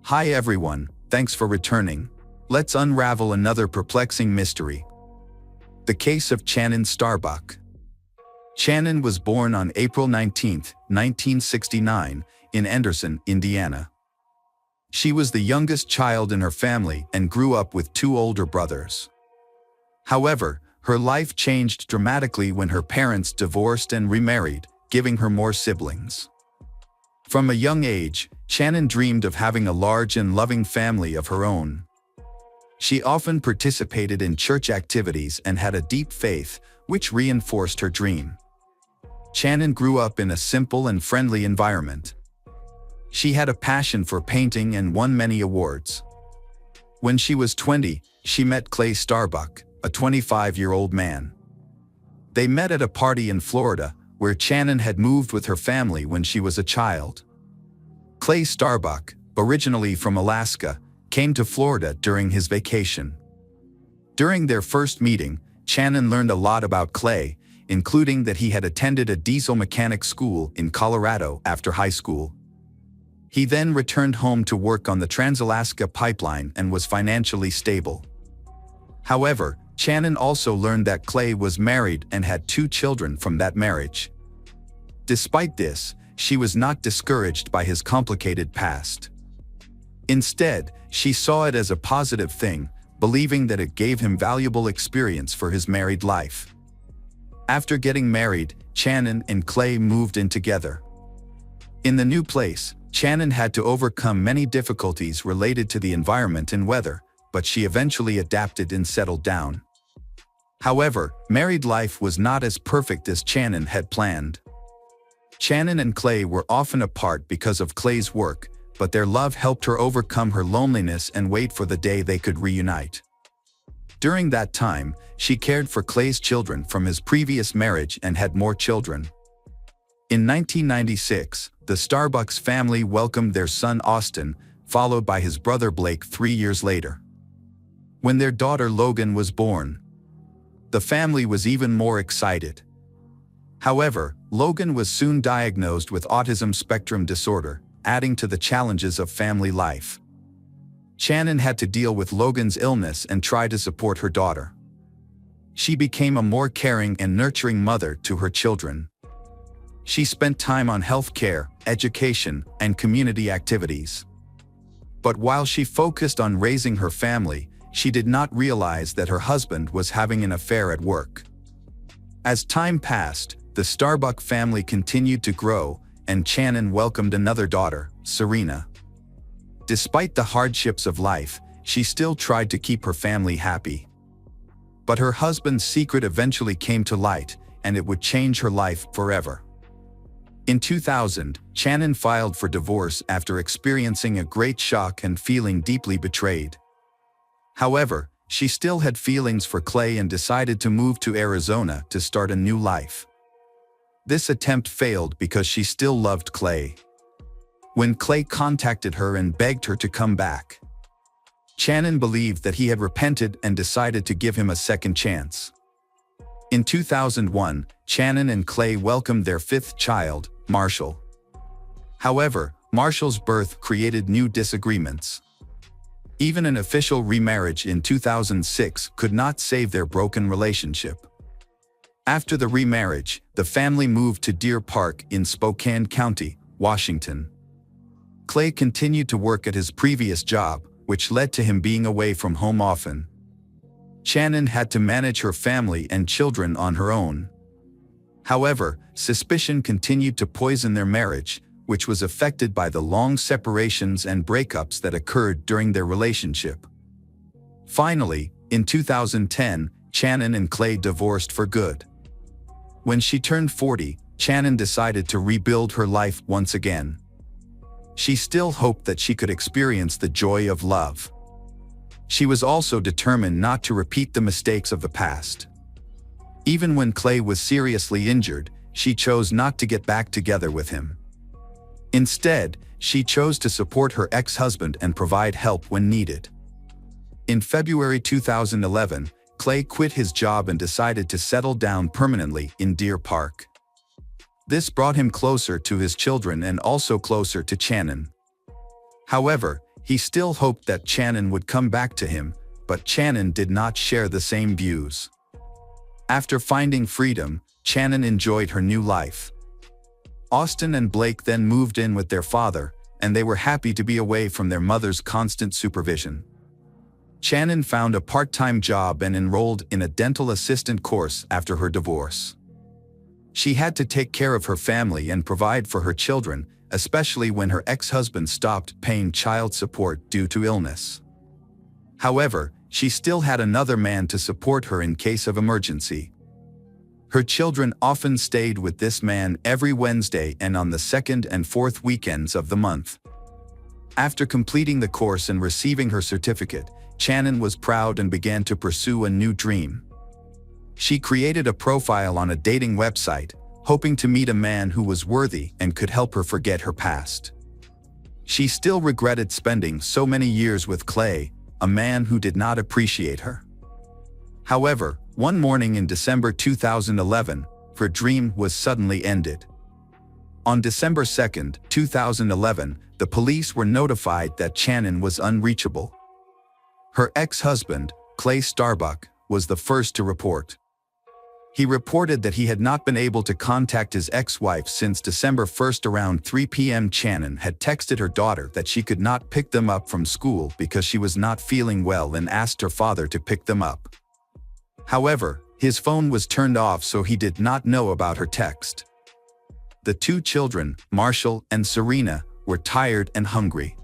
Hi everyone, thanks for returning. Let's unravel another perplexing mystery. The case of Chanin Starbuck. Chanin was born on April 19, 1969, in Anderson, Indiana. She was the youngest child in her family and grew up with two older brothers. However, her life changed dramatically when her parents divorced and remarried, giving her more siblings. From a young age, Chanin dreamed of having a large and loving family of her own. She often participated in church activities and had a deep faith, which reinforced her dream. Chanin grew up in a simple and friendly environment. She had a passion for painting and won many awards. When she was 20, she met Clay Starbuck, a 25-year-old man. They met at a party in Florida, where Chanin had moved with her family when she was a child. Clay Starbuck, originally from Alaska, came to Florida during his vacation. During their first meeting, Chanin learned a lot about Clay, including that he had attended a diesel mechanic school in Colorado after high school. He then returned home to work on the Trans-Alaska Pipeline and was financially stable. However, Chanin also learned that Clay was married and had two children from that marriage. Despite this, she was not discouraged by his complicated past. Instead, she saw it as a positive thing, believing that it gave him valuable experience for his married life. After getting married, Chanin and Clay moved in together. In the new place, Chanin had to overcome many difficulties related to the environment and weather, but she eventually adapted and settled down. However, married life was not as perfect as Chanin had planned. Chanin and Clay were often apart because of Clay's work, but their love helped her overcome her loneliness and wait for the day they could reunite. During that time, she cared for Clay's children from his previous marriage and had more children. In 1996, the Starbucks family welcomed their son Austin, followed by his brother Blake 3 years later. When their daughter Logan was born, the family was even more excited. However, Logan was soon diagnosed with autism spectrum disorder, adding to the challenges of family life. Chanin had to deal with Logan's illness and try to support her daughter. She became a more caring and nurturing mother to her children. She spent time on health care, education, and community activities. But while she focused on raising her family, she did not realize that her husband was having an affair at work. As time passed, the Starbuck family continued to grow, and Chanin welcomed another daughter, Serena. Despite the hardships of life, she still tried to keep her family happy. But her husband's secret eventually came to light, and it would change her life forever. In 2000, Chanin filed for divorce after experiencing a great shock and feeling deeply betrayed. However, she still had feelings for Clay and decided to move to Arizona to start a new life. This attempt failed because she still loved Clay. When Clay contacted her and begged her to come back, Chanin believed that he had repented and decided to give him a second chance. In 2001, Chanin and Clay welcomed their fifth child, Marshall. However, Marshall's birth created new disagreements. Even an official remarriage in 2006 could not save their broken relationship. After the remarriage, the family moved to Deer Park in Spokane County, Washington. Clay continued to work at his previous job, which led to him being away from home often. Chanin had to manage her family and children on her own. However, suspicion continued to poison their marriage, which was affected by the long separations and breakups that occurred during their relationship. Finally, in 2010, Chanin and Clay divorced for good. When she turned 40, Chanin decided to rebuild her life once again. She still hoped that she could experience the joy of love. She was also determined not to repeat the mistakes of the past. Even when Clay was seriously injured, she chose not to get back together with him. Instead, she chose to support her ex-husband and provide help when needed. In February 2011, Clay quit his job and decided to settle down permanently in Deer Park. This brought him closer to his children and also closer to Chanin. However, He still hoped that Chanin would come back to him, but Chanin did not share the same views. After finding freedom, Chanin enjoyed her new life. Austin and Blake then moved in with their father, and they were happy to be away from their mother's constant supervision. Chanin found a part-time job and enrolled in a dental assistant course after her divorce. She had to take care of her family and provide for her children, especially when her ex-husband stopped paying child support due to illness. However, she still had another man to support her in case of emergency. Her children often stayed with this man every Wednesday and on the second and fourth weekends of the month. After completing the course and receiving her certificate, Chanin was proud and began to pursue a new dream. She created a profile on a dating website, hoping to meet a man who was worthy and could help her forget her past. She still regretted spending so many years with Clay, a man who did not appreciate her. However, one morning in December 2011, her dream was suddenly ended. On December 2, 2011, the police were notified that Chanin was unreachable. Her ex-husband, Clay Starbuck, was the first to report. He reported that he had not been able to contact his ex-wife since December 1 around 3 p.m. Chanin had texted her daughter that she could not pick them up from school because she was not feeling well and asked her father to pick them up. However, his phone was turned off, so he did not know about her text. The two children, Marshall and Serena, were tired and hungry.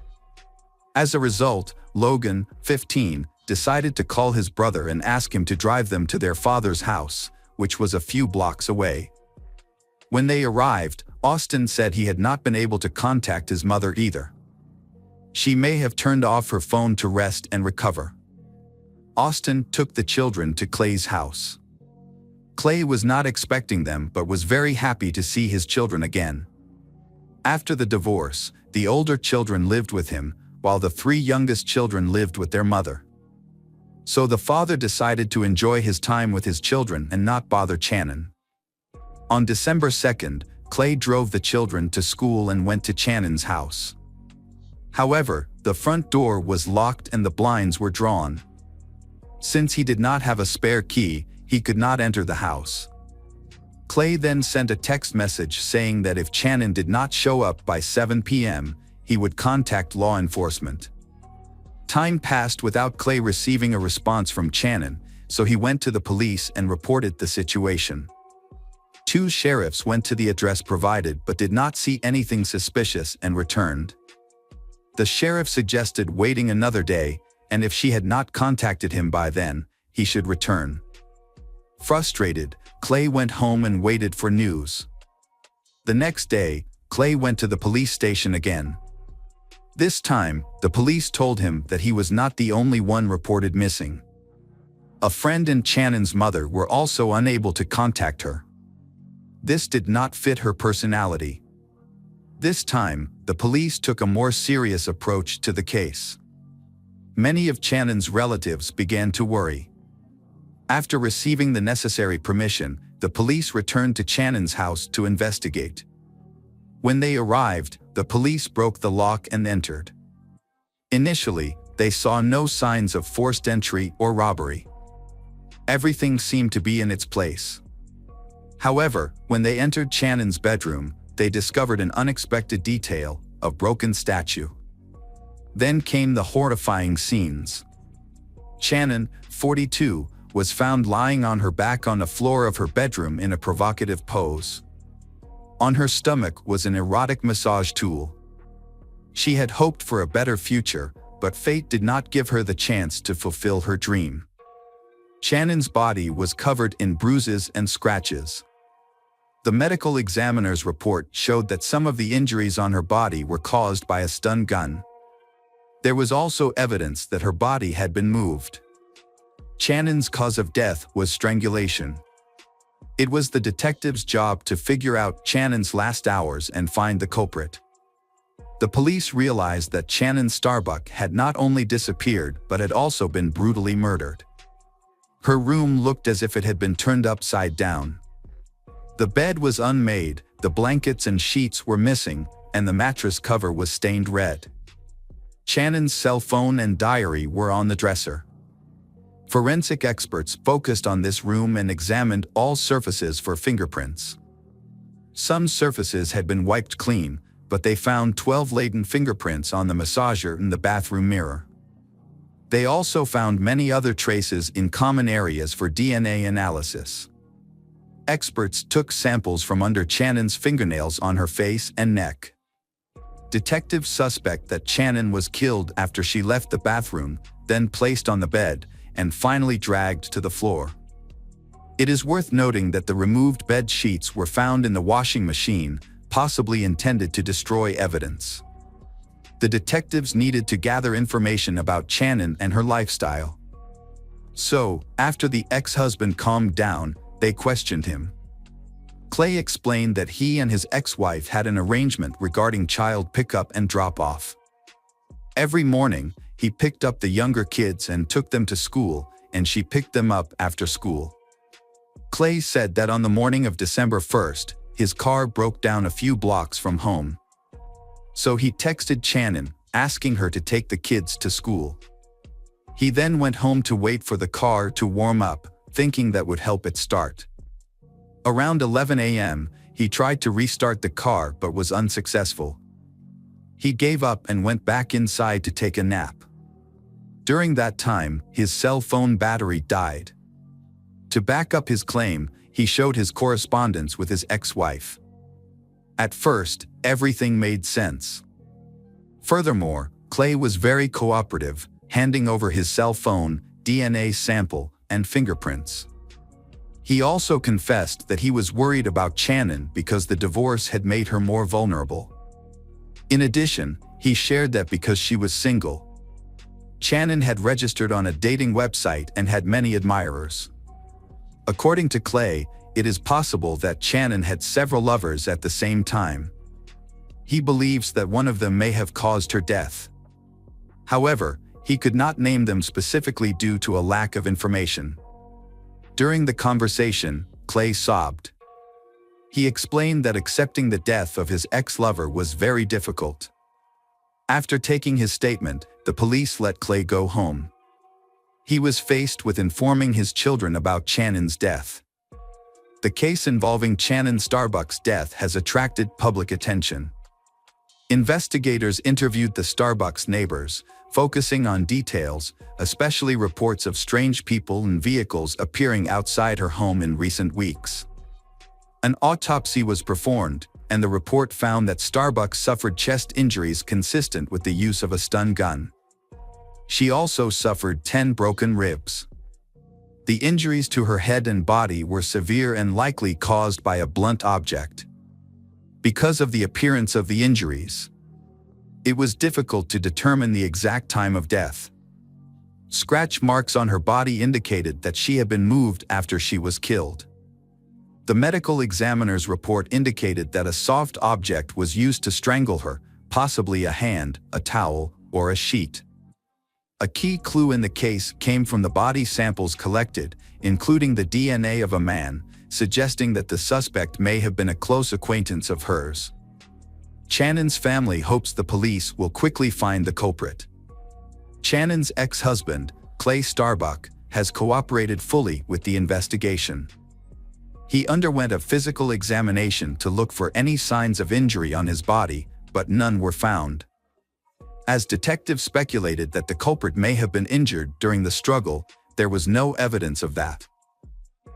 As a result, Logan, 15, decided to call his brother and ask him to drive them to their father's house, which was a few blocks away. When they arrived, Austin said he had not been able to contact his mother either. She may have turned off her phone to rest and recover. Austin took the children to Clay's house. Clay was not expecting them but was very happy to see his children again. After the divorce, the older children lived with him, while the three youngest children lived with their mother. So the father decided to enjoy his time with his children and not bother Chanin. On December 2nd, Clay drove the children to school and went to Chanin's house. However, the front door was locked and the blinds were drawn. Since he did not have a spare key, he could not enter the house. Clay then sent a text message saying that if Chanin did not show up by 7 p.m., he would contact law enforcement. Time passed without Clay receiving a response from Chanin, so he went to the police and reported the situation. Two sheriffs went to the address provided but did not see anything suspicious and returned. The sheriff suggested waiting another day, and if she had not contacted him by then, he should return. Frustrated, Clay went home and waited for news. The next day, Clay went to the police station again. This time, the police told him that he was not the only one reported missing. A friend and Chanin's mother were also unable to contact her. This did not fit her personality. This time, the police took a more serious approach to the case. Many of Chanin's relatives began to worry. After receiving the necessary permission, the police returned to Chanin's house to investigate. When they arrived, the police broke the lock and entered. Initially, they saw no signs of forced entry or robbery. Everything seemed to be in its place. However, when they entered Chanin's bedroom, they discovered an unexpected detail: a broken statue. Then came the horrifying scenes. Chanin, 42, was found lying on her back on the floor of her bedroom in a provocative pose. On her stomach was an erotic massage tool. She had hoped for a better future, but fate did not give her the chance to fulfill her dream. Chanin's body was covered in bruises and scratches. The medical examiner's report showed that some of the injuries on her body were caused by a stun gun. There was also evidence that her body had been moved. Chanin's cause of death was strangulation. It was the detective's job to figure out Chanin's last hours and find the culprit. The police realized that Chanin Starbuck had not only disappeared but had also been brutally murdered. Her room looked as if it had been turned upside down. The bed was unmade, the blankets and sheets were missing, and the mattress cover was stained red. Chanin's cell phone and diary were on the dresser. Forensic experts focused on this room and examined all surfaces for fingerprints. Some surfaces had been wiped clean, but they found 12 latent fingerprints on the massager and the bathroom mirror. They also found many other traces in common areas for DNA analysis. Experts took samples from under Chanin's fingernails on her face and neck. Detectives suspect that Chanin was killed after she left the bathroom, then placed on the bed, and finally dragged to the floor. It is worth noting that the removed bed sheets were found in the washing machine, possibly intended to destroy evidence. The detectives needed to gather information about Chanin and her lifestyle. So, after the ex-husband calmed down, they questioned him. Clay explained that he and his ex-wife had an arrangement regarding child pickup and drop-off. Every morning, he picked up the younger kids and took them to school, and she picked them up after school. Clay said that on the morning of December 1st, his car broke down a few blocks from home. So he texted Chanin, asking her to take the kids to school. He then went home to wait for the car to warm up, thinking that would help it start. Around 11 a.m., he tried to restart the car but was unsuccessful. He gave up and went back inside to take a nap. During that time, his cell phone battery died. To back up his claim, he showed his correspondence with his ex-wife. At first, everything made sense. Furthermore, Clay was very cooperative, handing over his cell phone, DNA sample, and fingerprints. He also confessed that he was worried about Chanin because the divorce had made her more vulnerable. In addition, he shared that because she was single, Chanin had registered on a dating website and had many admirers. According to Clay, it is possible that Chanin had several lovers at the same time. He believes that one of them may have caused her death. However, he could not name them specifically due to a lack of information. During the conversation, Clay sobbed. He explained that accepting the death of his ex-lover was very difficult. After taking his statement, the police let Clay go home. He was faced with informing his children about Chanin's death. The case involving Chanin Starbuck's death has attracted public attention. Investigators interviewed the Starbucks neighbors, focusing on details, especially reports of strange people and vehicles appearing outside her home in recent weeks. An autopsy was performed, and the report found that Starbuck suffered chest injuries consistent with the use of a stun gun. She also suffered 10 broken ribs. The injuries to her head and body were severe and likely caused by a blunt object. Because of the appearance of the injuries, it was difficult to determine the exact time of death. Scratch marks on her body indicated that she had been moved after she was killed. The medical examiner's report indicated that a soft object was used to strangle her, possibly a hand, a towel, or a sheet. A key clue in the case came from the body samples collected, including the DNA of a man, suggesting that the suspect may have been a close acquaintance of hers. Chanin's family hopes the police will quickly find the culprit. Chanin's ex-husband, Clay Starbuck, has cooperated fully with the investigation. He underwent a physical examination to look for any signs of injury on his body, but none were found. As detectives speculated that the culprit may have been injured during the struggle, there was no evidence of that.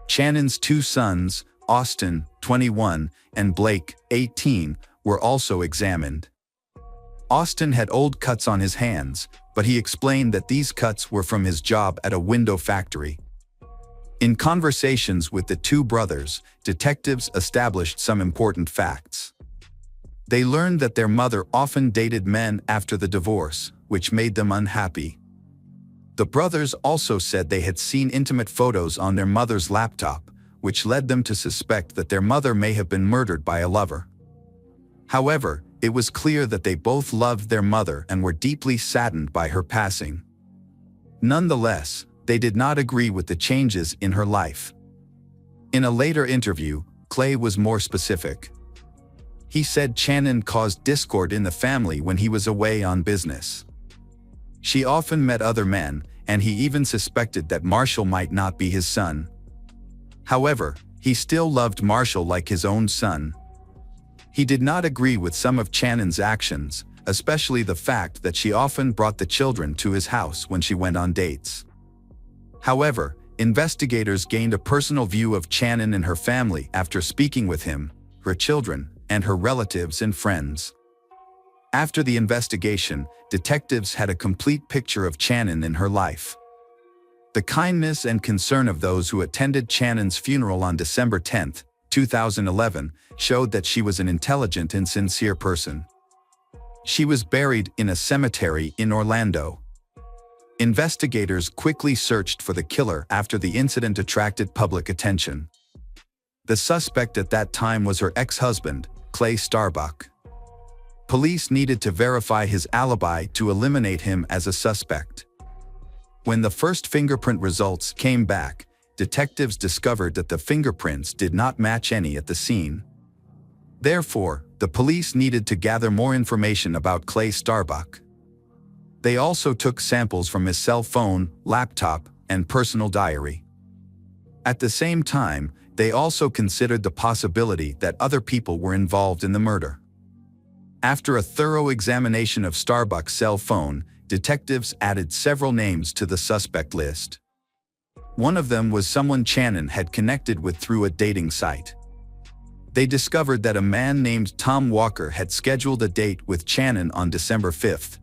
Chanin's two sons, Austin, 21, and Blake, 18, were also examined. Austin had old cuts on his hands, but he explained that these cuts were from his job at a window factory. In conversations with the two brothers, detectives established some important facts. They learned that their mother often dated men after the divorce, which made them unhappy. The brothers also said they had seen intimate photos on their mother's laptop, which led them to suspect that their mother may have been murdered by a lover. However, it was clear that they both loved their mother and were deeply saddened by her passing. Nonetheless, they did not agree with the changes in her life. In a later interview, Clay was more specific. He said Chanin caused discord in the family when he was away on business. She often met other men, and he even suspected that Marshall might not be his son. However, he still loved Marshall like his own son. He did not agree with some of Chanin's actions, especially the fact that she often brought the children to his house when she went on dates. However, investigators gained a personal view of Chanin and her family after speaking with him, her children, and her relatives and friends. After the investigation, detectives had a complete picture of Chanin in her life. The kindness and concern of those who attended Chanin's funeral on December 10, 2011, showed that she was an intelligent and sincere person. She was buried in a cemetery in Orlando. Investigators quickly searched for the killer after the incident attracted public attention. The suspect at that time was her ex-husband, Clay Starbuck. Police needed to verify his alibi to eliminate him as a suspect. When the first fingerprint results came back, detectives discovered that the fingerprints did not match any at the scene. Therefore, the police needed to gather more information about Clay Starbuck. They also took samples from his cell phone, laptop, and personal diary. At the same time, they also considered the possibility that other people were involved in the murder. After a thorough examination of Starbuck's cell phone, detectives added several names to the suspect list. One of them was someone Chanin had connected with through a dating site. They discovered that a man named Tom Walker had scheduled a date with Chanin on December 5th,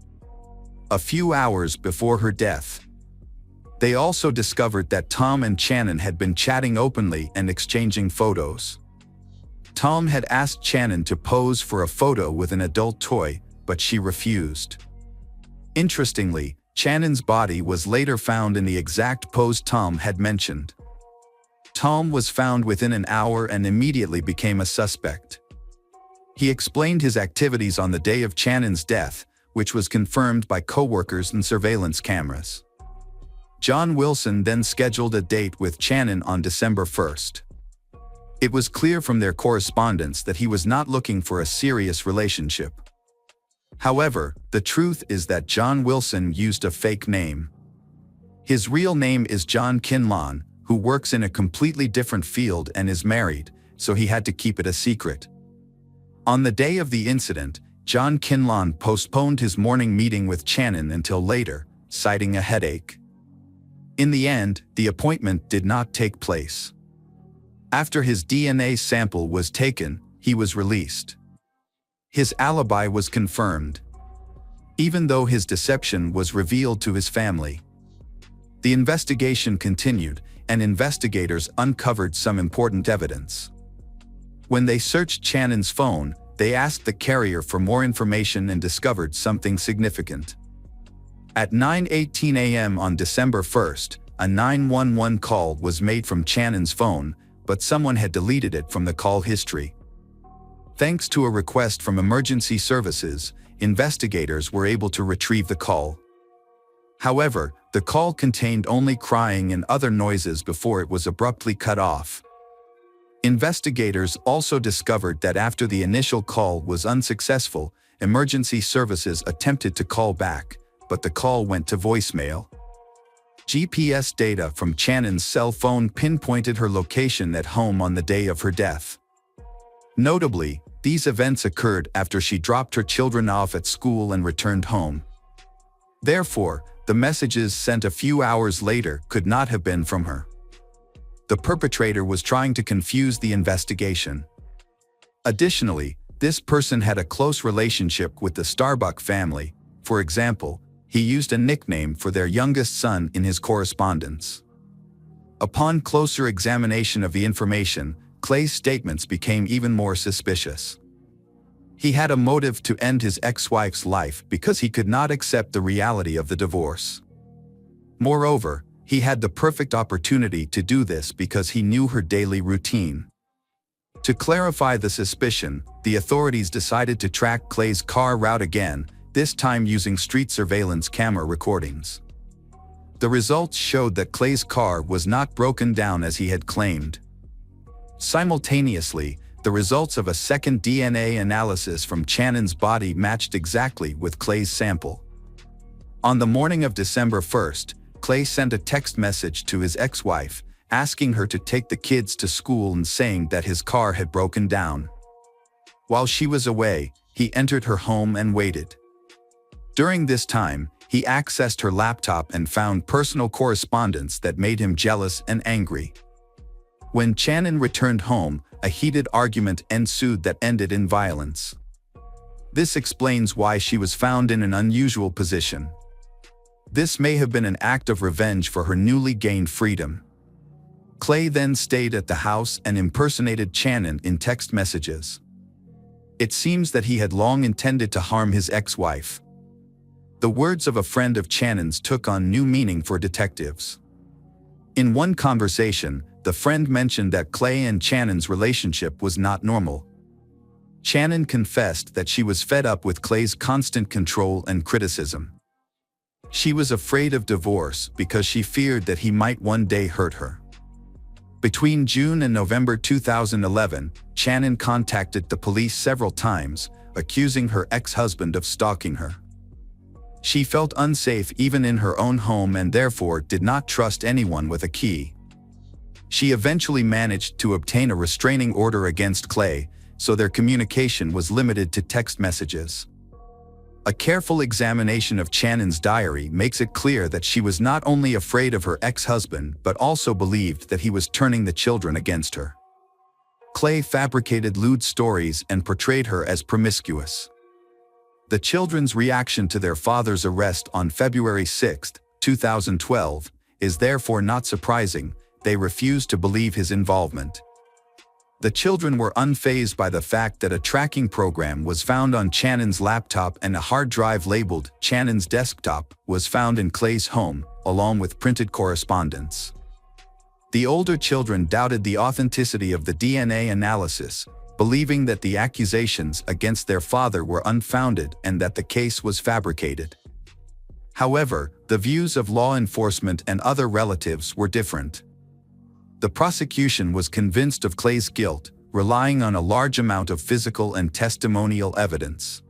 a few hours before her death. They also discovered that Tom and Chanin had been chatting openly and exchanging photos. Tom had asked Chanin to pose for a photo with an adult toy, but she refused. Interestingly, Chanin's body was later found in the exact pose Tom had mentioned. Tom was found within an hour and immediately became a suspect. He explained his activities on the day of Chanin's death, which was confirmed by coworkers and surveillance cameras. John Wilson then scheduled a date with Chanin on December 1st. It was clear from their correspondence that he was not looking for a serious relationship. However, the truth is that John Wilson used a fake name. His real name is John Kinlawn, who works in a completely different field and is married, so he had to keep it a secret. On the day of the incident, John Kinlawn postponed his morning meeting with Chanin until later, citing a headache. In the end, the appointment did not take place. After his DNA sample was taken, he was released. His alibi was confirmed, even though his deception was revealed to his family. The investigation continued, and investigators uncovered some important evidence. When they searched Chanin's phone, they asked the carrier for more information and discovered something significant. At 9:18 a.m. on December 1st, a 911 call was made from Chanin's phone, but someone had deleted it from the call history. Thanks to a request from emergency services, investigators were able to retrieve the call. However, the call contained only crying and other noises before it was abruptly cut off. Investigators also discovered that after the initial call was unsuccessful, emergency services attempted to call back, but the call went to voicemail. GPS data from Chanin's cell phone pinpointed her location at home on the day of her death. Notably, these events occurred after she dropped her children off at school and returned home. Therefore, the messages sent a few hours later could not have been from her. The perpetrator was trying to confuse the investigation. Additionally, this person had a close relationship with the Starbuck family. For example, he used a nickname for their youngest son in his correspondence. Upon closer examination of the information, Clay's statements became even more suspicious. He had a motive to end his ex-wife's life because he could not accept the reality of the divorce. Moreover, he had the perfect opportunity to do this because he knew her daily routine. To clarify the suspicion, the authorities decided to track Clay's car route again, this time using street surveillance camera recordings. The results showed that Clay's car was not broken down as he had claimed. Simultaneously, the results of a second DNA analysis from Chanin's body matched exactly with Clay's sample. On the morning of December 1st, Clay sent a text message to his ex-wife, asking her to take the kids to school and saying that his car had broken down. While she was away, he entered her home and waited. During this time, he accessed her laptop and found personal correspondence that made him jealous and angry. When Chanin returned home, a heated argument ensued that ended in violence. This explains why she was found in an unusual position. This may have been an act of revenge for her newly gained freedom. Clay then stayed at the house and impersonated Chanin in text messages. It seems that he had long intended to harm his ex-wife. The words of a friend of Chanin's took on new meaning for detectives. In one conversation, the friend mentioned that Clay and Chanin's relationship was not normal. Chanin confessed that she was fed up with Clay's constant control and criticism. She was afraid of divorce because she feared that he might one day hurt her. Between June and November 2011, Chanin contacted the police several times, accusing her ex-husband of stalking her. She felt unsafe even in her own home and therefore did not trust anyone with a key. She eventually managed to obtain a restraining order against Clay, so their communication was limited to text messages. A careful examination of Chanin's diary makes it clear that she was not only afraid of her ex-husband but also believed that he was turning the children against her. Clay fabricated lewd stories and portrayed her as promiscuous. The children's reaction to their father's arrest on February 6, 2012, is therefore not surprising. They refused to believe his involvement. The children were unfazed by the fact that a tracking program was found on Chanin's laptop and a hard drive labeled Chanin's desktop was found in Clay's home, along with printed correspondence. The older children doubted the authenticity of the DNA analysis, believing that the accusations against their father were unfounded and that the case was fabricated. However, the views of law enforcement and other relatives were different. The prosecution was convinced of Clay's guilt, relying on a large amount of physical and testimonial evidence.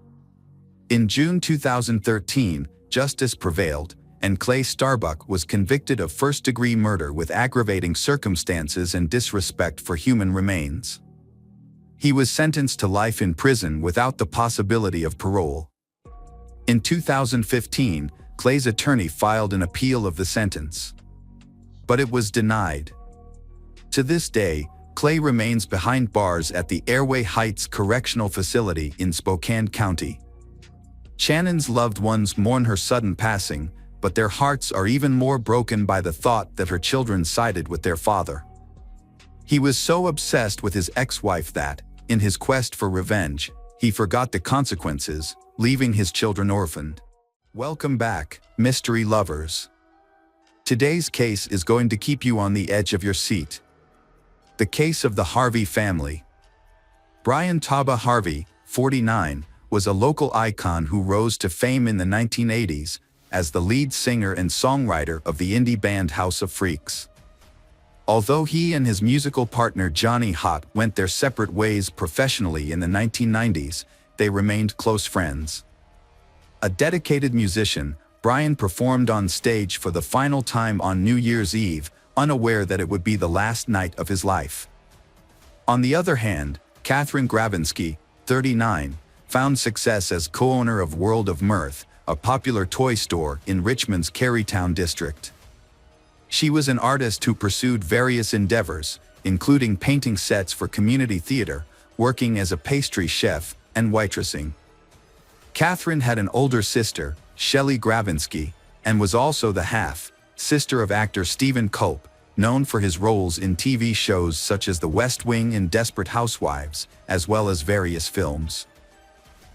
In June 2013, justice prevailed, and Chanin Starbuck was convicted of first-degree murder with aggravating circumstances and disrespect for human remains. He was sentenced to life in prison without the possibility of parole. In 2015, Clay's attorney filed an appeal of the sentence, but it was denied. To this day, Clay remains behind bars at the Airway Heights Correctional Facility in Spokane County. Chanin's loved ones mourn her sudden passing, but their hearts are even more broken by the thought that her children sided with their father. He was so obsessed with his ex-wife that, in his quest for revenge, he forgot the consequences, leaving his children orphaned. Welcome back, mystery lovers. Today's case is going to keep you on the edge of your seat. The case of the Harvey family. Brian Taba Harvey, 49, was a local icon who rose to fame in the 1980s as the lead singer and songwriter of the indie band House of Freaks. Although he and his musical partner Johnny Hott went their separate ways professionally in the 1990s, they remained close friends. A dedicated musician, Brian performed on stage for the final time on New Year's Eve, unaware that it would be the last night of his life. On the other hand, Catherine Gravinsky, 39, found success as co-owner of World of Mirth, a popular toy store in Richmond's Carytown district. She was an artist who pursued various endeavors, including painting sets for community theater, working as a pastry chef, and waitressing. Catherine had an older sister, Shelley Gravinsky, and was also the half-sister of actor Stephen Culp, known for his roles in TV shows such as The West Wing and Desperate Housewives, as well as various films.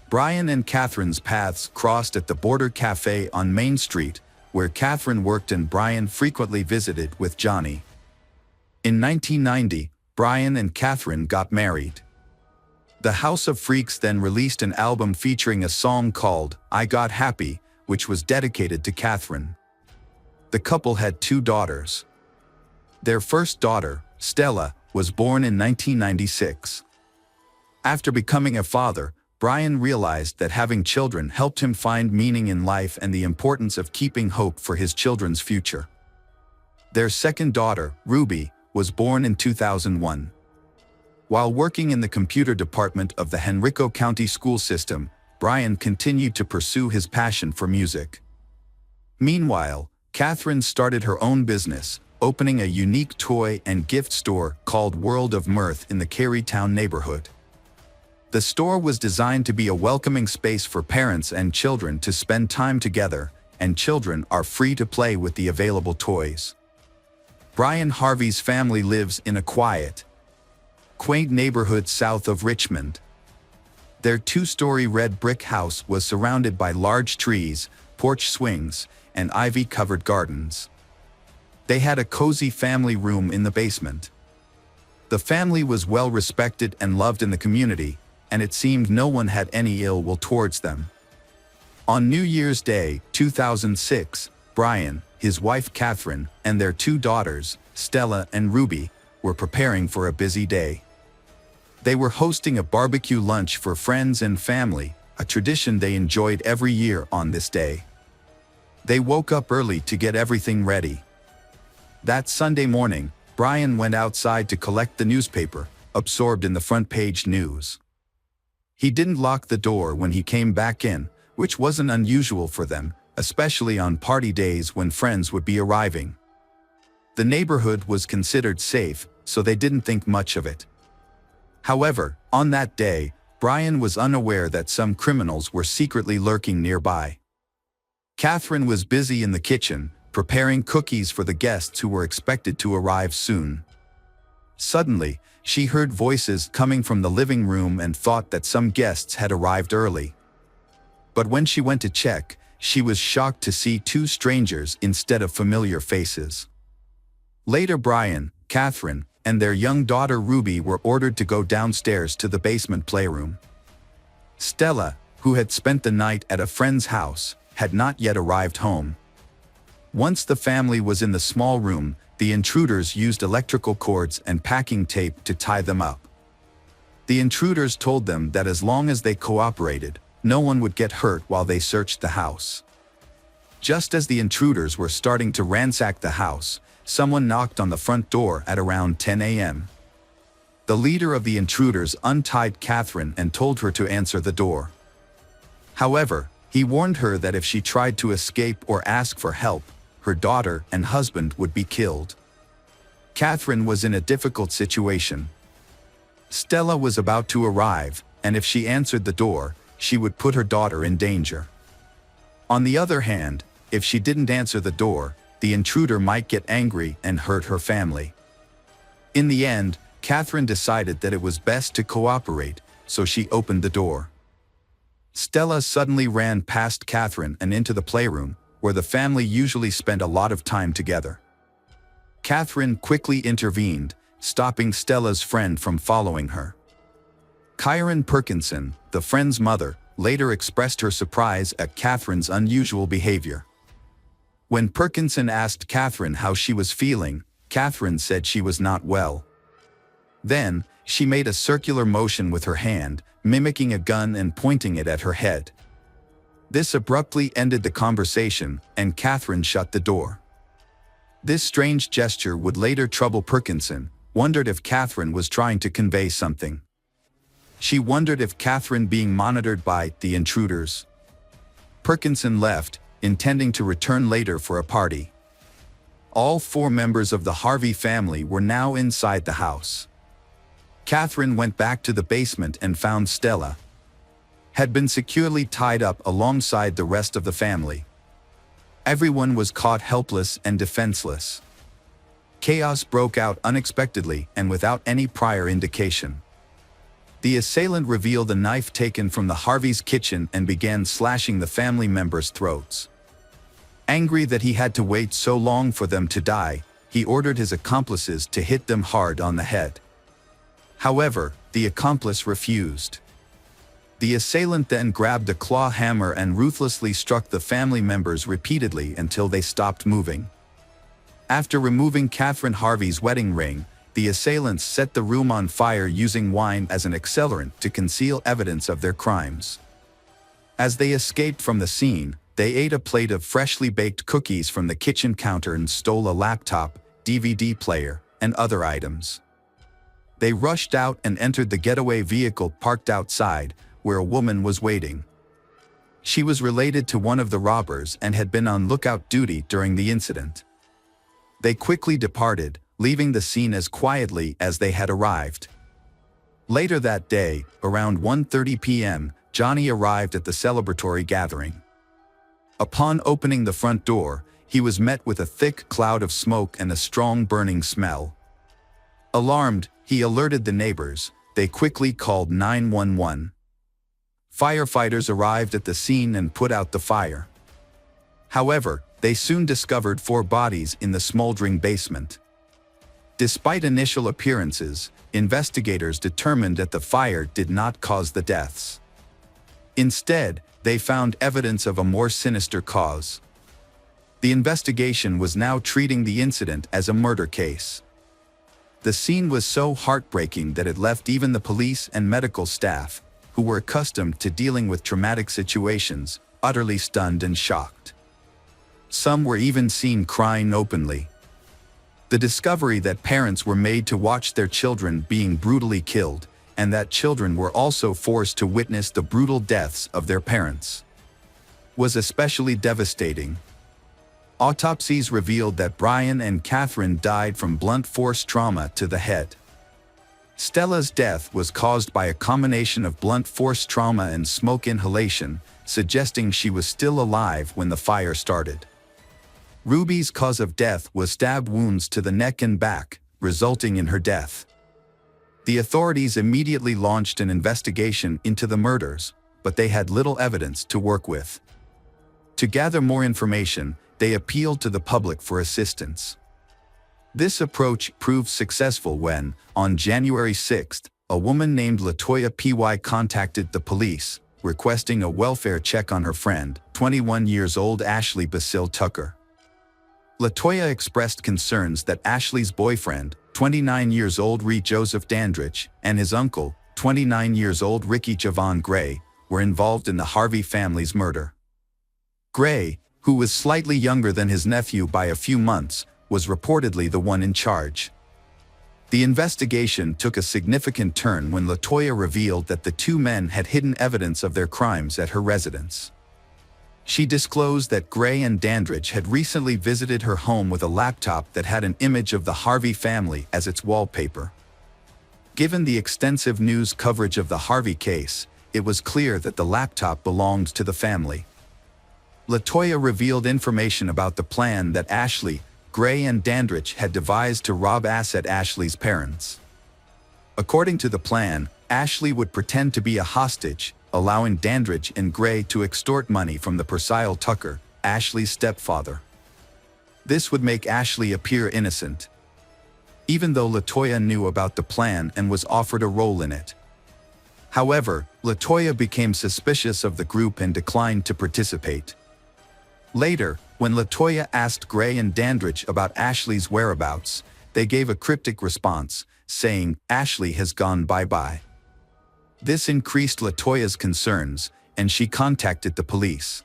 Brian and Catherine's paths crossed at the Border Cafe on Main Street, where Catherine worked and Brian frequently visited with Johnny. In 1990, Brian and Catherine got married. The House of Freaks then released an album featuring a song called I Got Happy, which was dedicated to Catherine. The couple had 2 daughters. Their first daughter, Stella, was born in 1996. After becoming a father, Brian realized that having children helped him find meaning in life and the importance of keeping hope for his children's future. Their second daughter, Ruby, was born in 2001. While working in the computer department of the Henrico County school system, Brian continued to pursue his passion for music. Meanwhile, Catherine started her own business, opening a unique toy and gift store called World of Mirth in the Carytown neighborhood. The store was designed to be a welcoming space for parents and children to spend time together, and children are free to play with the available toys. Brian Harvey's family lives in a quiet, quaint neighborhood south of Richmond. Their two-story red brick house was surrounded by large trees, porch swings, and ivy-covered gardens. They had a cozy family room in the basement. The family was well respected and loved in the community, and it seemed no one had any ill will towards them. On New Year's Day, 2006, Brian, his wife Catherine, and their two daughters, Stella and Ruby, were preparing for a busy day. They were hosting a barbecue lunch for friends and family, a tradition they enjoyed every year on this day. They woke up early to get everything ready. That Sunday morning, Brian went outside to collect the newspaper, absorbed in the front-page news. He didn't lock the door when he came back in, which wasn't unusual for them, especially on party days when friends would be arriving. The neighborhood was considered safe, so they didn't think much of it. However, on that day, Brian was unaware that some criminals were secretly lurking nearby. Catherine was busy in the kitchen, preparing cookies for the guests who were expected to arrive soon. Suddenly, she heard voices coming from the living room and thought that some guests had arrived early. But when she went to check, she was shocked to see two strangers instead of familiar faces. Later, Brian, Catherine, and their young daughter Ruby were ordered to go downstairs to the basement playroom. Stella, who had spent the night at a friend's house, had not yet arrived home. Once the family was in the small room, the intruders used electrical cords and packing tape to tie them up. The intruders told them that as long as they cooperated, no one would get hurt while they searched the house. Just as the intruders were starting to ransack the house, someone knocked on the front door at around 10 a.m. The leader of the intruders untied Catherine and told her to answer the door. However, he warned her that if she tried to escape or ask for help, her daughter and husband would be killed. Catherine was in a difficult situation. Stella was about to arrive, and if she answered the door, she would put her daughter in danger. On the other hand, if she didn't answer the door, the intruder might get angry and hurt her family. In the end, Catherine decided that it was best to cooperate, so she opened the door. Stella suddenly ran past Catherine and into the playroom, where the family usually spent a lot of time together. Catherine quickly intervened, stopping Stella's friend from following her. Kyron Perkinson, the friend's mother, later expressed her surprise at Catherine's unusual behavior. When Perkinson asked Catherine how she was feeling, Catherine said she was not well. Then, she made a circular motion with her hand, mimicking a gun and pointing it at her head. This abruptly ended the conversation, and Catherine shut the door. This strange gesture would later trouble Perkinson, wondered if Catherine was trying to convey something. She wondered if Catherine being monitored by the intruders. Perkinson left, intending to return later for a party. All four members of the Harvey family were now inside the house. Catherine went back to the basement and found Stella had been securely tied up alongside the rest of the family. Everyone was caught helpless and defenseless. Chaos broke out unexpectedly and without any prior indication. The assailant revealed a knife taken from the Harvey's kitchen and began slashing the family members' throats. Angry that he had to wait so long for them to die, he ordered his accomplices to hit them hard on the head. However, the accomplice refused. The assailant then grabbed a claw hammer and ruthlessly struck the family members repeatedly until they stopped moving. After removing Catherine Harvey's wedding ring, the assailants set the room on fire using wine as an accelerant to conceal evidence of their crimes. As they escaped from the scene, they ate a plate of freshly baked cookies from the kitchen counter and stole a laptop, DVD player, and other items. They rushed out and entered the getaway vehicle parked outside, where a woman was waiting. She was related to one of the robbers and had been on lookout duty during the incident. They quickly departed, leaving the scene as quietly as they had arrived. Later that day, around 1:30 p.m., Johnny arrived at the celebratory gathering. Upon opening the front door, he was met with a thick cloud of smoke and a strong burning smell. Alarmed, he alerted the neighbors. They quickly called 911. Firefighters arrived at the scene and put out the fire. However, they soon discovered 4 bodies in the smoldering basement. Despite initial appearances, investigators determined that the fire did not cause the deaths. Instead, they found evidence of a more sinister cause. The investigation was now treating the incident as a murder case. The scene was so heartbreaking that it left even the police and medical staff, who were accustomed to dealing with traumatic situations, utterly stunned and shocked. Some were even seen crying openly. The discovery that parents were made to watch their children being brutally killed, and that children were also forced to witness the brutal deaths of their parents, was especially devastating. Autopsies revealed that Brian and Catherine died from blunt force trauma to the head. Stella's death was caused by a combination of blunt force trauma and smoke inhalation, suggesting she was still alive when the fire started. Ruby's cause of death was stab wounds to the neck and back, resulting in her death. The authorities immediately launched an investigation into the murders, but they had little evidence to work with. To gather more information, they appealed to the public for assistance. This approach proved successful when, on January 6, a woman named Latoya P.Y. contacted the police, requesting a welfare check on her friend, 21 years old Ashley Basil Tucker. Latoya expressed concerns that Ashley's boyfriend, 29 years old Ree Joseph Dandridge, and his uncle, 29 years old Ricky Javon Gray, were involved in the Harvey family's murder. Gray, who was slightly younger than his nephew by a few months, was reportedly the one in charge. The investigation took a significant turn when Latoya revealed that the 2 men had hidden evidence of their crimes at her residence. She disclosed that Gray and Dandridge had recently visited her home with a laptop that had an image of the Harvey family as its wallpaper. Given the extensive news coverage of the Harvey case, it was clear that the laptop belonged to the family. Latoya revealed information about the plan that Ashley, Gray and Dandridge had devised to rob Ashley's parents. According to the plan, Ashley would pretend to be a hostage, allowing Dandridge and Gray to extort money from the Betrayal Tucker, Ashley's stepfather. This would make Ashley appear innocent, even though Latoya knew about the plan and was offered a role in it. However, Latoya became suspicious of the group and declined to participate. Later, when Latoya asked Gray and Dandridge about Ashley's whereabouts, they gave a cryptic response, saying, "Ashley has gone bye-bye." This increased Latoya's concerns, and she contacted the police.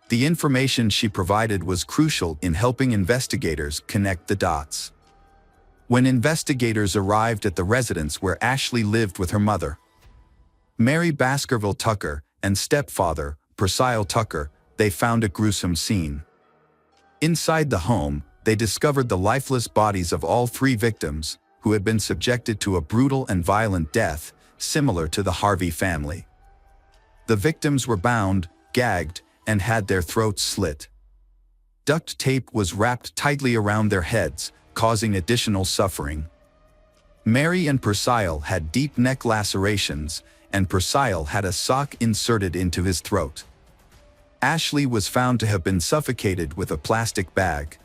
The information she provided was crucial in helping investigators connect the dots. When investigators arrived at the residence where Ashley lived with her mother, Mary Baskerville Tucker, and stepfather, Betrayal Tucker, they found a gruesome scene. Inside the home, they discovered the lifeless bodies of all 3 victims, who had been subjected to a brutal and violent death, similar to the Harvey family. The victims were bound, gagged, and had their throats slit. Duct tape was wrapped tightly around their heads, causing additional suffering. Mary and Betrayal had deep neck lacerations, and Betrayal had a sock inserted into his throat. Ashley was found to have been suffocated with a plastic bag.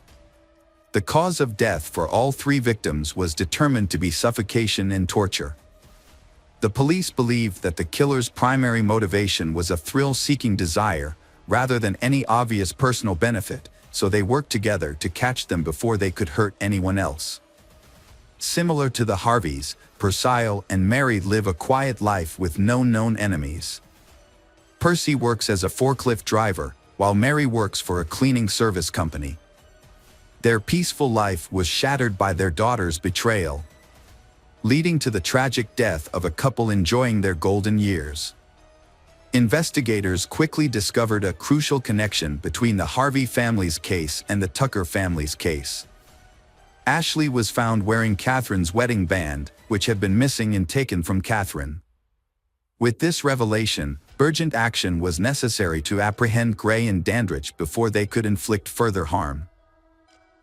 The cause of death for all 3 victims was determined to be suffocation and torture. The police believed that the killer's primary motivation was a thrill-seeking desire, rather than any obvious personal benefit, so they worked together to catch them before they could hurt anyone else. Similar to the Harveys, Betrayal and Mary live a quiet life with no known enemies. Percy works as a forklift driver, while Mary works for a cleaning service company. Their peaceful life was shattered by their daughter's betrayal, leading to the tragic death of a couple enjoying their golden years. Investigators quickly discovered a crucial connection between the Harvey family's case and the Tucker family's case. Ashley was found wearing Catherine's wedding band, which had been missing and taken from Catherine. With this revelation, urgent action was necessary to apprehend Gray and Dandridge before they could inflict further harm.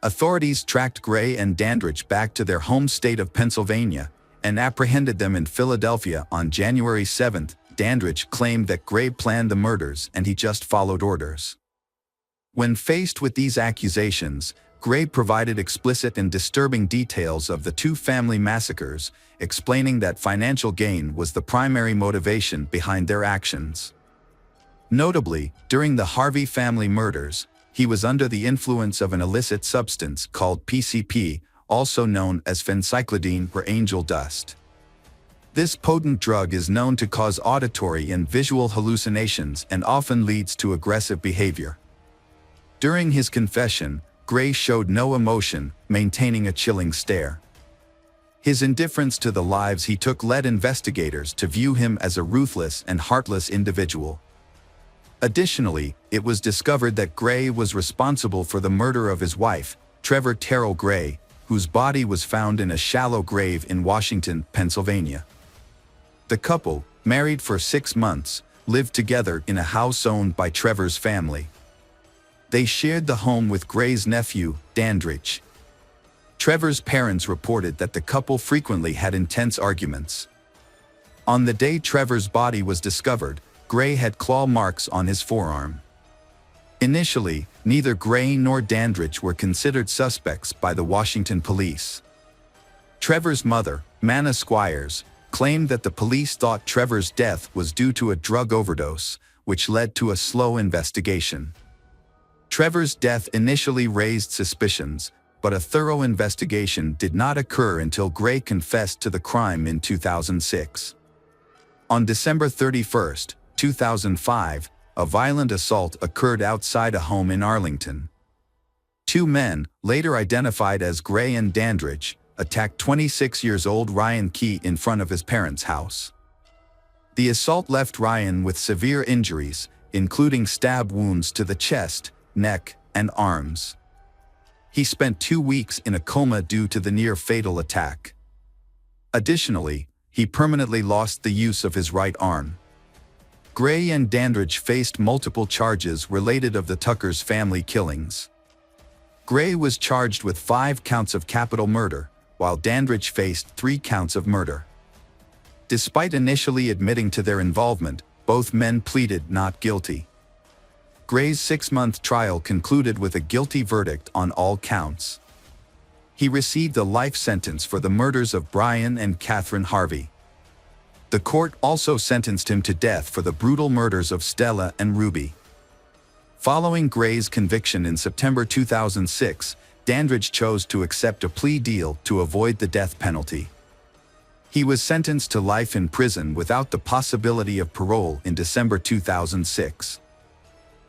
Authorities tracked Gray and Dandridge back to their home state of Pennsylvania and apprehended them in Philadelphia on January 7. Dandridge claimed that Gray planned the murders and he just followed orders. When faced with these accusations, Gray provided explicit and disturbing details of the two family massacres, explaining that financial gain was the primary motivation behind their actions. Notably, during the Harvey family murders, he was under the influence of an illicit substance called PCP, also known as phencyclidine or angel dust. This potent drug is known to cause auditory and visual hallucinations and often leads to aggressive behavior. During his confession, Gray showed no emotion, maintaining a chilling stare. His indifference to the lives he took led investigators to view him as a ruthless and heartless individual. Additionally, it was discovered that Gray was responsible for the murder of his wife, Trevor Terrell Gray, whose body was found in a shallow grave in Washington, Pennsylvania. The couple, married for 6 months, lived together in a house owned by Trevor's family. They shared the home with Gray's nephew, Dandridge. Trevor's parents reported that the couple frequently had intense arguments. On the day Trevor's body was discovered, Gray had claw marks on his forearm. Initially, neither Gray nor Dandridge were considered suspects by the Washington police. Trevor's mother, Manna Squires, claimed that the police thought Trevor's death was due to a drug overdose, which led to a slow investigation. Trevor's death initially raised suspicions, but a thorough investigation did not occur until Gray confessed to the crime in 2006. On December 31, 2005, a violent assault occurred outside a home in Arlington. Two men, later identified as Gray and Dandridge, attacked 26-year-old Ryan Key in front of his parents' house. The assault left Ryan with severe injuries, including stab wounds to the chest, neck, and arms. He spent 2 weeks in a coma due to the near-fatal attack. Additionally, he permanently lost the use of his right arm. Gray and Dandridge faced multiple charges related of the Tucker's family killings. Gray was charged with 5 counts of capital murder, while Dandridge faced 3 counts of murder. Despite initially admitting to their involvement, both men pleaded not guilty. Gray's 6-month trial concluded with a guilty verdict on all counts. He received a life sentence for the murders of Brian and Catherine Harvey. The court also sentenced him to death for the brutal murders of Stella and Ruby. Following Gray's conviction in September 2006, Dandridge chose to accept a plea deal to avoid the death penalty. He was sentenced to life in prison without the possibility of parole in December 2006.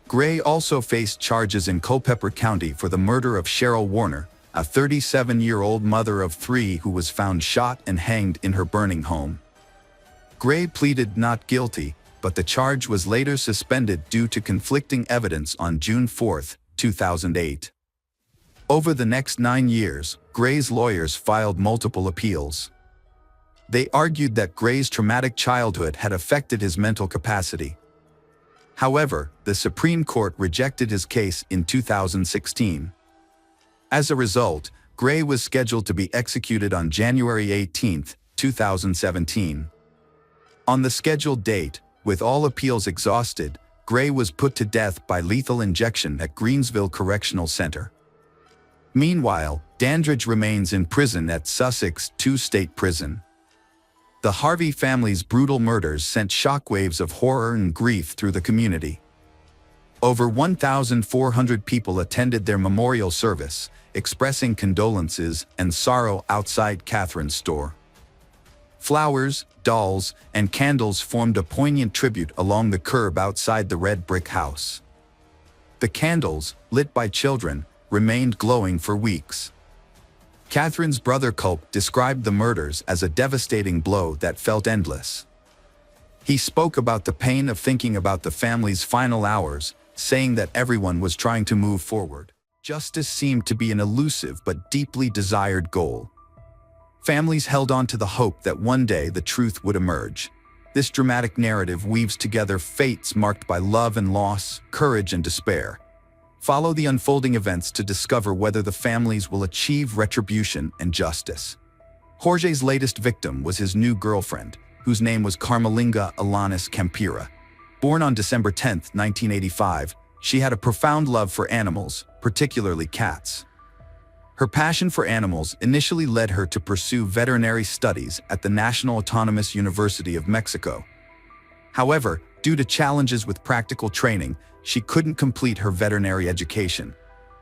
Gray also faced charges in Culpeper County for the murder of Cheryl Warner, a 37-year-old mother of 3 who was found shot and hanged in her burning home. Gray pleaded not guilty, but the charge was later suspended due to conflicting evidence on June 4, 2008. Over the next 9 years, Gray's lawyers filed multiple appeals. They argued that Gray's traumatic childhood had affected his mental capacity. However, the Supreme Court rejected his case in 2016. As a result, Gray was scheduled to be executed on January 18, 2017. On the scheduled date, with all appeals exhausted, Gray was put to death by lethal injection at Greensville Correctional Center. Meanwhile, Dandridge remains in prison at Sussex 2 State Prison. The Harvey family's brutal murders sent shockwaves of horror and grief through the community. Over 1,400 people attended their memorial service, expressing condolences and sorrow outside Catherine's store. Flowers, dolls, and candles formed a poignant tribute along the curb outside the red brick house. The candles, lit by children, remained glowing for weeks. Catherine's brother Culp described the murders as a devastating blow that felt endless. He spoke about the pain of thinking about the family's final hours, saying that everyone was trying to move forward. Justice seemed to be an elusive but deeply desired goal. Families held on to the hope that one day the truth would emerge. This dramatic narrative weaves together fates marked by love and loss, courage and despair. Follow the unfolding events to discover whether the families will achieve retribution and justice. Jorge's latest victim was his new girlfriend, whose name was Carmelinga Alanis Campira. Born on December 10, 1985, she had a profound love for animals, particularly cats. Her passion for animals initially led her to pursue veterinary studies at the National Autonomous University of Mexico. However, due to challenges with practical training, she couldn't complete her veterinary education.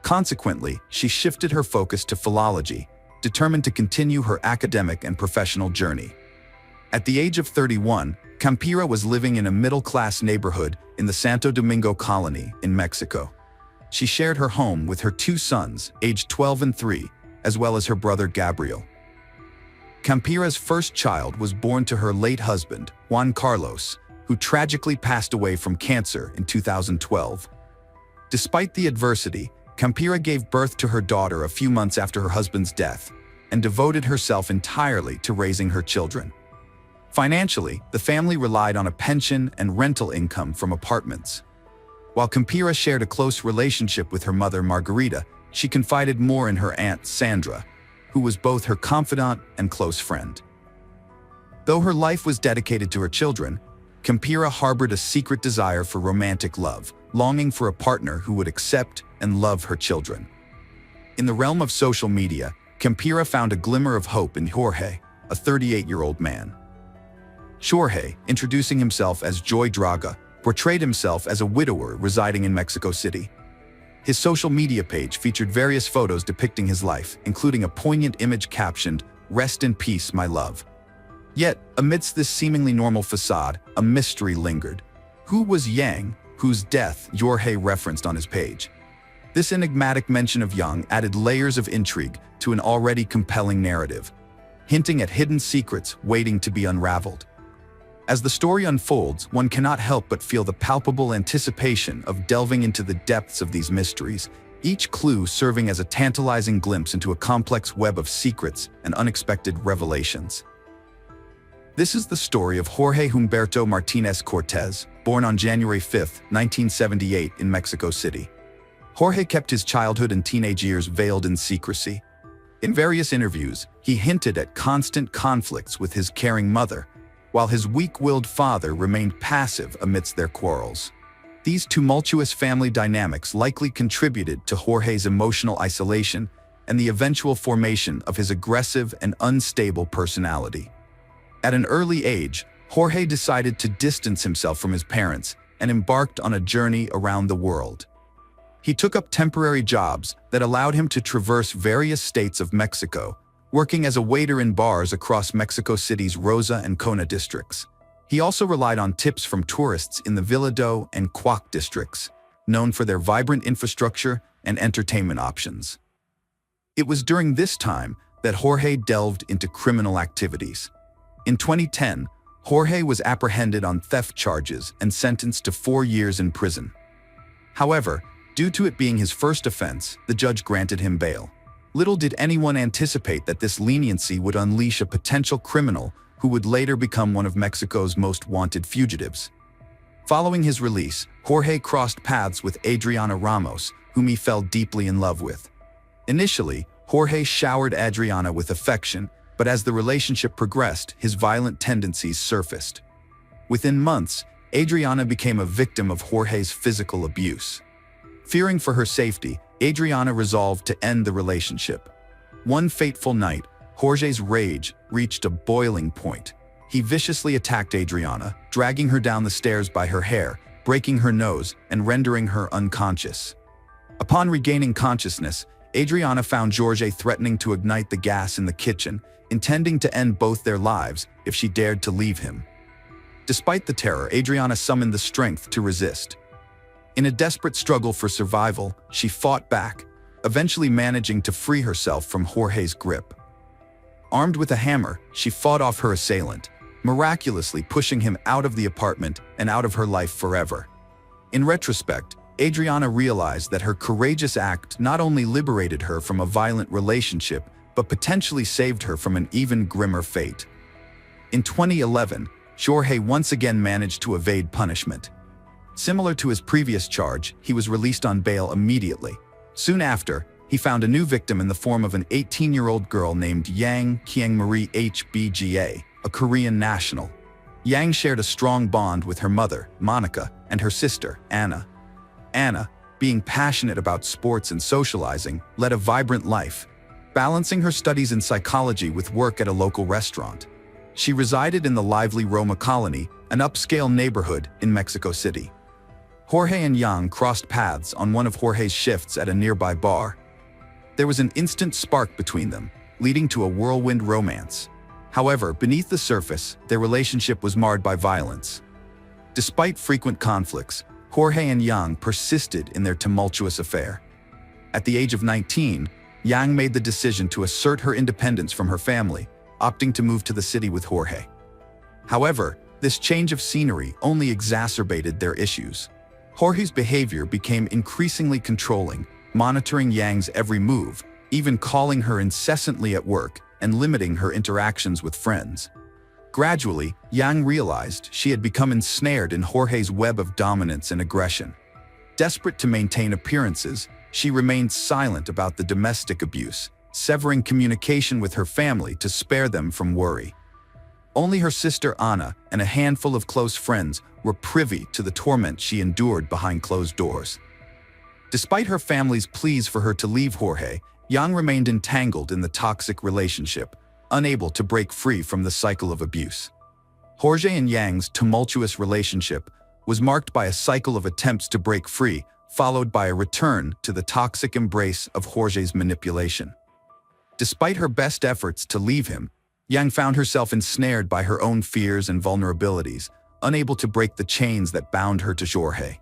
Consequently, she shifted her focus to philology, determined to continue her academic and professional journey. At the age of 31, Campira was living in a middle-class neighborhood in the Santo Domingo colony in Mexico. She shared her home with her two sons, aged 12 and 3, as well as her brother Gabriel. Campira's first child was born to her late husband, Juan Carlos, who tragically passed away from cancer in 2012. Despite the adversity, Campira gave birth to her daughter a few months after her husband's death and devoted herself entirely to raising her children. Financially, the family relied on a pension and rental income from apartments. While Campira shared a close relationship with her mother Margarita, she confided more in her aunt Sandra, who was both her confidant and close friend. Though her life was dedicated to her children, Campira harbored a secret desire for romantic love, longing for a partner who would accept and love her children. In the realm of social media, Campira found a glimmer of hope in Jorge, a 38-year-old man. Jorge, introducing himself as Joy Draga, portrayed himself as a widower residing in Mexico City. His social media page featured various photos depicting his life, including a poignant image captioned, "Rest in peace, my love." Yet, amidst this seemingly normal facade, a mystery lingered. Who was Yang, whose death Jorge referenced on his page? This enigmatic mention of Yang added layers of intrigue to an already compelling narrative, hinting at hidden secrets waiting to be unraveled. As the story unfolds, one cannot help but feel the palpable anticipation of delving into the depths of these mysteries, each clue serving as a tantalizing glimpse into a complex web of secrets and unexpected revelations. This is the story of Jorge Humberto Martinez Cortez, born on January 5, 1978 in Mexico City. Jorge kept his childhood and teenage years veiled in secrecy. In various interviews, he hinted at constant conflicts with his caring mother, while his weak-willed father remained passive amidst their quarrels. These tumultuous family dynamics likely contributed to Jorge's emotional isolation and the eventual formation of his aggressive and unstable personality. At an early age, Jorge decided to distance himself from his parents and embarked on a journey around the world. He took up temporary jobs that allowed him to traverse various states of Mexico, working as a waiter in bars across Mexico City's Rosa and Cona districts. He also relied on tips from tourists in the Villadó and Cuac districts, known for their vibrant infrastructure and entertainment options. It was during this time that Jorge delved into criminal activities. In 2010, Jorge was apprehended on theft charges and sentenced to 4 years in prison. However, due to it being his first offense, the judge granted him bail. Little did anyone anticipate that this leniency would unleash a potential criminal who would later become one of Mexico's most wanted fugitives. Following his release, Jorge crossed paths with Adriana Ramos, whom he fell deeply in love with. Initially, Jorge showered Adriana with affection, but as the relationship progressed, his violent tendencies surfaced. Within months, Adriana became a victim of Jorge's physical abuse. Fearing for her safety, Adriana resolved to end the relationship. One fateful night, Jorge's rage reached a boiling point. He viciously attacked Adriana, dragging her down the stairs by her hair, breaking her nose, and rendering her unconscious. Upon regaining consciousness, Adriana found Jorge threatening to ignite the gas in the kitchen, intending to end both their lives if she dared to leave him. Despite the terror, Adriana summoned the strength to resist. In a desperate struggle for survival, she fought back, eventually managing to free herself from Jorge's grip. Armed with a hammer, she fought off her assailant, miraculously pushing him out of the apartment and out of her life forever. In retrospect, Adriana realized that her courageous act not only liberated her from a violent relationship, but potentially saved her from an even grimmer fate. In 2011, Jorge once again managed to evade punishment. Similar to his previous charge, he was released on bail immediately. Soon after, he found a new victim in the form of an 18-year-old girl named Yang Kyung-marie HBGA, a Korean national. Yang shared a strong bond with her mother, Monica, and her sister, Anna. Anna, being passionate about sports and socializing, led a vibrant life, balancing her studies in psychology with work at a local restaurant. She resided in the lively Roma colony, an upscale neighborhood in Mexico City. Jorge and Yang crossed paths on one of Jorge's shifts at a nearby bar. There was an instant spark between them, leading to a whirlwind romance. However, beneath the surface, their relationship was marred by violence. Despite frequent conflicts, Jorge and Yang persisted in their tumultuous affair. At the age of 19, Yang made the decision to assert her independence from her family, opting to move to the city with Jorge. However, this change of scenery only exacerbated their issues. Jorge's behavior became increasingly controlling, monitoring Yang's every move, even calling her incessantly at work and limiting her interactions with friends. Gradually, Yang realized she had become ensnared in Jorge's web of dominance and aggression. Desperate to maintain appearances, she remained silent about the domestic abuse, severing communication with her family to spare them from worry. Only her sister Anna and a handful of close friends were privy to the torment she endured behind closed doors. Despite her family's pleas for her to leave Jorge, Yang remained entangled in the toxic relationship, unable to break free from the cycle of abuse. Jorge and Yang's tumultuous relationship was marked by a cycle of attempts to break free, followed by a return to the toxic embrace of Jorge's manipulation. Despite her best efforts to leave him, Yang found herself ensnared by her own fears and vulnerabilities, unable to break the chains that bound her to Jorge.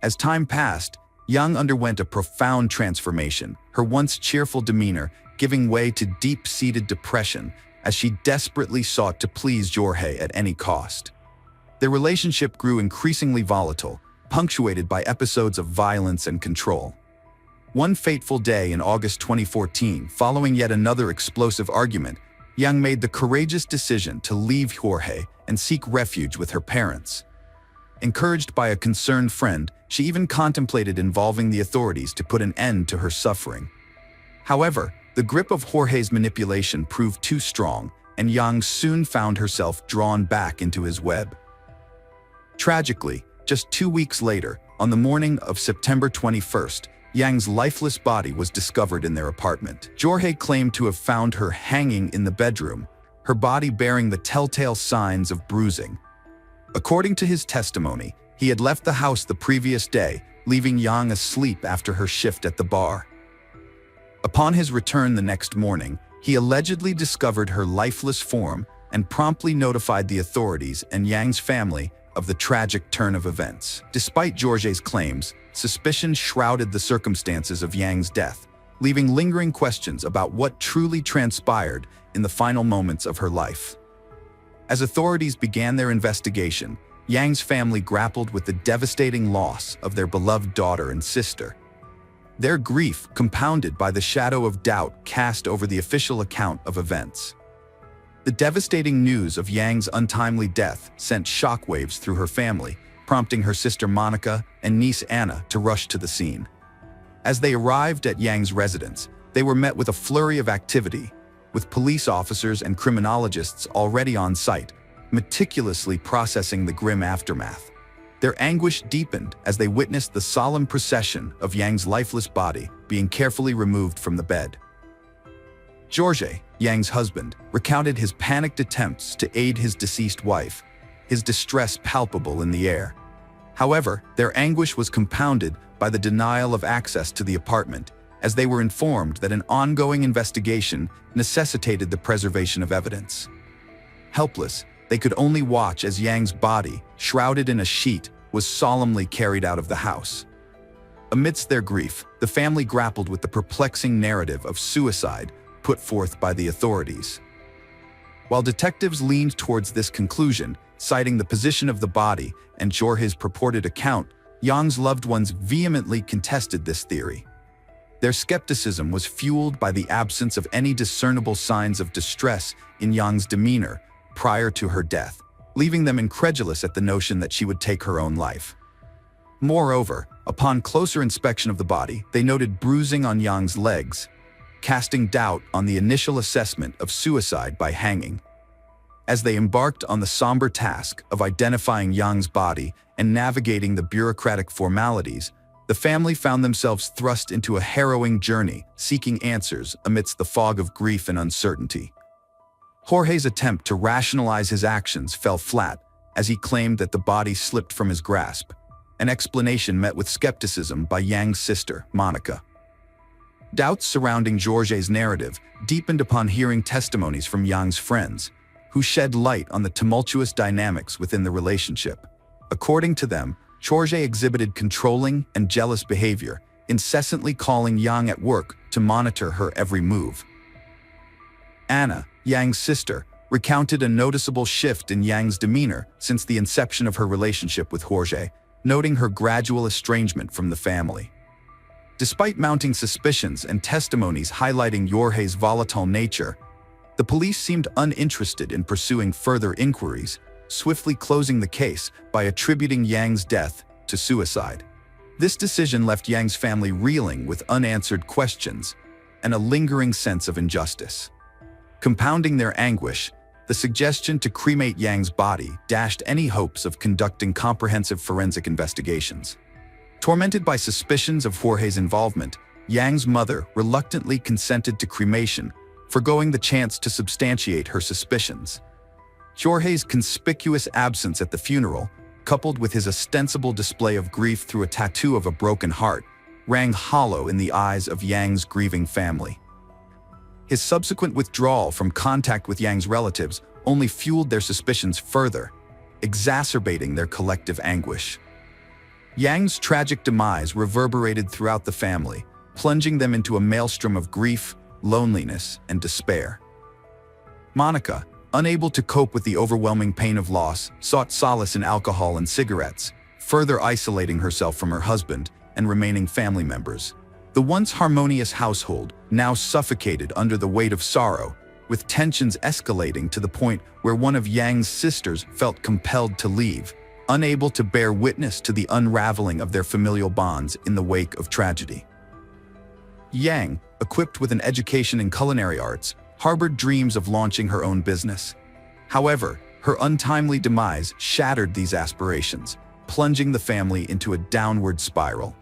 As time passed, Yang underwent a profound transformation, her once cheerful demeanor giving way to deep-seated depression as she desperately sought to please Jorge at any cost. Their relationship grew increasingly volatile, punctuated by episodes of violence and control. One fateful day in August 2014, following yet another explosive argument, Yang made the courageous decision to leave Jorge and seek refuge with her parents. Encouraged by a concerned friend, she even contemplated involving the authorities to put an end to her suffering. However, the grip of Jorge's manipulation proved too strong, and Yang soon found herself drawn back into his web. Tragically, just 2 weeks later, on the morning of September 21st, Yang's lifeless body was discovered in their apartment. Jorge claimed to have found her hanging in the bedroom, her body bearing the telltale signs of bruising. According to his testimony, he had left the house the previous day, leaving Yang asleep after her shift at the bar. Upon his return the next morning, he allegedly discovered her lifeless form and promptly notified the authorities and Yang's family of the tragic turn of events. Despite Jorge's claims, suspicion shrouded the circumstances of Yang's death, leaving lingering questions about what truly transpired in the final moments of her life. As authorities began their investigation, Yang's family grappled with the devastating loss of their beloved daughter and sister. Their grief compounded by the shadow of doubt cast over the official account of events. The devastating news of Yang's untimely death sent shockwaves through her family, prompting her sister Monica and niece Anna to rush to the scene. As they arrived at Yang's residence, they were met with a flurry of activity, with police officers and criminologists already on site, meticulously processing the grim aftermath. Their anguish deepened as they witnessed the solemn procession of Yang's lifeless body being carefully removed from the bed. Jorge, Yang's husband, recounted his panicked attempts to aid his deceased wife, his distress palpable in the air. However, their anguish was compounded by the denial of access to the apartment, as they were informed that an ongoing investigation necessitated the preservation of evidence. Helpless, they could only watch as Yang's body, shrouded in a sheet, was solemnly carried out of the house. Amidst their grief, the family grappled with the perplexing narrative of suicide put forth by the authorities. While detectives leaned towards this conclusion, citing the position of the body and Jorge's purported account, Yang's loved ones vehemently contested this theory. Their skepticism was fueled by the absence of any discernible signs of distress in Yang's demeanor prior to her death, leaving them incredulous at the notion that she would take her own life. Moreover, upon closer inspection of the body, they noted bruising on Yang's legs, casting doubt on the initial assessment of suicide by hanging. As they embarked on the somber task of identifying Yang's body and navigating the bureaucratic formalities, the family found themselves thrust into a harrowing journey, seeking answers amidst the fog of grief and uncertainty. Jorge's attempt to rationalize his actions fell flat, as he claimed that the body slipped from his grasp, an explanation met with skepticism by Yang's sister, Monica. Doubts surrounding Jorge's narrative deepened upon hearing testimonies from Yang's friends, who shed light on the tumultuous dynamics within the relationship. According to them, Jorge exhibited controlling and jealous behavior, incessantly calling Yang at work to monitor her every move. Anna, Yang's sister, recounted a noticeable shift in Yang's demeanor since the inception of her relationship with Jorge, noting her gradual estrangement from the family. Despite mounting suspicions and testimonies highlighting Jorge's volatile nature, the police seemed uninterested in pursuing further inquiries, swiftly closing the case by attributing Yang's death to suicide. This decision left Yang's family reeling with unanswered questions and a lingering sense of injustice. Compounding their anguish, the suggestion to cremate Yang's body dashed any hopes of conducting comprehensive forensic investigations. Tormented by suspicions of Jorge's involvement, Yang's mother reluctantly consented to cremation, forgoing the chance to substantiate her suspicions. Jorge's conspicuous absence at the funeral, coupled with his ostensible display of grief through a tattoo of a broken heart, rang hollow in the eyes of Yang's grieving family. His subsequent withdrawal from contact with Yang's relatives only fueled their suspicions further, exacerbating their collective anguish. Yang's tragic demise reverberated throughout the family, plunging them into a maelstrom of grief, loneliness, and despair. Monica, unable to cope with the overwhelming pain of loss, sought solace in alcohol and cigarettes, further isolating herself from her husband and remaining family members. The once harmonious household now suffocated under the weight of sorrow, with tensions escalating to the point where one of Yang's sisters felt compelled to leave, unable to bear witness to the unraveling of their familial bonds in the wake of tragedy. Yang, equipped with an education in culinary arts, harbored dreams of launching her own business. However, her untimely demise shattered these aspirations, plunging the family into a downward spiral.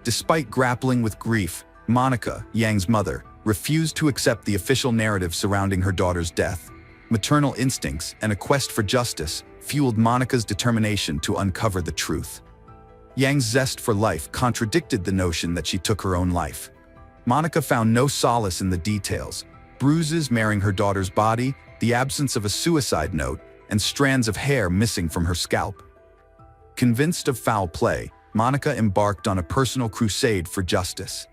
Despite grappling with grief, Monica, Yang's mother, refused to accept the official narrative surrounding her daughter's death. Maternal instincts and a quest for justice fueled Monica's determination to uncover the truth. Yang's zest for life contradicted the notion that she took her own life. Monica found no solace in the details: bruises marring her daughter's body, the absence of a suicide note, and strands of hair missing from her scalp. Convinced of foul play, Monica embarked on a personal crusade for justice.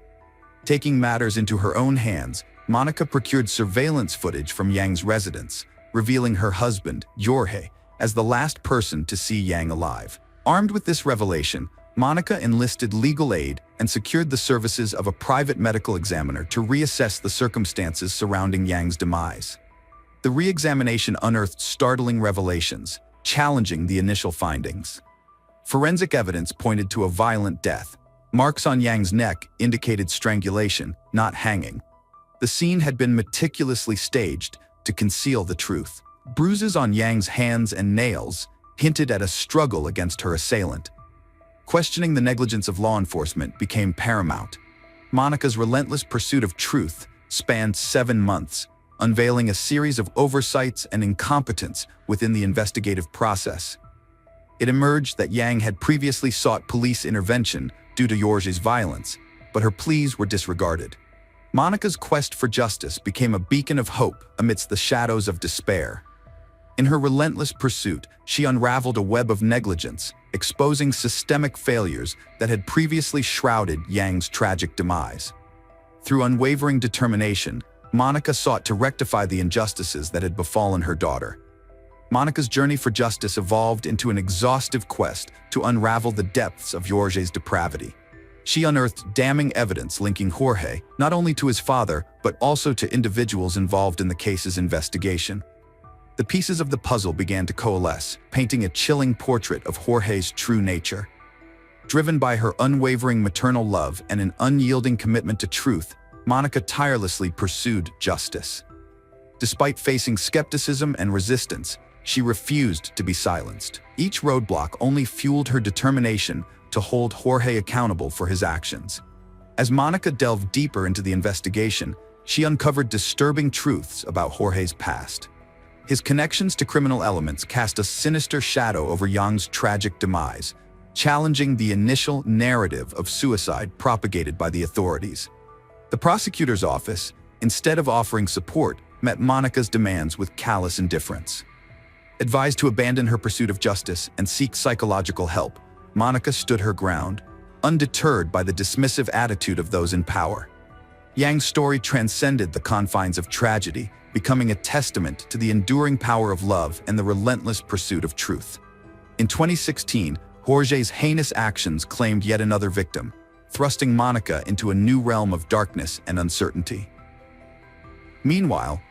Taking matters into her own hands, Monica procured surveillance footage from Yang's residence, revealing her husband, Jorge, as the last person to see Yang alive. Armed with this revelation, Monica enlisted legal aid and secured the services of a private medical examiner to reassess the circumstances surrounding Yang's demise. The re-examination unearthed startling revelations, challenging the initial findings. Forensic evidence pointed to a violent death. Marks on Yang's neck indicated strangulation, not hanging. The scene had been meticulously staged to conceal the truth. Bruises on Yang's hands and nails hinted at a struggle against her assailant. Questioning the negligence of law enforcement became paramount. Monica's relentless pursuit of truth spanned 7 months, unveiling a series of oversights and incompetence within the investigative process. It emerged that Yang had previously sought police intervention due to Jorge's violence, but her pleas were disregarded. Monica's quest for justice became a beacon of hope amidst the shadows of despair. In her relentless pursuit, she unraveled a web of negligence, exposing systemic failures that had previously shrouded Yang's tragic demise. Through unwavering determination, Monica sought to rectify the injustices that had befallen her daughter. Monica's journey for justice evolved into an exhaustive quest to unravel the depths of Jorge's depravity. She unearthed damning evidence linking Jorge not only to his father, but also to individuals involved in the case's investigation. The pieces of the puzzle began to coalesce, painting a chilling portrait of Jorge's true nature. Driven by her unwavering maternal love and an unyielding commitment to truth, Monica tirelessly pursued justice. Despite facing skepticism and resistance, she refused to be silenced. Each roadblock only fueled her determination to hold Jorge accountable for his actions. As Monica delved deeper into the investigation, she uncovered disturbing truths about Jorge's past. His connections to criminal elements cast a sinister shadow over Yang's tragic demise, challenging the initial narrative of suicide propagated by the authorities. The prosecutor's office, instead of offering support, met Monica's demands with callous indifference. Advised to abandon her pursuit of justice and seek psychological help, Monica stood her ground, undeterred by the dismissive attitude of those in power. Yang's story transcended the confines of tragedy, becoming a testament to the enduring power of love and the relentless pursuit of truth. In 2016, Jorge's heinous actions claimed yet another victim, thrusting Monica into a new realm of darkness and uncertainty. Meanwhile,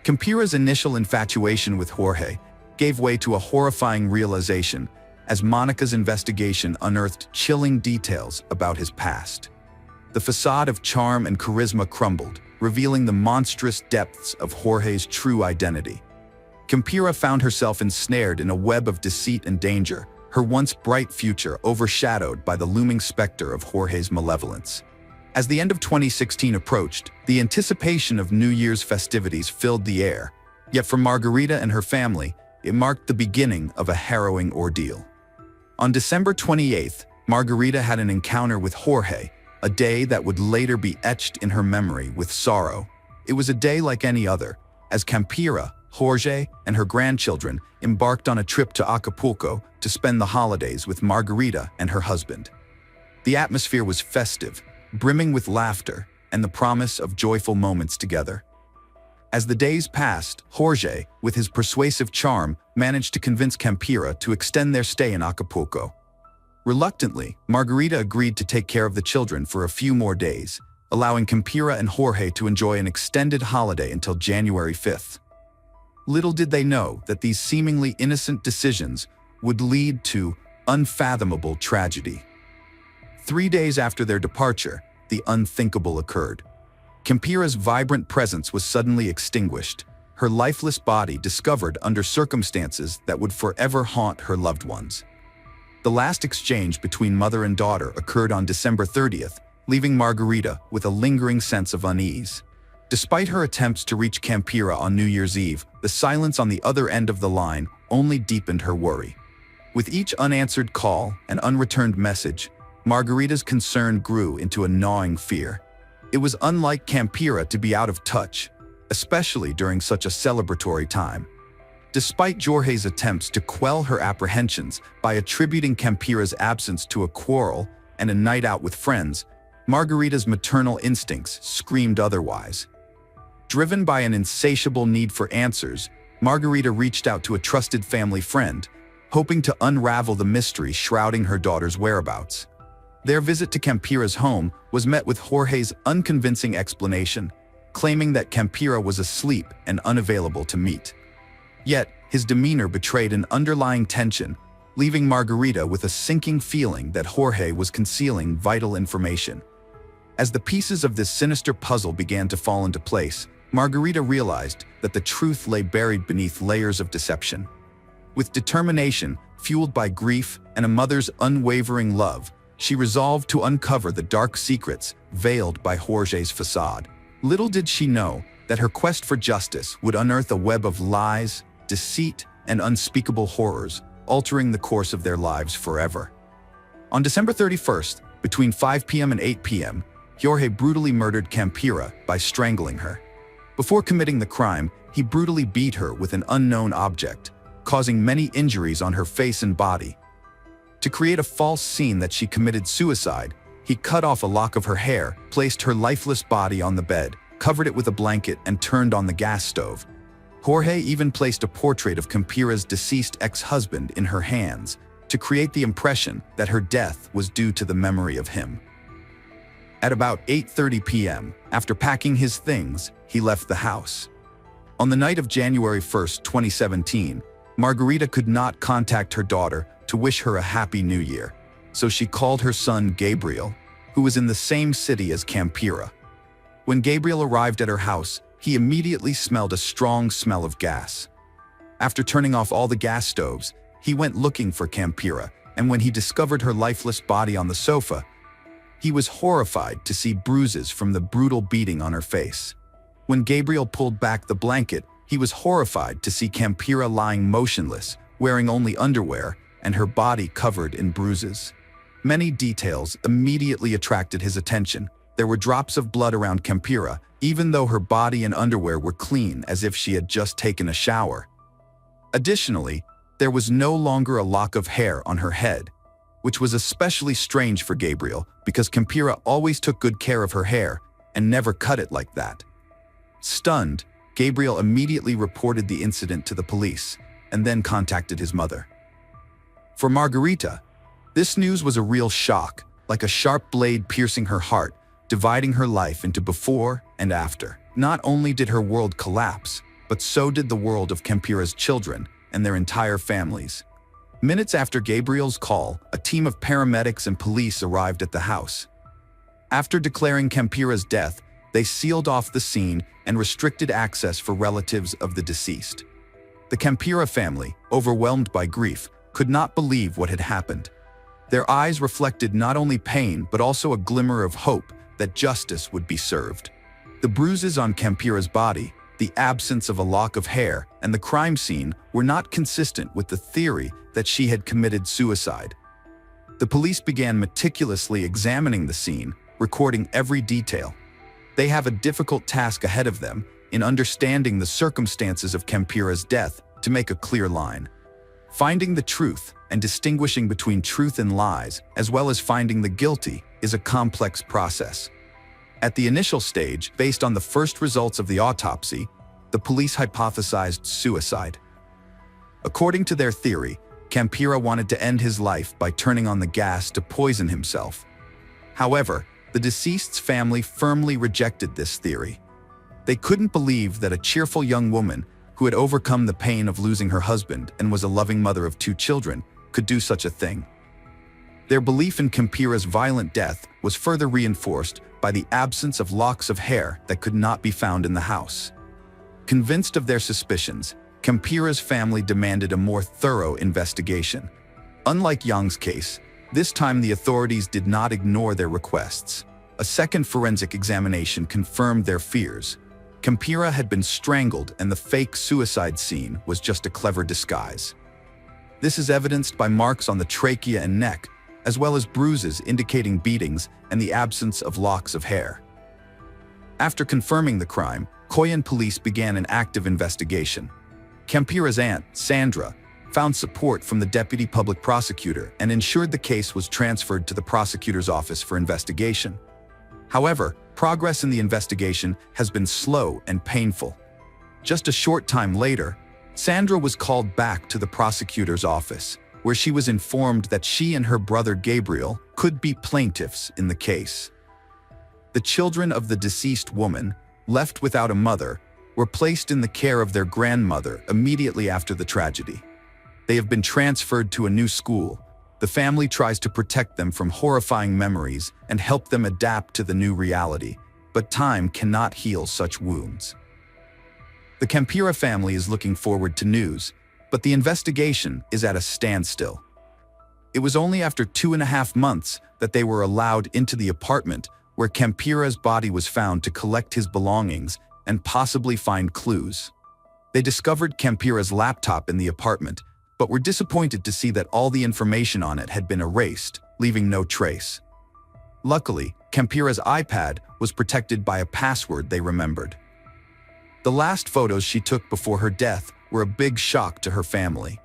Campira's initial infatuation with Jorge gave way to a horrifying realization as Monica's investigation unearthed chilling details about his past. The facade of charm and charisma crumbled, revealing the monstrous depths of Jorge's true identity. Campira found herself ensnared in a web of deceit and danger, her once bright future overshadowed by the looming specter of Jorge's malevolence. As the end of 2016 approached, the anticipation of New Year's festivities filled the air. Yet for Margarita and her family, it marked the beginning of a harrowing ordeal. On December 28th, Margarita had an encounter with Jorge, a day that would later be etched in her memory with sorrow. It was a day like any other, as Campira, Jorge, and her grandchildren embarked on a trip to Acapulco to spend the holidays with Margarita and her husband. The atmosphere was festive, brimming with laughter and the promise of joyful moments together. As the days passed, Jorge, with his persuasive charm, managed to convince Campira to extend their stay in Acapulco. Reluctantly, Margarita agreed to take care of the children for a few more days, allowing Campira and Jorge to enjoy an extended holiday until January 5th. Little did they know that these seemingly innocent decisions would lead to unfathomable tragedy. 3 days after their departure, the unthinkable occurred. Campira's vibrant presence was suddenly extinguished, her lifeless body discovered under circumstances that would forever haunt her loved ones. The last exchange between mother and daughter occurred on December 30th, leaving Margarita with a lingering sense of unease. Despite her attempts to reach Campira on New Year's Eve, the silence on the other end of the line only deepened her worry. With each unanswered call and unreturned message, Margarita's concern grew into a gnawing fear. It was unlike Campira to be out of touch, especially during such a celebratory time. Despite Jorge's attempts to quell her apprehensions by attributing Campira's absence to a quarrel and a night out with friends, Margarita's maternal instincts screamed otherwise. Driven by an insatiable need for answers, Margarita reached out to a trusted family friend, hoping to unravel the mystery shrouding her daughter's whereabouts. Their visit to Campira's home was met with Jorge's unconvincing explanation, claiming that Campira was asleep and unavailable to meet. Yet, his demeanor betrayed an underlying tension, leaving Margarita with a sinking feeling that Jorge was concealing vital information. As the pieces of this sinister puzzle began to fall into place, Margarita realized that the truth lay buried beneath layers of deception. With determination, fueled by grief and a mother's unwavering love, she resolved to uncover the dark secrets veiled by Jorge's facade. Little did she know that her quest for justice would unearth a web of lies, deceit, and unspeakable horrors, altering the course of their lives forever. On December 31st, between 5 p.m. and 8 p.m., Jorge brutally murdered Campira by strangling her. Before committing the crime, he brutally beat her with an unknown object, causing many injuries on her face and body. To create a false scene that she committed suicide, he cut off a lock of her hair, placed her lifeless body on the bed, covered it with a blanket, and turned on the gas stove. Jorge even placed a portrait of Campira's deceased ex-husband in her hands to create the impression that her death was due to the memory of him. At about 8:30 p.m., after packing his things, he left the house. On the night of January 1st, 2017, Margarita could not contact her daughter to wish her a happy new year, so she called her son Gabriel, who was in the same city as Campira. When Gabriel arrived at her house, he immediately smelled a strong smell of gas. After turning off all the gas stoves, he went looking for Campira, and when he discovered her lifeless body on the sofa, he was horrified to see bruises from the brutal beating on her face. When Gabriel pulled back the blanket, he was horrified to see Campira lying motionless, wearing only underwear, and her body covered in bruises. Many details immediately attracted his attention. There were drops of blood around Campira, even though her body and underwear were clean as if she had just taken a shower. Additionally, there was no longer a lock of hair on her head, which was especially strange for Gabriel because Campira always took good care of her hair and never cut it like that. Stunned, Gabriel immediately reported the incident to the police and then contacted his mother. For Margarita, this news was a real shock, like a sharp blade piercing her heart, dividing her life into before and after. Not only did her world collapse, but so did the world of Campira's children and their entire families. Minutes after Gabriel's call, a team of paramedics and police arrived at the house. After declaring Campira's death, they sealed off the scene and restricted access for relatives of the deceased. The Campira family, overwhelmed by grief, could not believe what had happened. Their eyes reflected not only pain but also a glimmer of hope that justice would be served. The bruises on Campira's body, the absence of a lock of hair, and the crime scene were not consistent with the theory that she had committed suicide. The police began meticulously examining the scene, recording every detail. They have a difficult task ahead of them in understanding the circumstances of Campira's death to make a clear line. Finding the truth and distinguishing between truth and lies, as well as finding the guilty, is a complex process. At the initial stage, based on the first results of the autopsy, the police hypothesized suicide. According to their theory, Campira wanted to end his life by turning on the gas to poison himself. However, the deceased's family firmly rejected this theory. They couldn't believe that a cheerful young woman who had overcome the pain of losing her husband and was a loving mother of 2 children could do such a thing. Their belief in Campira's violent death was further reinforced by the absence of locks of hair that could not be found in the house. Convinced of their suspicions, Campira's family demanded a more thorough investigation. Unlike Yang's case, this time the authorities did not ignore their requests. A second forensic examination confirmed their fears. Campira had been strangled and the fake suicide scene was just a clever disguise. This is evidenced by marks on the trachea and neck, as well as bruises indicating beatings and the absence of locks of hair. After confirming the crime, Coyan police began an active investigation. Campira's aunt, Sandra, found support from the deputy public prosecutor and ensured the case was transferred to the prosecutor's office for investigation. However, progress in the investigation has been slow and painful. Just a short time later, Sandra was called back to the prosecutor's office, where she was informed that she and her brother Gabriel could be plaintiffs in the case. The children of the deceased woman, left without a mother, were placed in the care of their grandmother immediately after the tragedy. They have been transferred to a new school. The family tries to protect them from horrifying memories and help them adapt to the new reality, but time cannot heal such wounds. The Campira family is looking forward to news, but the investigation is at a standstill. It was only after 2.5 months that they were allowed into the apartment where Campira's body was found to collect his belongings and possibly find clues. They discovered Campira's laptop in the apartment, but were disappointed to see that all the information on it had been erased, leaving no trace. Luckily, Campira's iPad was protected by a password they remembered. The last photos she took before her death were a big shock to her family.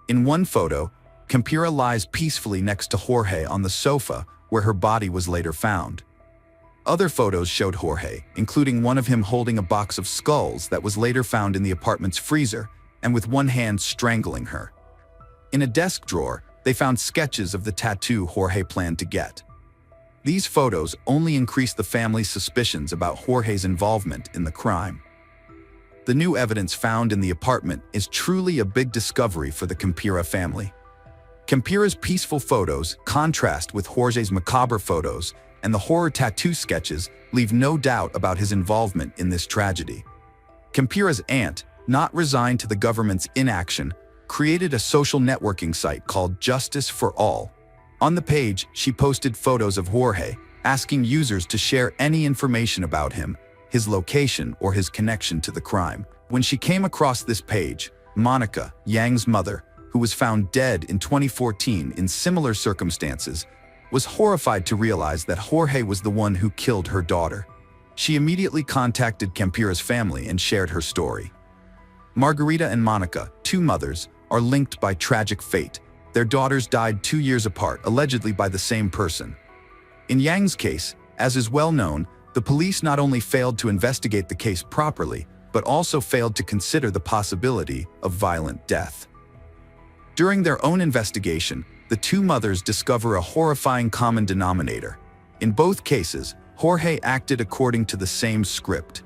In one photo, Campira lies peacefully next to Jorge on the sofa where her body was later found. Other photos showed Jorge, including one of him holding a box of skulls that was later found in the apartment's freezer and with one hand strangling her. In a desk drawer, they found sketches of the tattoo Jorge planned to get. These photos only increased the family's suspicions about Jorge's involvement in the crime. The new evidence found in the apartment is truly a big discovery for the Campira family. Campira's peaceful photos contrast with Jorge's macabre photos, and the horror tattoo sketches leave no doubt about his involvement in this tragedy. Campira's aunt, not resigned to the government's inaction, created a social networking site called Justice for All. On the page, she posted photos of Jorge, asking users to share any information about him, his location, or his connection to the crime. When she came across this page, Monica, Yang's mother, who was found dead in 2014 in similar circumstances, was horrified to realize that Jorge was the one who killed her daughter. She immediately contacted Campira's family and shared her story. Margarita and Monica, two mothers, are linked by tragic fate. Their daughters died 2 years apart, allegedly by the same person. In Yang's case, as is well known, the police not only failed to investigate the case properly, but also failed to consider the possibility of violent death. During their own investigation, the two mothers discover a horrifying common denominator. In both cases, Jorge acted according to the same script.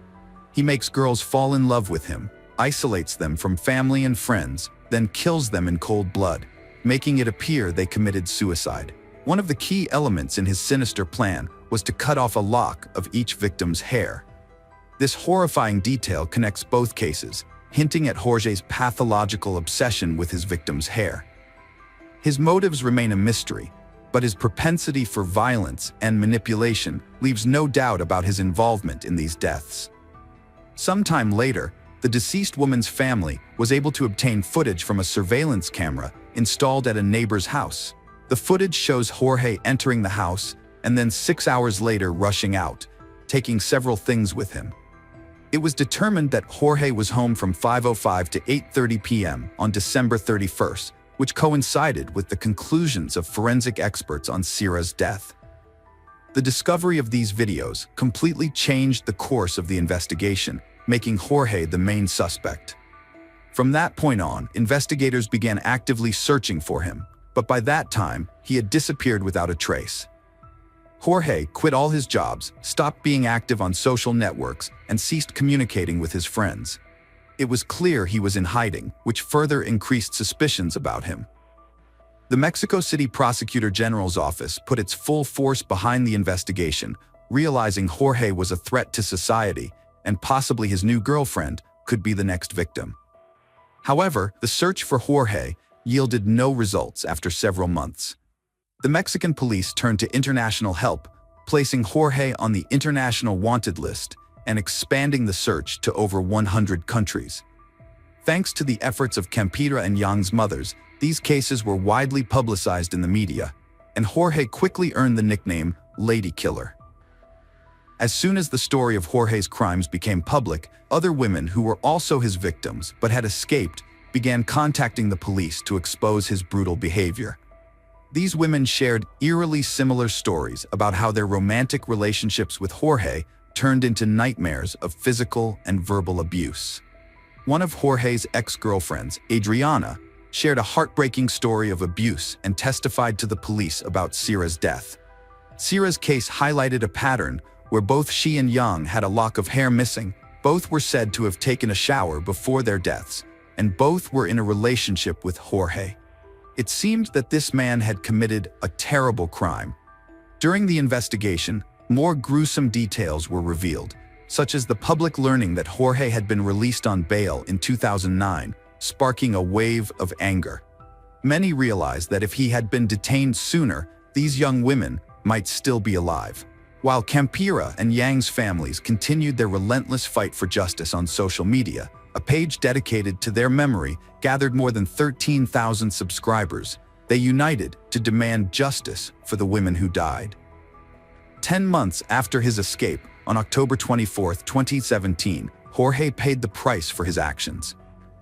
He makes girls fall in love with him, isolates them from family and friends, then kills them in cold blood, making it appear they committed suicide. One of the key elements in his sinister plan was to cut off a lock of each victim's hair. This horrifying detail connects both cases, hinting at Jorge's pathological obsession with his victim's hair. His motives remain a mystery, but his propensity for violence and manipulation leaves no doubt about his involvement in these deaths. Sometime later, the deceased woman's family was able to obtain footage from a surveillance camera installed at a neighbor's house. The footage shows Jorge entering the house and then 6 hours later rushing out, taking several things with him. It was determined that Jorge was home from 5:05 to 8:30 p.m. on December 31st, which coincided with the conclusions of forensic experts on Sira's death. The discovery of these videos completely changed the course of the investigation, making Jorge the main suspect. From that point on, investigators began actively searching for him, but by that time, he had disappeared without a trace. Jorge quit all his jobs, stopped being active on social networks, and ceased communicating with his friends. It was clear he was in hiding, which further increased suspicions about him. The Mexico City Prosecutor General's office put its full force behind the investigation, realizing Jorge was a threat to society, and possibly his new girlfriend could be the next victim. However, the search for Jorge yielded no results after several months. The Mexican police turned to international help, placing Jorge on the International Wanted List and expanding the search to over 100 countries. Thanks to the efforts of Campira and Yang's mothers, these cases were widely publicized in the media, and Jorge quickly earned the nickname Lady Killer. As soon as the story of Jorge's crimes became public, other women who were also his victims but had escaped began contacting the police to expose his brutal behavior. These women shared eerily similar stories about how their romantic relationships with Jorge turned into nightmares of physical and verbal abuse. One of Jorge's ex-girlfriends, Adriana, shared a heartbreaking story of abuse and testified to the police about Sira's death. Sira's case highlighted a pattern where both she and Yang had a lock of hair missing, both were said to have taken a shower before their deaths, and both were in a relationship with Jorge. It seemed that this man had committed a terrible crime. During the investigation, more gruesome details were revealed, such as the public learning that Jorge had been released on bail in 2009, sparking a wave of anger. Many realized that if he had been detained sooner, these young women might still be alive. While Campira and Yang's families continued their relentless fight for justice on social media, a page dedicated to their memory gathered more than 13,000 subscribers. They united to demand justice for the women who died. 10 months after his escape, on October 24, 2017, Jorge paid the price for his actions.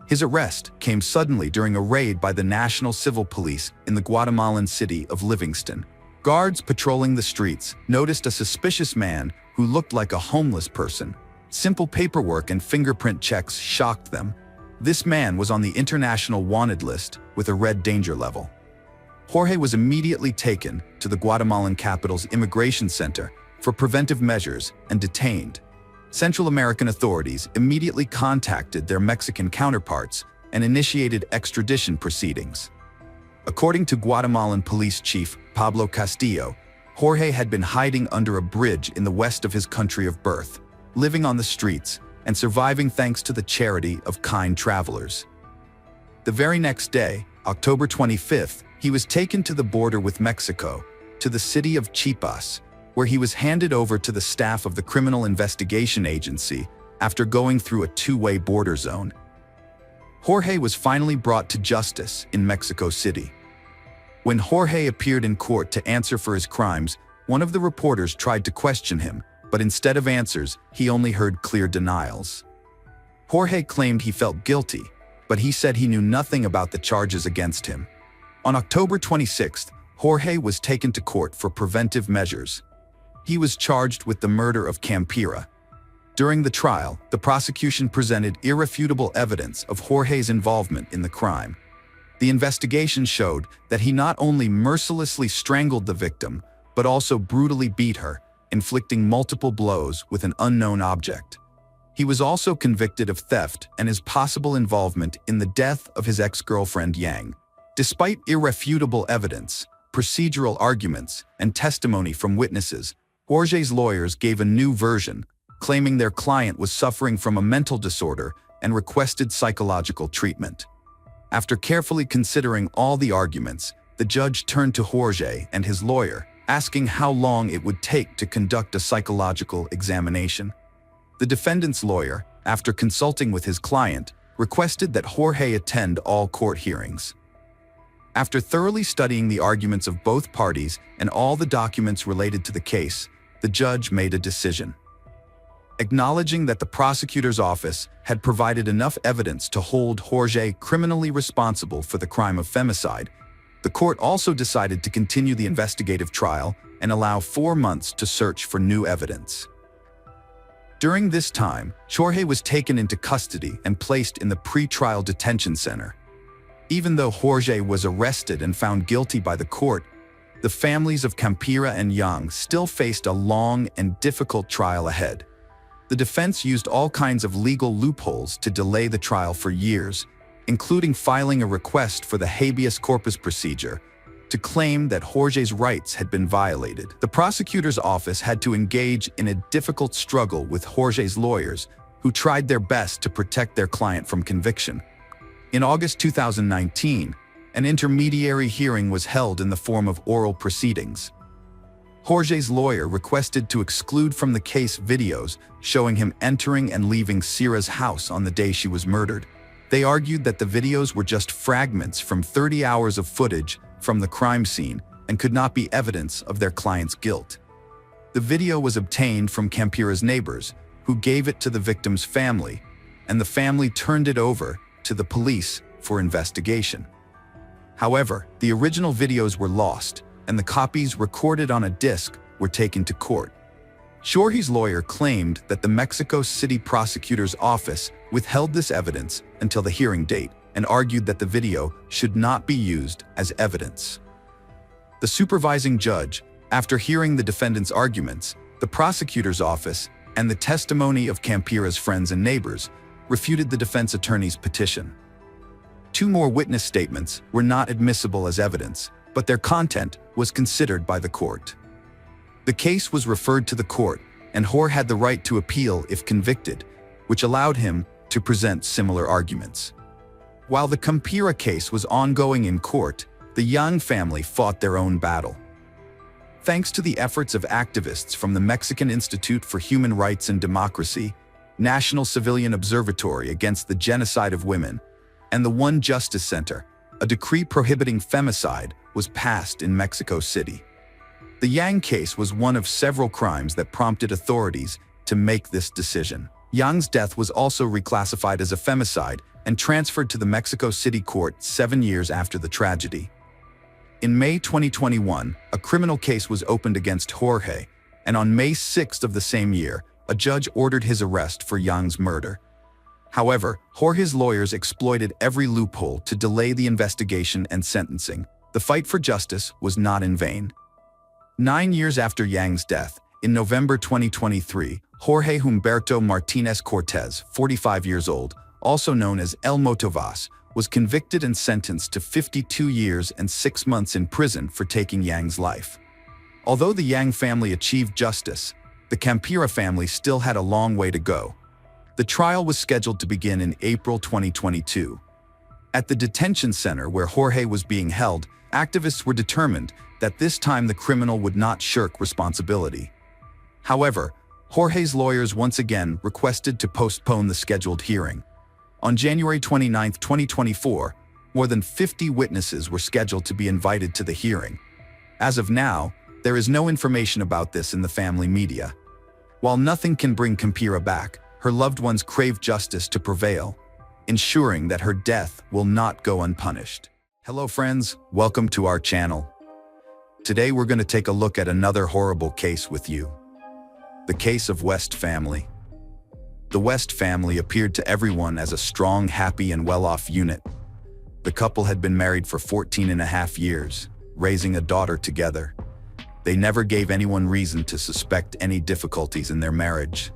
His arrest came suddenly during a raid by the National Civil Police in the Guatemalan city of Livingston. Guards patrolling the streets noticed a suspicious man who looked like a homeless person. Simple paperwork and fingerprint checks shocked them. This man was on the international wanted list with a red danger level. Jorge was immediately taken to the Guatemalan capital's immigration center for preventive measures and detained. Central American authorities immediately contacted their Mexican counterparts and initiated extradition proceedings. According to Guatemalan Police Chief Pablo Castillo, Jorge had been hiding under a bridge in the west of his country of birth, living on the streets and surviving thanks to the charity of kind travelers. The very next day, October 25th, he was taken to the border with Mexico, to the city of Chiapas, where he was handed over to the staff of the Criminal Investigation Agency after going through a two-way border zone. Jorge was finally brought to justice in Mexico City. When Jorge appeared in court to answer for his crimes, one of the reporters tried to question him, but instead of answers, he only heard clear denials. Jorge claimed he felt guilty, but he said he knew nothing about the charges against him. On October 26th, Jorge was taken to court for preventive measures. He was charged with the murder of Campira. During the trial, the prosecution presented irrefutable evidence of Jorge's involvement in the crime. The investigation showed that he not only mercilessly strangled the victim, but also brutally beat her, inflicting multiple blows with an unknown object. He was also convicted of theft and his possible involvement in the death of his ex-girlfriend Yang. Despite irrefutable evidence, procedural arguments, and testimony from witnesses, Jorge's lawyers gave a new version, claiming their client was suffering from a mental disorder and requested psychological treatment. After carefully considering all the arguments, the judge turned to Jorge and his lawyer, asking how long it would take to conduct a psychological examination. The defendant's lawyer, after consulting with his client, requested that Jorge attend all court hearings. After thoroughly studying the arguments of both parties and all the documents related to the case, the judge made a decision. Acknowledging that the prosecutor's office had provided enough evidence to hold Jorge criminally responsible for the crime of femicide, the court also decided to continue the investigative trial and allow 4 months to search for new evidence. During this time, Jorge was taken into custody and placed in the pre-trial detention center. Even though Jorge was arrested and found guilty by the court, the families of Campira and Yang still faced a long and difficult trial ahead. The defense used all kinds of legal loopholes to delay the trial for years, including filing a request for the habeas corpus procedure to claim that Jorge's rights had been violated. The prosecutor's office had to engage in a difficult struggle with Jorge's lawyers, who tried their best to protect their client from conviction. In August 2019, an intermediary hearing was held in the form of oral proceedings. Jorge's lawyer requested to exclude from the case videos showing him entering and leaving Sira's house on the day she was murdered. They argued that the videos were just fragments from 30 hours of footage from the crime scene and could not be evidence of their client's guilt. The video was obtained from Campira's neighbors, who gave it to the victim's family, and the family turned it over to the police for investigation. However, the original videos were lost, and the copies recorded on a disc were taken to court. Jorge's lawyer claimed that the Mexico City prosecutor's office withheld this evidence until the hearing date and argued that the video should not be used as evidence. The supervising judge, after hearing the defendant's arguments, the prosecutor's office, and the testimony of Campira's friends and neighbors, refuted the defense attorney's petition. 2 more witness statements were not admissible as evidence, but their content was considered by the court. The case was referred to the court, and Jorge had the right to appeal if convicted, which allowed him to present similar arguments. While the Campira case was ongoing in court, the Yang family fought their own battle. Thanks to the efforts of activists from the Mexican Institute for Human Rights and Democracy, National Civilian Observatory Against the Genocide of Women, and the One Justice Center, a decree prohibiting femicide was passed in Mexico City. The Yang case was one of several crimes that prompted authorities to make this decision. Yang's death was also reclassified as a femicide and transferred to the Mexico City court 7 years after the tragedy. In May 2021, a criminal case was opened against Jorge, and on May 6th of the same year, a judge ordered his arrest for Yang's murder. However, Jorge's lawyers exploited every loophole to delay the investigation and sentencing. The fight for justice was not in vain. 9 years after Yang's death, in November 2023, Jorge Humberto Martinez Cortez, 45 years old, also known as El Motovas, was convicted and sentenced to 52 years and 6 months in prison for taking Yang's life. Although the Yang family achieved justice, the Campira family still had a long way to go. The trial was scheduled to begin in April 2022. At the detention center where Jorge was being held, activists were determined that this time the criminal would not shirk responsibility. However, Jorge's lawyers once again requested to postpone the scheduled hearing. On January 29, 2024, more than 50 witnesses were scheduled to be invited to the hearing. As of now, there is no information about this in the family media. While nothing can bring Campira back, her loved ones crave justice to prevail, ensuring that her death will not go unpunished. Hello friends, welcome to our channel. Today we're going to take a look at another horrible case with you. The case of West family. The West family appeared to everyone as a strong, happy, and well-off unit. The couple had been married for 14.5 years, raising a daughter together. They never gave anyone reason to suspect any difficulties in their marriage.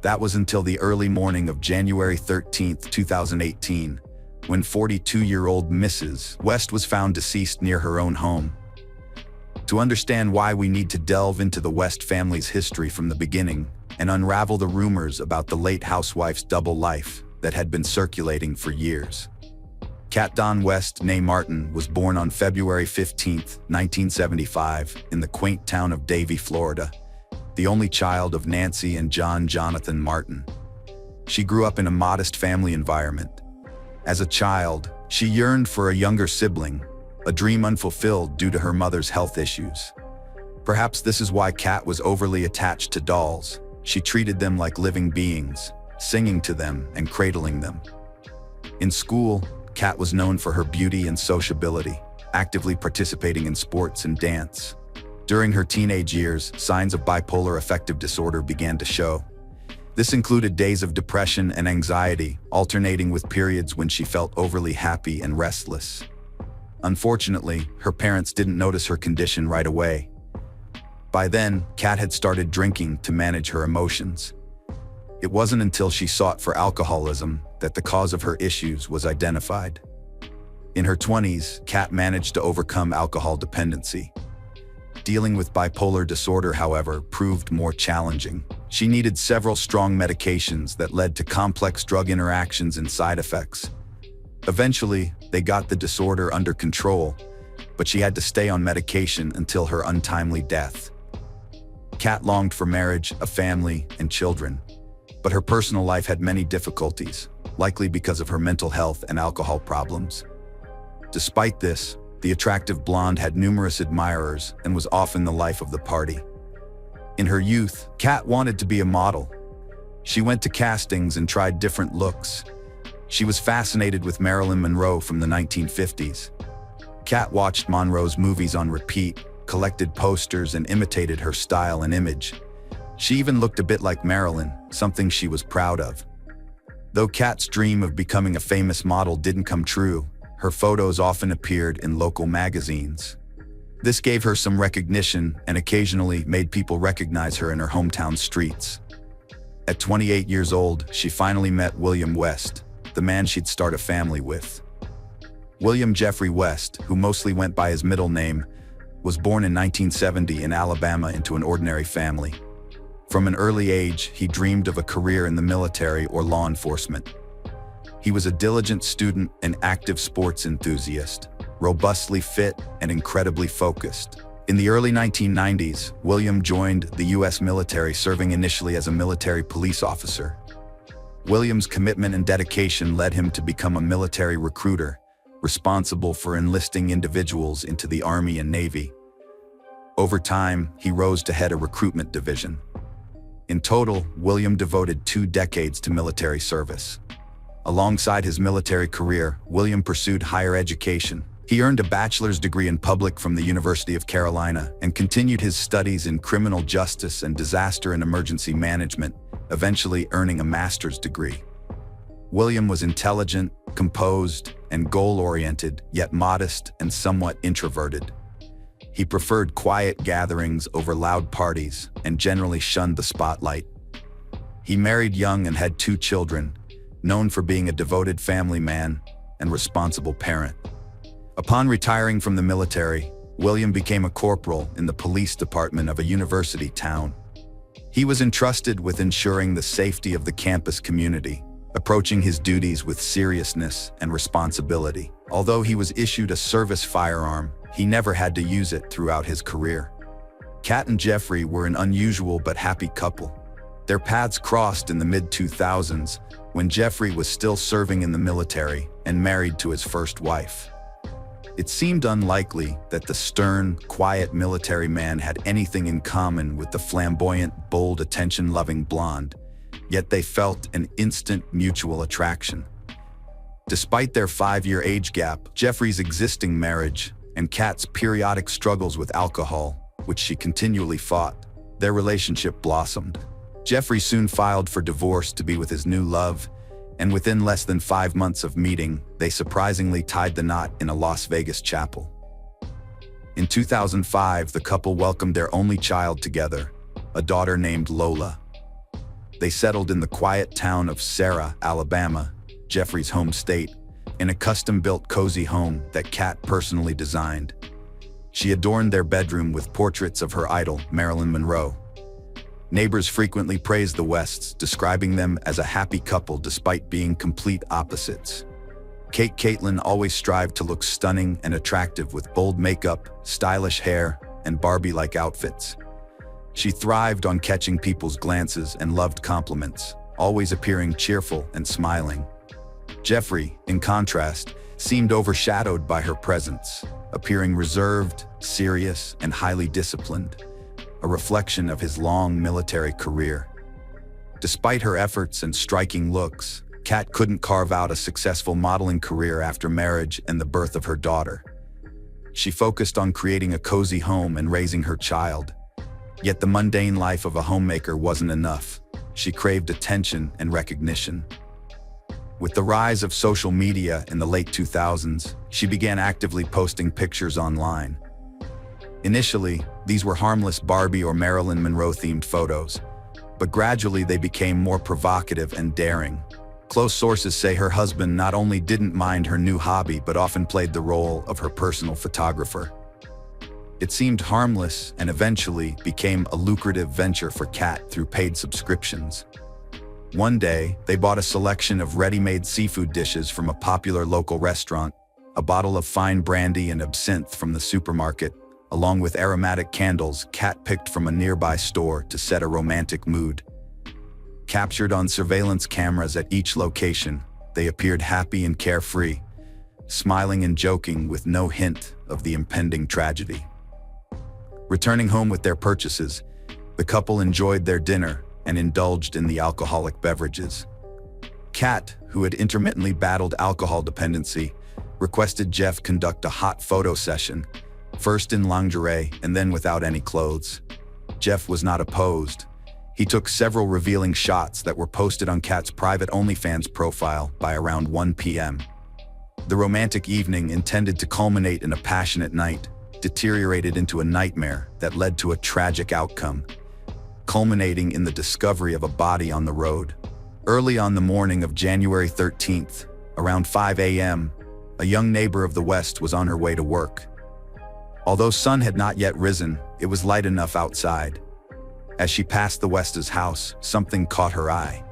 That was until the early morning of January 13, 2018, when 42-year-old Mrs. West was found deceased near her own home. To understand why, we need to delve into the West family's history from the beginning and unravel the rumors about the late housewife's double life that had been circulating for years. Kat Dawn West, née Martin, was born on February 15, 1975, in the quaint town of Davie, Florida, the only child of Nancy and John Jonathan Martin. She grew up in a modest family environment. As a child, she yearned for a younger sibling, a dream unfulfilled due to her mother's health issues. Perhaps this is why Kat was overly attached to dolls. She treated them like living beings, singing to them and cradling them. In school, Kat was known for her beauty and sociability, actively participating in sports and dance. During her teenage years, signs of bipolar affective disorder began to show. This included days of depression and anxiety, alternating with periods when she felt overly happy and restless. Unfortunately, her parents didn't notice her condition right away. By then, Kat had started drinking to manage her emotions. It wasn't until she sought for alcoholism that the cause of her issues was identified. In her 20s, Kat managed to overcome alcohol dependency. Dealing with bipolar disorder, however, proved more challenging. She needed several strong medications that led to complex drug interactions and side effects. Eventually, they got the disorder under control, but she had to stay on medication until her untimely death. Kat longed for marriage, a family, and children, but her personal life had many difficulties, likely because of her mental health and alcohol problems. Despite this, the attractive blonde had numerous admirers and was often the life of the party. In her youth, Kat wanted to be a model. She went to castings and tried different looks. She was fascinated with Marilyn Monroe from the 1950s. Kat watched Monroe's movies on repeat, collected posters, and imitated her style and image. She even looked a bit like Marilyn, something she was proud of. Though Kat's dream of becoming a famous model didn't come true, her photos often appeared in local magazines. This gave her some recognition and occasionally made people recognize her in her hometown streets. At 28 years old, she finally met William West, the man she'd start a family with. William Jeffrey West, who mostly went by his middle name, was born in 1970 in Alabama into an ordinary family. From an early age, he dreamed of a career in the military or law enforcement. He was a diligent student and active sports enthusiast, robustly fit and incredibly focused. In the early 1990s, William joined the U.S. military, serving initially as a military police officer. William's commitment and dedication led him to become a military recruiter, responsible for enlisting individuals into the Army and Navy. Over time, he rose to head a recruitment division. In total, William devoted 2 decades to military service. Alongside his military career, William pursued higher education. He earned a bachelor's degree in public from the University of Carolina and continued his studies in criminal justice and disaster and emergency management, eventually earning a master's degree. William was intelligent, composed, and goal-oriented, yet modest and somewhat introverted. He preferred quiet gatherings over loud parties and generally shunned the spotlight. He married young and had 2 children, known for being a devoted family man and responsible parent. Upon retiring from the military, William became a corporal in the police department of a university town. He was entrusted with ensuring the safety of the campus community, approaching his duties with seriousness and responsibility. Although he was issued a service firearm, he never had to use it throughout his career. Kat and Jeffrey were an unusual but happy couple. Their paths crossed in the mid-2000s when Jeffrey was still serving in the military and married to his first wife. It seemed unlikely that the stern, quiet military man had anything in common with the flamboyant, bold, attention-loving blonde, yet they felt an instant mutual attraction. Despite their 5-year age gap, Jeffrey's existing marriage, and Kat's periodic struggles with alcohol, which she continually fought, their relationship blossomed. Jeffrey soon filed for divorce to be with his new love, and within less than 5 months of meeting, they surprisingly tied the knot in a Las Vegas chapel. In 2005, the couple welcomed their only child together, a daughter named Lola. They settled in the quiet town of Sarah, Alabama, Jeffrey's home state, in a custom-built cozy home that Kat personally designed. She adorned their bedroom with portraits of her idol, Marilyn Monroe. Neighbors frequently praised the Wests, describing them as a happy couple despite being complete opposites. Caitlin always strived to look stunning and attractive with bold makeup, stylish hair, and Barbie-like outfits. She thrived on catching people's glances and loved compliments, always appearing cheerful and smiling. Jeffrey, in contrast, seemed overshadowed by her presence, appearing reserved, serious, and highly disciplined, a reflection of his long military career. Despite her efforts and striking looks, Kat couldn't carve out a successful modeling career after marriage and the birth of her daughter. She focused on creating a cozy home and raising her child. Yet the mundane life of a homemaker wasn't enough. She craved attention and recognition. With the rise of social media in the late 2000s, she began actively posting pictures online. Initially, these were harmless Barbie or Marilyn Monroe-themed photos, but gradually they became more provocative and daring. Close sources say her husband not only didn't mind her new hobby but often played the role of her personal photographer. It seemed harmless and eventually became a lucrative venture for Kat through paid subscriptions. One day, they bought a selection of ready-made seafood dishes from a popular local restaurant, a bottle of fine brandy and absinthe from the supermarket, along with aromatic candles Kat picked from a nearby store to set a romantic mood. Captured on surveillance cameras at each location, they appeared happy and carefree, smiling and joking with no hint of the impending tragedy. Returning home with their purchases, the couple enjoyed their dinner and indulged in the alcoholic beverages. Kat, who had intermittently battled alcohol dependency, requested Jeff conduct a hot photo session, first in lingerie and then without any clothes. Jeff was not opposed. He took several revealing shots that were posted on Kat's private OnlyFans profile by around 1 p.m. The romantic evening, intended to culminate in a passionate night, deteriorated into a nightmare that led to a tragic outcome, culminating in the discovery of a body on the road. Early on the morning of January 13th, around 5 a.m., a young neighbor of the West was on her way to work. Although sun had not yet risen, it was light enough outside. As she passed the West's house, something caught her eye.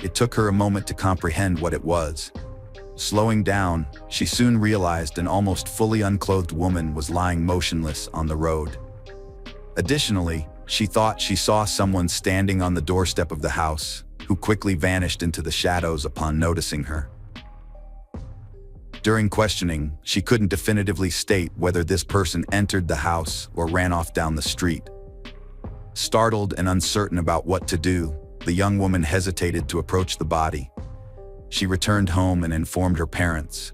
It took her a moment to comprehend what it was. Slowing down, she soon realized an almost fully unclothed woman was lying motionless on the road. Additionally, she thought she saw someone standing on the doorstep of the house, who quickly vanished into the shadows upon noticing her. During questioning, she couldn't definitively state whether this person entered the house or ran off down the street. Startled and uncertain about what to do, the young woman hesitated to approach the body. She returned home and informed her parents.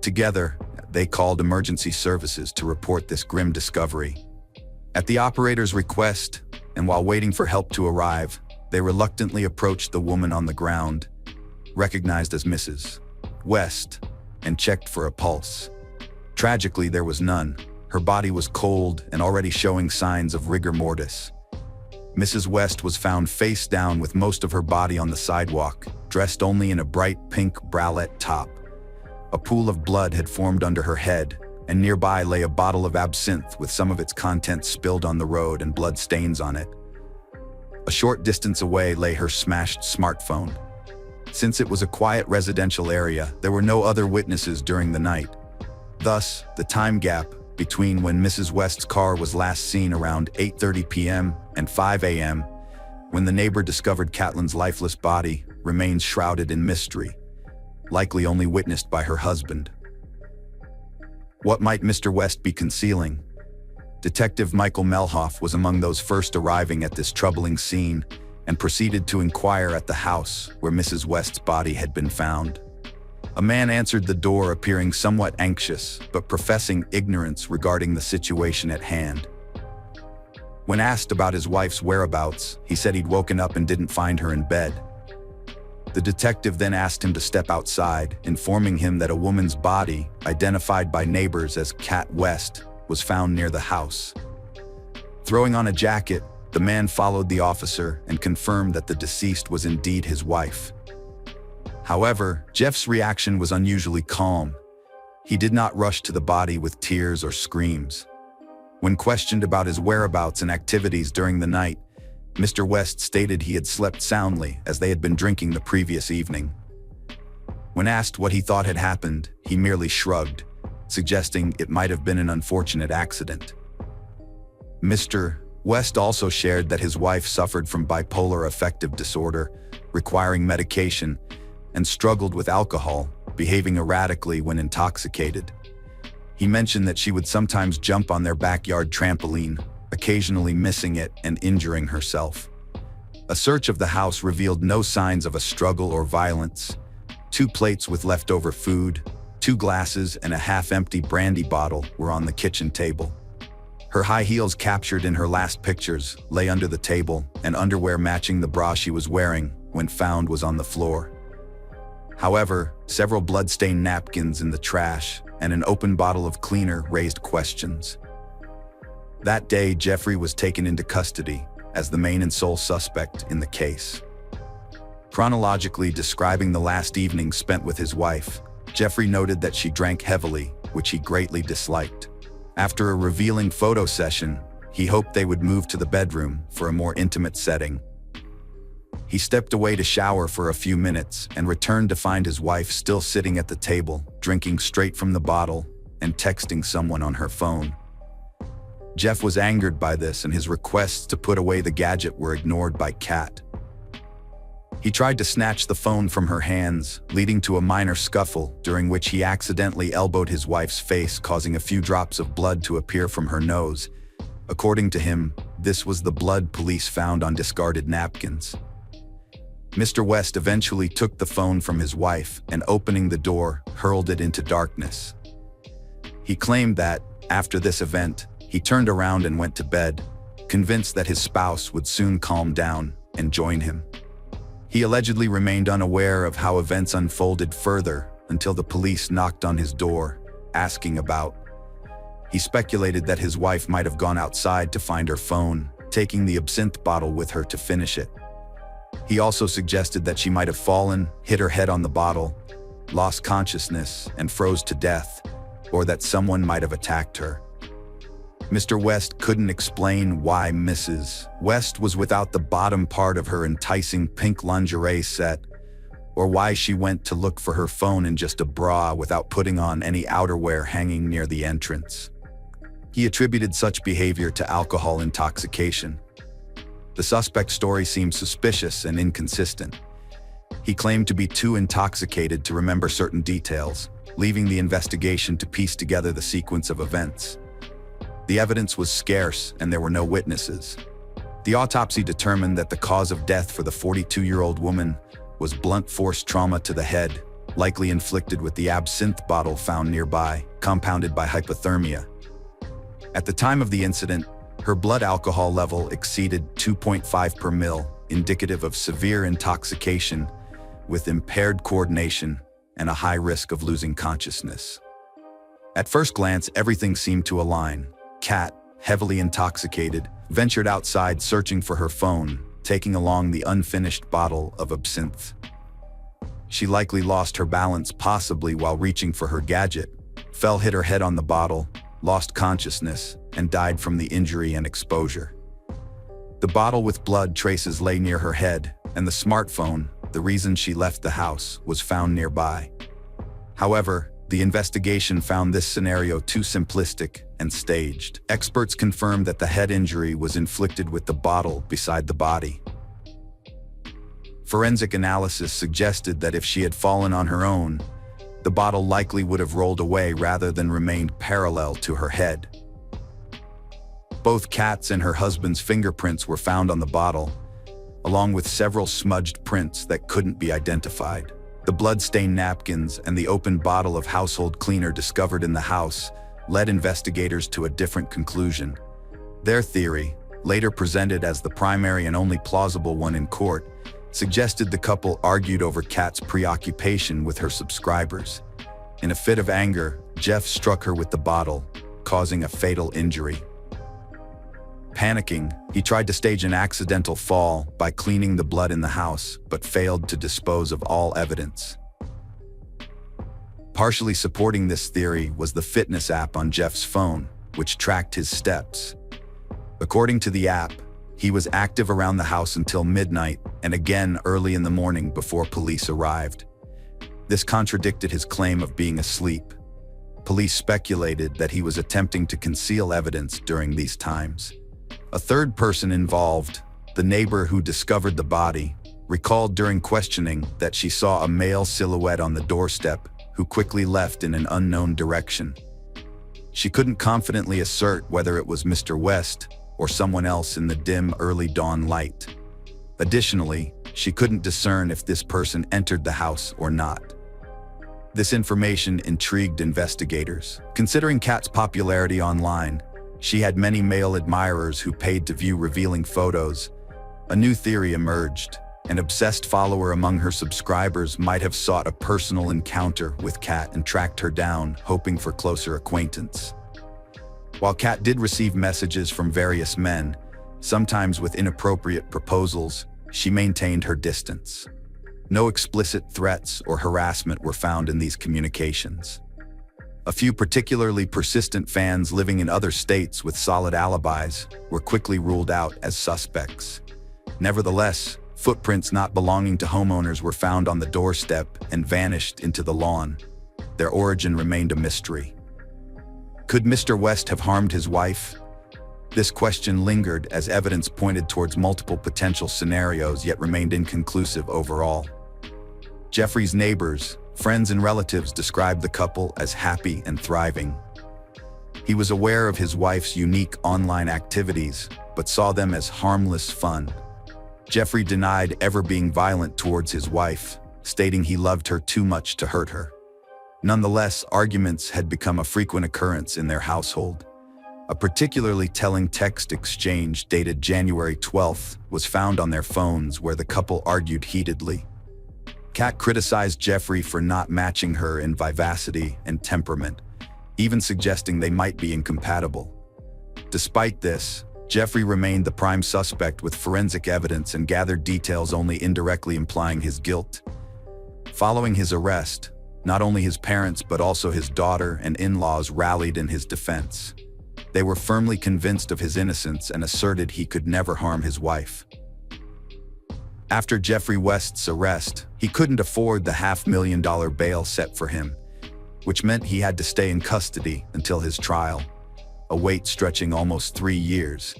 Together, they called emergency services to report this grim discovery. At the operator's request, and while waiting for help to arrive, they reluctantly approached the woman on the ground, recognized as Mrs. West, and checked for a pulse. Tragically, there was none. Her body was cold and already showing signs of rigor mortis. Mrs. West was found face down with most of her body on the sidewalk, dressed only in a bright pink bralette top. A pool of blood had formed under her head, and nearby lay a bottle of absinthe with some of its contents spilled on the road and blood stains on it. A short distance away lay her smashed smartphone. Since it was a quiet residential area, there were no other witnesses during the night. Thus, the time gap between when Mrs. West's car was last seen around 8:30 p.m. and 5 a.m., when the neighbor discovered Catlin's lifeless body, remains shrouded in mystery, likely only witnessed by her husband. What might Mr. West be concealing? Detective Michael Melhoff was among those first arriving at this troubling scene and proceeded to inquire at the house where Mrs. West's body had been found. A man answered the door appearing somewhat anxious, but professing ignorance regarding the situation at hand. When asked about his wife's whereabouts, he said he'd woken up and didn't find her in bed. The detective then asked him to step outside, informing him that a woman's body, identified by neighbors as Cat West, was found near the house. Throwing on a jacket, the man followed the officer and confirmed that the deceased was indeed his wife. However, Jeff's reaction was unusually calm. He did not rush to the body with tears or screams. When questioned about his whereabouts and activities during the night, Mr. West stated he had slept soundly as they had been drinking the previous evening. When asked what he thought had happened, he merely shrugged, suggesting it might have been an unfortunate accident. Mr. West also shared that his wife suffered from bipolar affective disorder, requiring medication, and struggled with alcohol, behaving erratically when intoxicated. He mentioned that she would sometimes jump on their backyard trampoline, occasionally missing it and injuring herself. A search of the house revealed no signs of a struggle or violence. 2 plates with leftover food, 2 glasses, and a half-empty brandy bottle were on the kitchen table. Her high heels captured in her last pictures lay under the table, and underwear matching the bra she was wearing when found was on the floor. However, several blood-stained napkins in the trash and an open bottle of cleaner raised questions. That day, Jeffrey was taken into custody as the main and sole suspect in the case. Chronologically describing the last evening spent with his wife, Jeffrey noted that she drank heavily, which he greatly disliked. After a revealing photo session, he hoped they would move to the bedroom for a more intimate setting. He stepped away to shower for a few minutes and returned to find his wife still sitting at the table, drinking straight from the bottle and texting someone on her phone. Jeff was angered by this, and his requests to put away the gadget were ignored by Kat. He tried to snatch the phone from her hands, leading to a minor scuffle, during which he accidentally elbowed his wife's face, causing a few drops of blood to appear from her nose. According to him, this was the blood police found on discarded napkins. Mr. West eventually took the phone from his wife and, opening the door, hurled it into darkness. He claimed that, after this event, he turned around and went to bed, convinced that his spouse would soon calm down and join him. He allegedly remained unaware of how events unfolded further until the police knocked on his door, asking about. He speculated that his wife might have gone outside to find her phone, taking the absinthe bottle with her to finish it. He also suggested that she might have fallen, hit her head on the bottle, lost consciousness, and froze to death, or that someone might have attacked her. Mr. West couldn't explain why Mrs. West was without the bottom part of her enticing pink lingerie set, or why she went to look for her phone in just a bra without putting on any outerwear hanging near the entrance. He attributed such behavior to alcohol intoxication. The suspect's story seemed suspicious and inconsistent. He claimed to be too intoxicated to remember certain details, leaving the investigation to piece together the sequence of events. The evidence was scarce and there were no witnesses. The autopsy determined that the cause of death for the 42-year-old woman was blunt force trauma to the head, likely inflicted with the absinthe bottle found nearby, compounded by hypothermia. At the time of the incident, her blood alcohol level exceeded 2.5 per ml, indicative of severe intoxication with impaired coordination and a high risk of losing consciousness. At first glance, everything seemed to align. Kat, heavily intoxicated, ventured outside searching for her phone, taking along the unfinished bottle of absinthe. She likely lost her balance, possibly while reaching for her gadget, hit her head on the bottle, lost consciousness, and died from the injury and exposure. The bottle with blood traces lay near her head, and the smartphone, the reason she left the house, was found nearby. However, the investigation found this scenario too simplistic and staged. Experts confirmed that the head injury was inflicted with the bottle beside the body. Forensic analysis suggested that if she had fallen on her own, the bottle likely would have rolled away rather than remained parallel to her head. Both Kat's and her husband's fingerprints were found on the bottle, along with several smudged prints that couldn't be identified. The blood-stained napkins and the open bottle of household cleaner discovered in the house led investigators to a different conclusion. Their theory, later presented as the primary and only plausible one in court, suggested the couple argued over Kat's preoccupation with her subscribers. In a fit of anger, Jeff struck her with the bottle, causing a fatal injury. Panicking, he tried to stage an accidental fall by cleaning the blood in the house, but failed to dispose of all evidence. Partially supporting this theory was the fitness app on Jeff's phone, which tracked his steps. According to the app, he was active around the house until midnight and again early in the morning before police arrived. This contradicted his claim of being asleep. Police speculated that he was attempting to conceal evidence during these times. A third person involved, the neighbor who discovered the body, recalled during questioning that she saw a male silhouette on the doorstep who quickly left in an unknown direction. She couldn't confidently assert whether it was Mr. West or someone else in the dim early dawn light. Additionally, she couldn't discern if this person entered the house or not. This information intrigued investigators. Considering Kat's popularity online, she had many male admirers who paid to view revealing photos. A new theory emerged. An obsessed follower among her subscribers might have sought a personal encounter with Kat and tracked her down, hoping for closer acquaintance. While Kat did receive messages from various men, sometimes with inappropriate proposals, she maintained her distance. No explicit threats or harassment were found in these communications. A few particularly persistent fans living in other states with solid alibis were quickly ruled out as suspects. Nevertheless, footprints not belonging to homeowners were found on the doorstep and vanished into the lawn. Their origin remained a mystery. Could Mr. West have harmed his wife? This question lingered as evidence pointed towards multiple potential scenarios yet remained inconclusive overall. Jeffrey's neighbors, friends and relatives described the couple as happy and thriving. He was aware of his wife's unique online activities, but saw them as harmless fun. Jeffrey denied ever being violent towards his wife, stating he loved her too much to hurt her. Nonetheless, arguments had become a frequent occurrence in their household. A particularly telling text exchange dated January 12th was found on their phones where the couple argued heatedly. Kat criticized Jeffrey for not matching her in vivacity and temperament, even suggesting they might be incompatible. Despite this, Jeffrey remained the prime suspect with forensic evidence and gathered details only indirectly implying his guilt. Following his arrest, not only his parents but also his daughter and in-laws rallied in his defense. They were firmly convinced of his innocence and asserted he could never harm his wife. After Jeffrey West's arrest, he couldn't afford the $500,000 bail set for him, which meant he had to stay in custody until his trial, a wait stretching almost 3 years.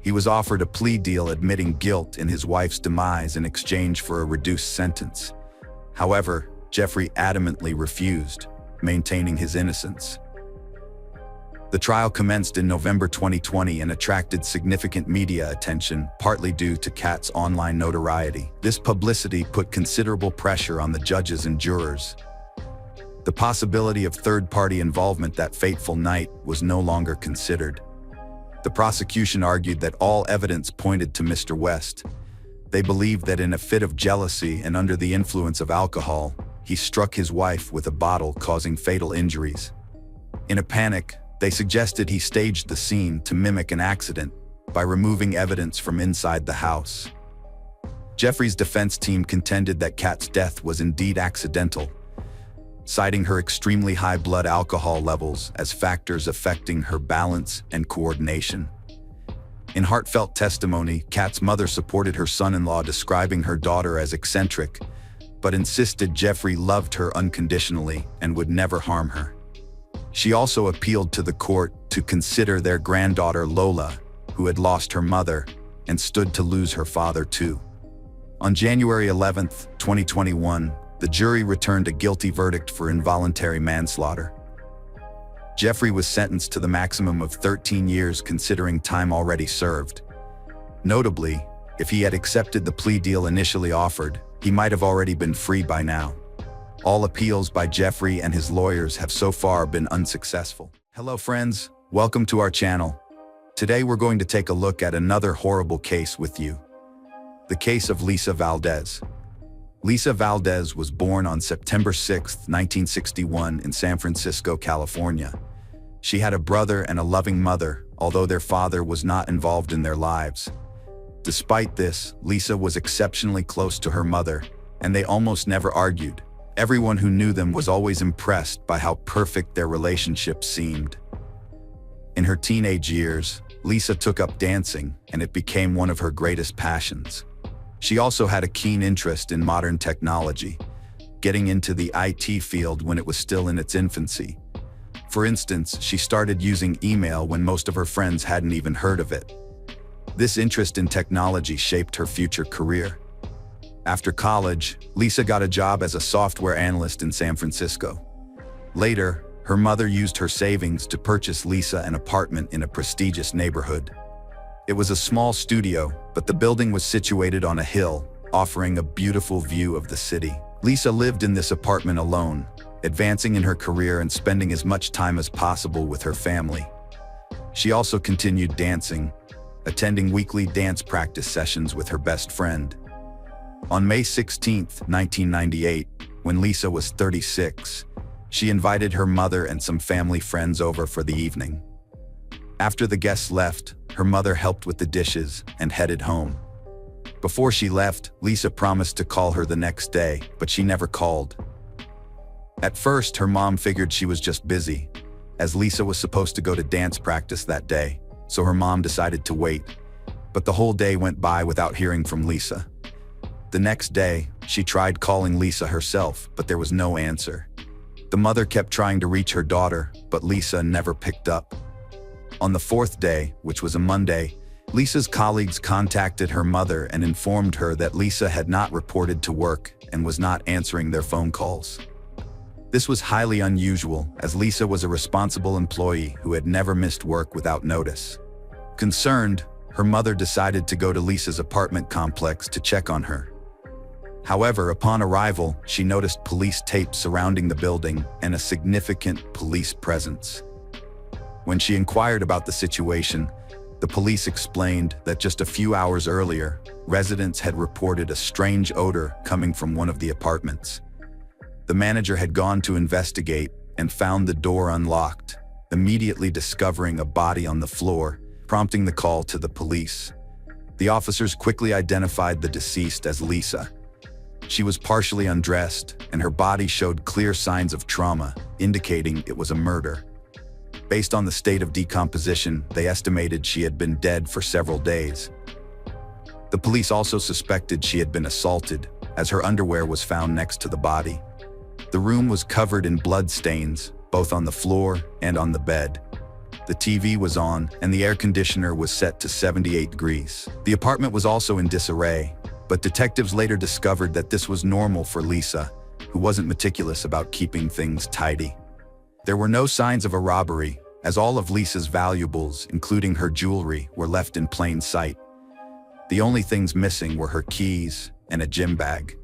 He was offered a plea deal admitting guilt in his wife's demise in exchange for a reduced sentence. However, Jeffrey adamantly refused, maintaining his innocence. The trial commenced in November 2020 and attracted significant media attention, partly due to Kat's online notoriety. This publicity put considerable pressure on the judges and jurors. The possibility of third-party involvement that fateful night was no longer considered. The prosecution argued that all evidence pointed to Mr. West. They believed that in a fit of jealousy and under the influence of alcohol, he struck his wife with a bottle, causing fatal injuries. In a panic, they suggested he staged the scene to mimic an accident by removing evidence from inside the house. Jeffrey's defense team contended that Kat's death was indeed accidental, citing her extremely high blood alcohol levels as factors affecting her balance and coordination. In heartfelt testimony, Kat's mother supported her son-in-law, describing her daughter as eccentric, but insisted Jeffrey loved her unconditionally and would never harm her. She also appealed to the court to consider their granddaughter Lola, who had lost her mother and stood to lose her father too. On January 11, 2021, the jury returned a guilty verdict for involuntary manslaughter. Jeffrey was sentenced to the maximum of 13 years, considering time already served. Notably, if he had accepted the plea deal initially offered, he might have already been free by now. All appeals by Jeffrey and his lawyers have so far been unsuccessful. Hello friends, welcome to our channel. Today we're going to take a look at another horrible case with you. The case of Lisa Valdez. Lisa Valdez was born on September 6, 1961 in San Francisco, California. She had a brother and a loving mother, although their father was not involved in their lives. Despite this, Lisa was exceptionally close to her mother, and they almost never argued. Everyone who knew them was always impressed by how perfect their relationship seemed. In her teenage years, Lisa took up dancing, and it became one of her greatest passions. She also had a keen interest in modern technology, getting into the IT field when it was still in its infancy. For instance, she started using email when most of her friends hadn't even heard of it. This interest in technology shaped her future career. After college, Lisa got a job as a software analyst in San Francisco. Later, her mother used her savings to purchase Lisa an apartment in a prestigious neighborhood. It was a small studio, but the building was situated on a hill, offering a beautiful view of the city. Lisa lived in this apartment alone, advancing in her career and spending as much time as possible with her family. She also continued dancing, attending weekly dance practice sessions with her best friend. On May 16, 1998, when Lisa was 36, she invited her mother and some family friends over for the evening. After the guests left, her mother helped with the dishes and headed home. Before she left, Lisa promised to call her the next day, but she never called. At first, her mom figured she was just busy, as Lisa was supposed to go to dance practice that day, so her mom decided to wait. But the whole day went by without hearing from Lisa. The next day, she tried calling Lisa herself, but there was no answer. The mother kept trying to reach her daughter, but Lisa never picked up. On the fourth day, which was a Monday, Lisa's colleagues contacted her mother and informed her that Lisa had not reported to work and was not answering their phone calls. This was highly unusual, as Lisa was a responsible employee who had never missed work without notice. Concerned, her mother decided to go to Lisa's apartment complex to check on her. However, upon arrival, she noticed police tape surrounding the building and a significant police presence. When she inquired about the situation, the police explained that just a few hours earlier, residents had reported a strange odor coming from one of the apartments. The manager had gone to investigate and found the door unlocked, immediately discovering a body on the floor, prompting the call to the police. The officers quickly identified the deceased as Lisa. She was partially undressed, and her body showed clear signs of trauma, indicating it was a murder. Based on the state of decomposition, they estimated she had been dead for several days. The police also suspected she had been assaulted, as her underwear was found next to the body. The room was covered in blood stains, both on the floor and on the bed. The TV was on, and the air conditioner was set to 78 degrees. The apartment was also in disarray, but detectives later discovered that this was normal for Lisa, who wasn't meticulous about keeping things tidy. There were no signs of a robbery, as all of Lisa's valuables, including her jewelry, were left in plain sight. The only things missing were her keys and a gym bag.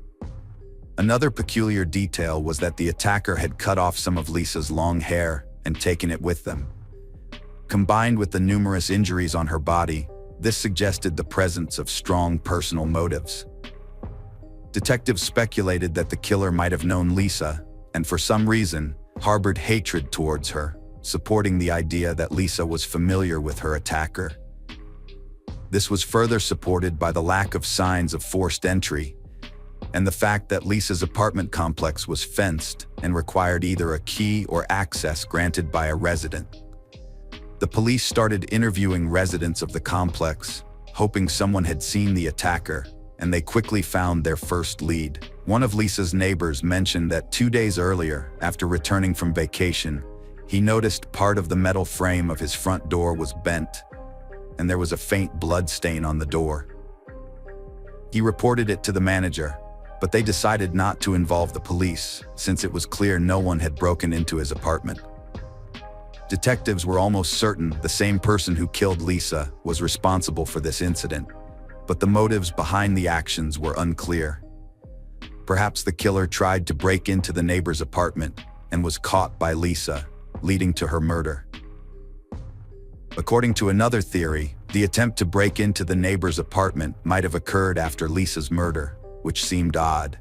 Another peculiar detail was that the attacker had cut off some of Lisa's long hair and taken it with them. Combined with the numerous injuries on her body, this suggested the presence of strong personal motives. Detectives speculated that the killer might have known Lisa, and for some reason, harbored hatred towards her, supporting the idea that Lisa was familiar with her attacker. This was further supported by the lack of signs of forced entry, and the fact that Lisa's apartment complex was fenced and required either a key or access granted by a resident. The police started interviewing residents of the complex, hoping someone had seen the attacker, and they quickly found their first lead. One of Lisa's neighbors mentioned that 2 days earlier, after returning from vacation, he noticed part of the metal frame of his front door was bent, and there was a faint blood stain on the door. He reported it to the manager, but they decided not to involve the police, since it was clear no one had broken into his apartment. Detectives were almost certain the same person who killed Lisa was responsible for this incident, but the motives behind the actions were unclear. Perhaps the killer tried to break into the neighbor's apartment and was caught by Lisa, leading to her murder. According to another theory, the attempt to break into the neighbor's apartment might have occurred after Lisa's murder, which seemed odd.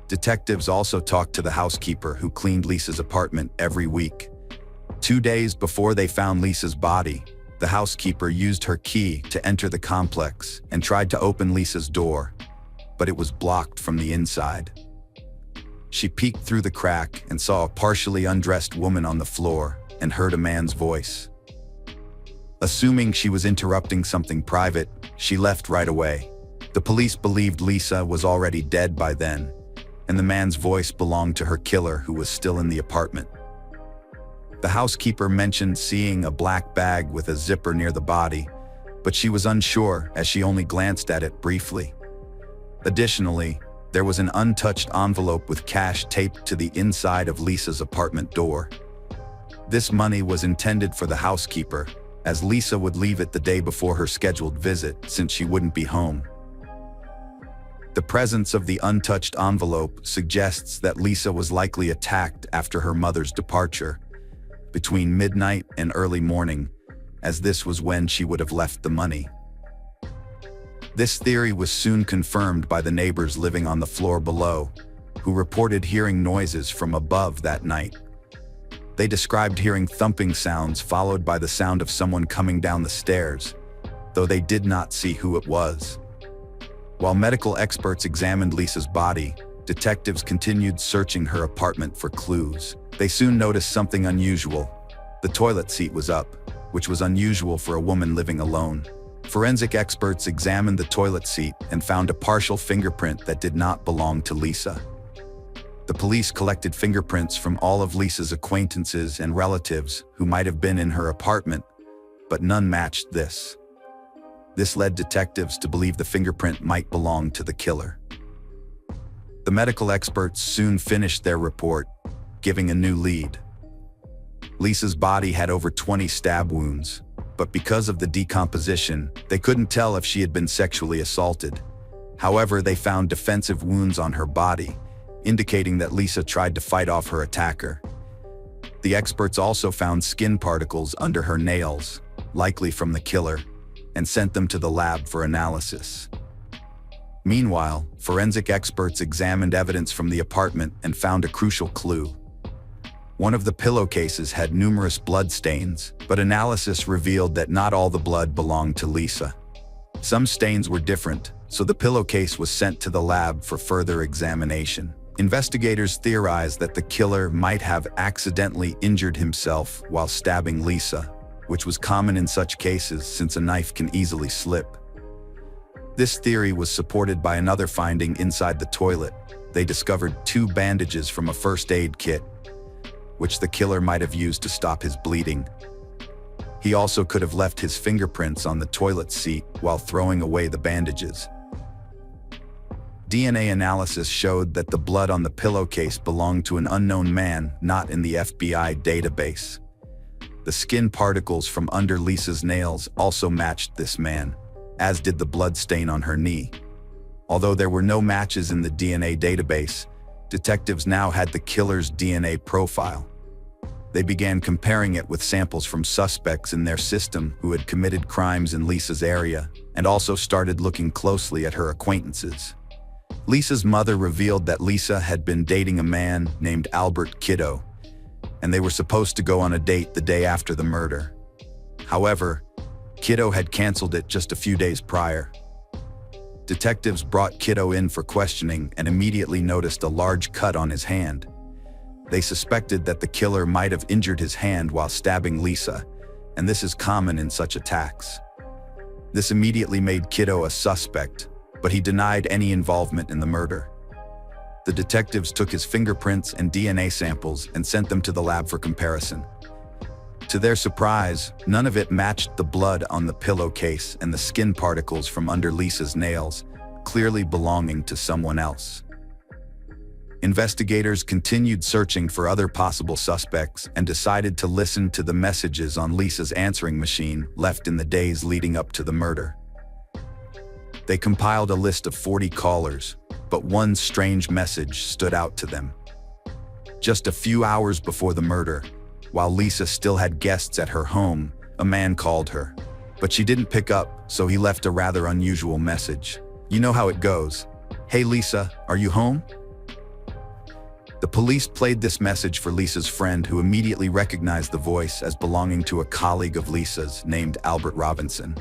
Detectives also talked to the housekeeper who cleaned Lisa's apartment every week. 2 days before they found Lisa's body, the housekeeper used her key to enter the complex and tried to open Lisa's door, but it was blocked from the inside. She peeked through the crack and saw a partially undressed woman on the floor and heard a man's voice. Assuming she was interrupting something private, she left right away. The police believed Lisa was already dead by then, and the man's voice belonged to her killer who was still in the apartment. The housekeeper mentioned seeing a black bag with a zipper near the body, but she was unsure as she only glanced at it briefly. Additionally, there was an untouched envelope with cash taped to the inside of Lisa's apartment door. This money was intended for the housekeeper, as Lisa would leave it the day before her scheduled visit since she wouldn't be home. The presence of the untouched envelope suggests that Lisa was likely attacked after her mother's departure, between midnight and early morning, as this was when she would have left the money. This theory was soon confirmed by the neighbors living on the floor below, who reported hearing noises from above that night. They described hearing thumping sounds followed by the sound of someone coming down the stairs, though they did not see who it was. While medical experts examined Lisa's body, detectives continued searching her apartment for clues. They soon noticed something unusual. The toilet seat was up, which was unusual for a woman living alone. Forensic experts examined the toilet seat and found a partial fingerprint that did not belong to Lisa. The police collected fingerprints from all of Lisa's acquaintances and relatives who might have been in her apartment, but none matched this. This led detectives to believe the fingerprint might belong to the killer. The medical experts soon finished their report, giving a new lead. Lisa's body had over 20 stab wounds, but because of the decomposition, they couldn't tell if she had been sexually assaulted. However, they found defensive wounds on her body, indicating that Lisa tried to fight off her attacker. The experts also found skin particles under her nails, likely from the killer, and sent them to the lab for analysis. Meanwhile, forensic experts examined evidence from the apartment and found a crucial clue. One of the pillowcases had numerous blood stains, but analysis revealed that not all the blood belonged to Lisa. Some stains were different, so the pillowcase was sent to the lab for further examination. Investigators theorized that the killer might have accidentally injured himself while stabbing Lisa, which was common in such cases since a knife can easily slip. This theory was supported by another finding inside the toilet. They discovered 2 bandages from a first aid kit, which the killer might have used to stop his bleeding. He also could have left his fingerprints on the toilet seat while throwing away the bandages. DNA analysis showed that the blood on the pillowcase belonged to an unknown man not in the FBI database. The skin particles from under Lisa's nails also matched this man, as did the blood stain on her knee. Although there were no matches in the DNA database, detectives now had the killer's DNA profile. They began comparing it with samples from suspects in their system who had committed crimes in Lisa's area, and also started looking closely at her acquaintances. Lisa's mother revealed that Lisa had been dating a man named Albert Kiddo, and they were supposed to go on a date the day after the murder. However, Kiddo had canceled it just a few days prior. Detectives brought Kiddo in for questioning and immediately noticed a large cut on his hand. They suspected that the killer might have injured his hand while stabbing Lisa, and this is common in such attacks. This immediately made Kiddo a suspect, but he denied any involvement in the murder. The detectives took his fingerprints and DNA samples and sent them to the lab for comparison. To their surprise, none of it matched the blood on the pillowcase and the skin particles from under Lisa's nails, clearly belonging to someone else. Investigators continued searching for other possible suspects and decided to listen to the messages on Lisa's answering machine left in the days leading up to the murder. They compiled a list of 40 callers, but one strange message stood out to them. Just a few hours before the murder, while Lisa still had guests at her home, a man called her. But she didn't pick up, so he left a rather unusual message. You know how it goes. Hey Lisa, are you home? The police played this message for Lisa's friend, who immediately recognized the voice as belonging to a colleague of Lisa's named Albert Robinson.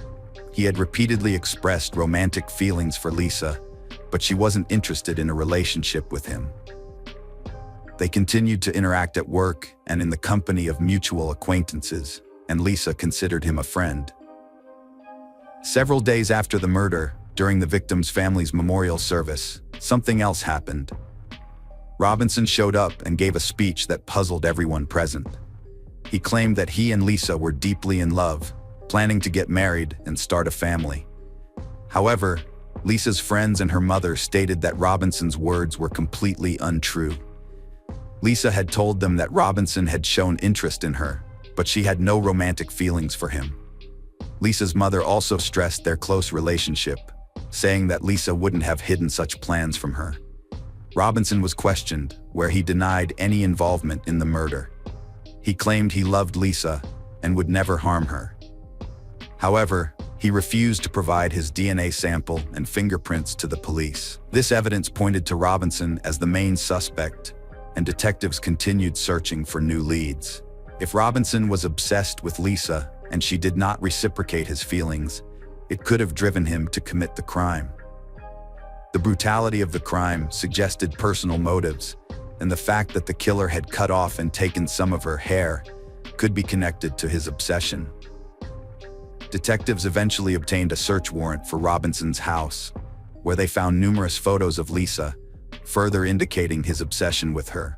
He had repeatedly expressed romantic feelings for Lisa, but she wasn't interested in a relationship with him. They continued to interact at work and in the company of mutual acquaintances, and Lisa considered him a friend. Several days after the murder, during the victim's family's memorial service, something else happened. Robinson showed up and gave a speech that puzzled everyone present. He claimed that he and Lisa were deeply in love, planning to get married and start a family. However, Lisa's friends and her mother stated that Robinson's words were completely untrue. Lisa had told them that Robinson had shown interest in her, but she had no romantic feelings for him. Lisa's mother also stressed their close relationship, saying that Lisa wouldn't have hidden such plans from her. Robinson was questioned, where he denied any involvement in the murder. He claimed he loved Lisa and would never harm her. However, he refused to provide his DNA sample and fingerprints to the police. This evidence pointed to Robinson as the main suspect, and detectives continued searching for new leads. If Robinson was obsessed with Lisa and she did not reciprocate his feelings, it could have driven him to commit the crime. The brutality of the crime suggested personal motives, and the fact that the killer had cut off and taken some of her hair could be connected to his obsession. Detectives eventually obtained a search warrant for Robinson's house, where they found numerous photos of Lisa, further indicating his obsession with her.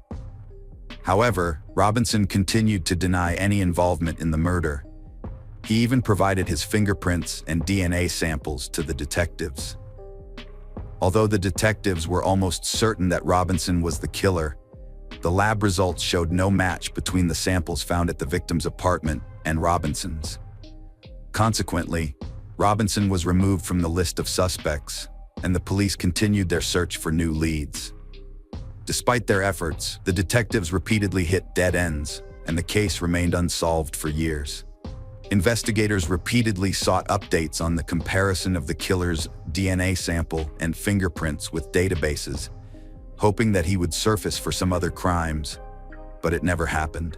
However, Robinson continued to deny any involvement in the murder. He even provided his fingerprints and DNA samples to the detectives. Although the detectives were almost certain that Robinson was the killer, the lab results showed no match between the samples found at the victim's apartment and Robinson's. Consequently, Robinson was removed from the list of suspects, and the police continued their search for new leads. Despite their efforts, the detectives repeatedly hit dead ends, and the case remained unsolved for years. Investigators repeatedly sought updates on the comparison of the killer's DNA sample and fingerprints with databases, hoping that he would surface for some other crimes, but it never happened.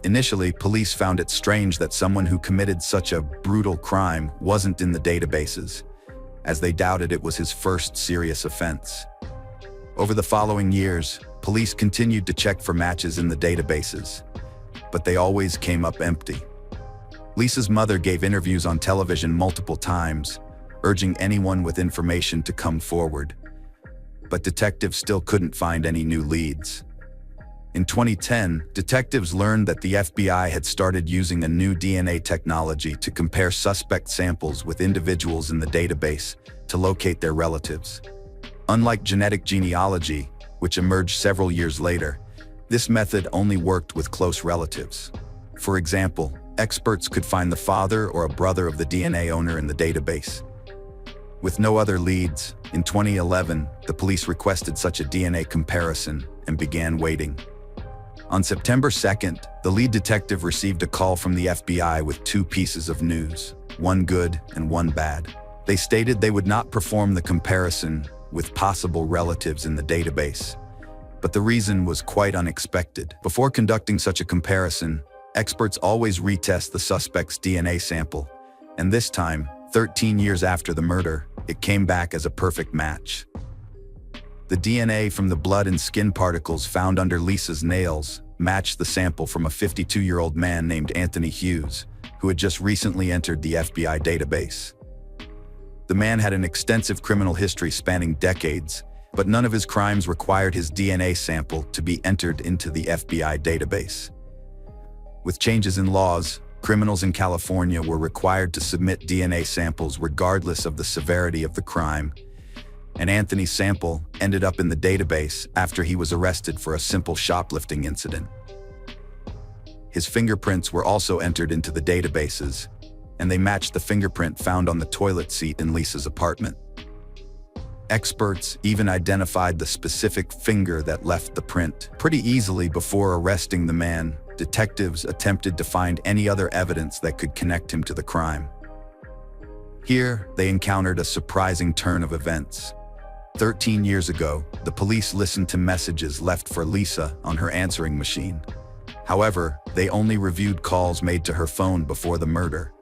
Initially, police found it strange that someone who committed such a brutal crime wasn't in the databases, as they doubted it was his first serious offense. Over the following years, police continued to check for matches in the databases, but they always came up empty. Lisa's mother gave interviews on television multiple times, urging anyone with information to come forward. But detectives still couldn't find any new leads. In 2010, detectives learned that the FBI had started using a new DNA technology to compare suspect samples with individuals in the database to locate their relatives. Unlike genetic genealogy, which emerged several years later, this method only worked with close relatives. For example, experts could find the father or a brother of the DNA owner in the database. With no other leads, in 2011, the police requested such a DNA comparison and began waiting. On September 2nd, the lead detective received a call from the FBI with two pieces of news, one good and one bad. They stated they would not perform the comparison with possible relatives in the database, but the reason was quite unexpected. Before conducting such a comparison, experts always retest the suspect's DNA sample, and this time, 13 years after the murder, it came back as a perfect match. The DNA from the blood and skin particles found under Lisa's nails matched the sample from a 52-year-old man named Anthony Hughes, who had just recently entered the FBI database. The man had an extensive criminal history spanning decades, but none of his crimes required his DNA sample to be entered into the FBI database. With changes in laws, criminals in California were required to submit DNA samples regardless of the severity of the crime, and Anthony's sample ended up in the database after he was arrested for a simple shoplifting incident. His fingerprints were also entered into the databases, and they matched the fingerprint found on the toilet seat in Lisa's apartment. Experts even identified the specific finger that left the print. Pretty easily before arresting the man, detectives attempted to find any other evidence that could connect him to the crime. Here, they encountered a surprising turn of events. 13 years ago, the police listened to messages left for Lisa on her answering machine. However, they only reviewed calls made to her phone before the murder.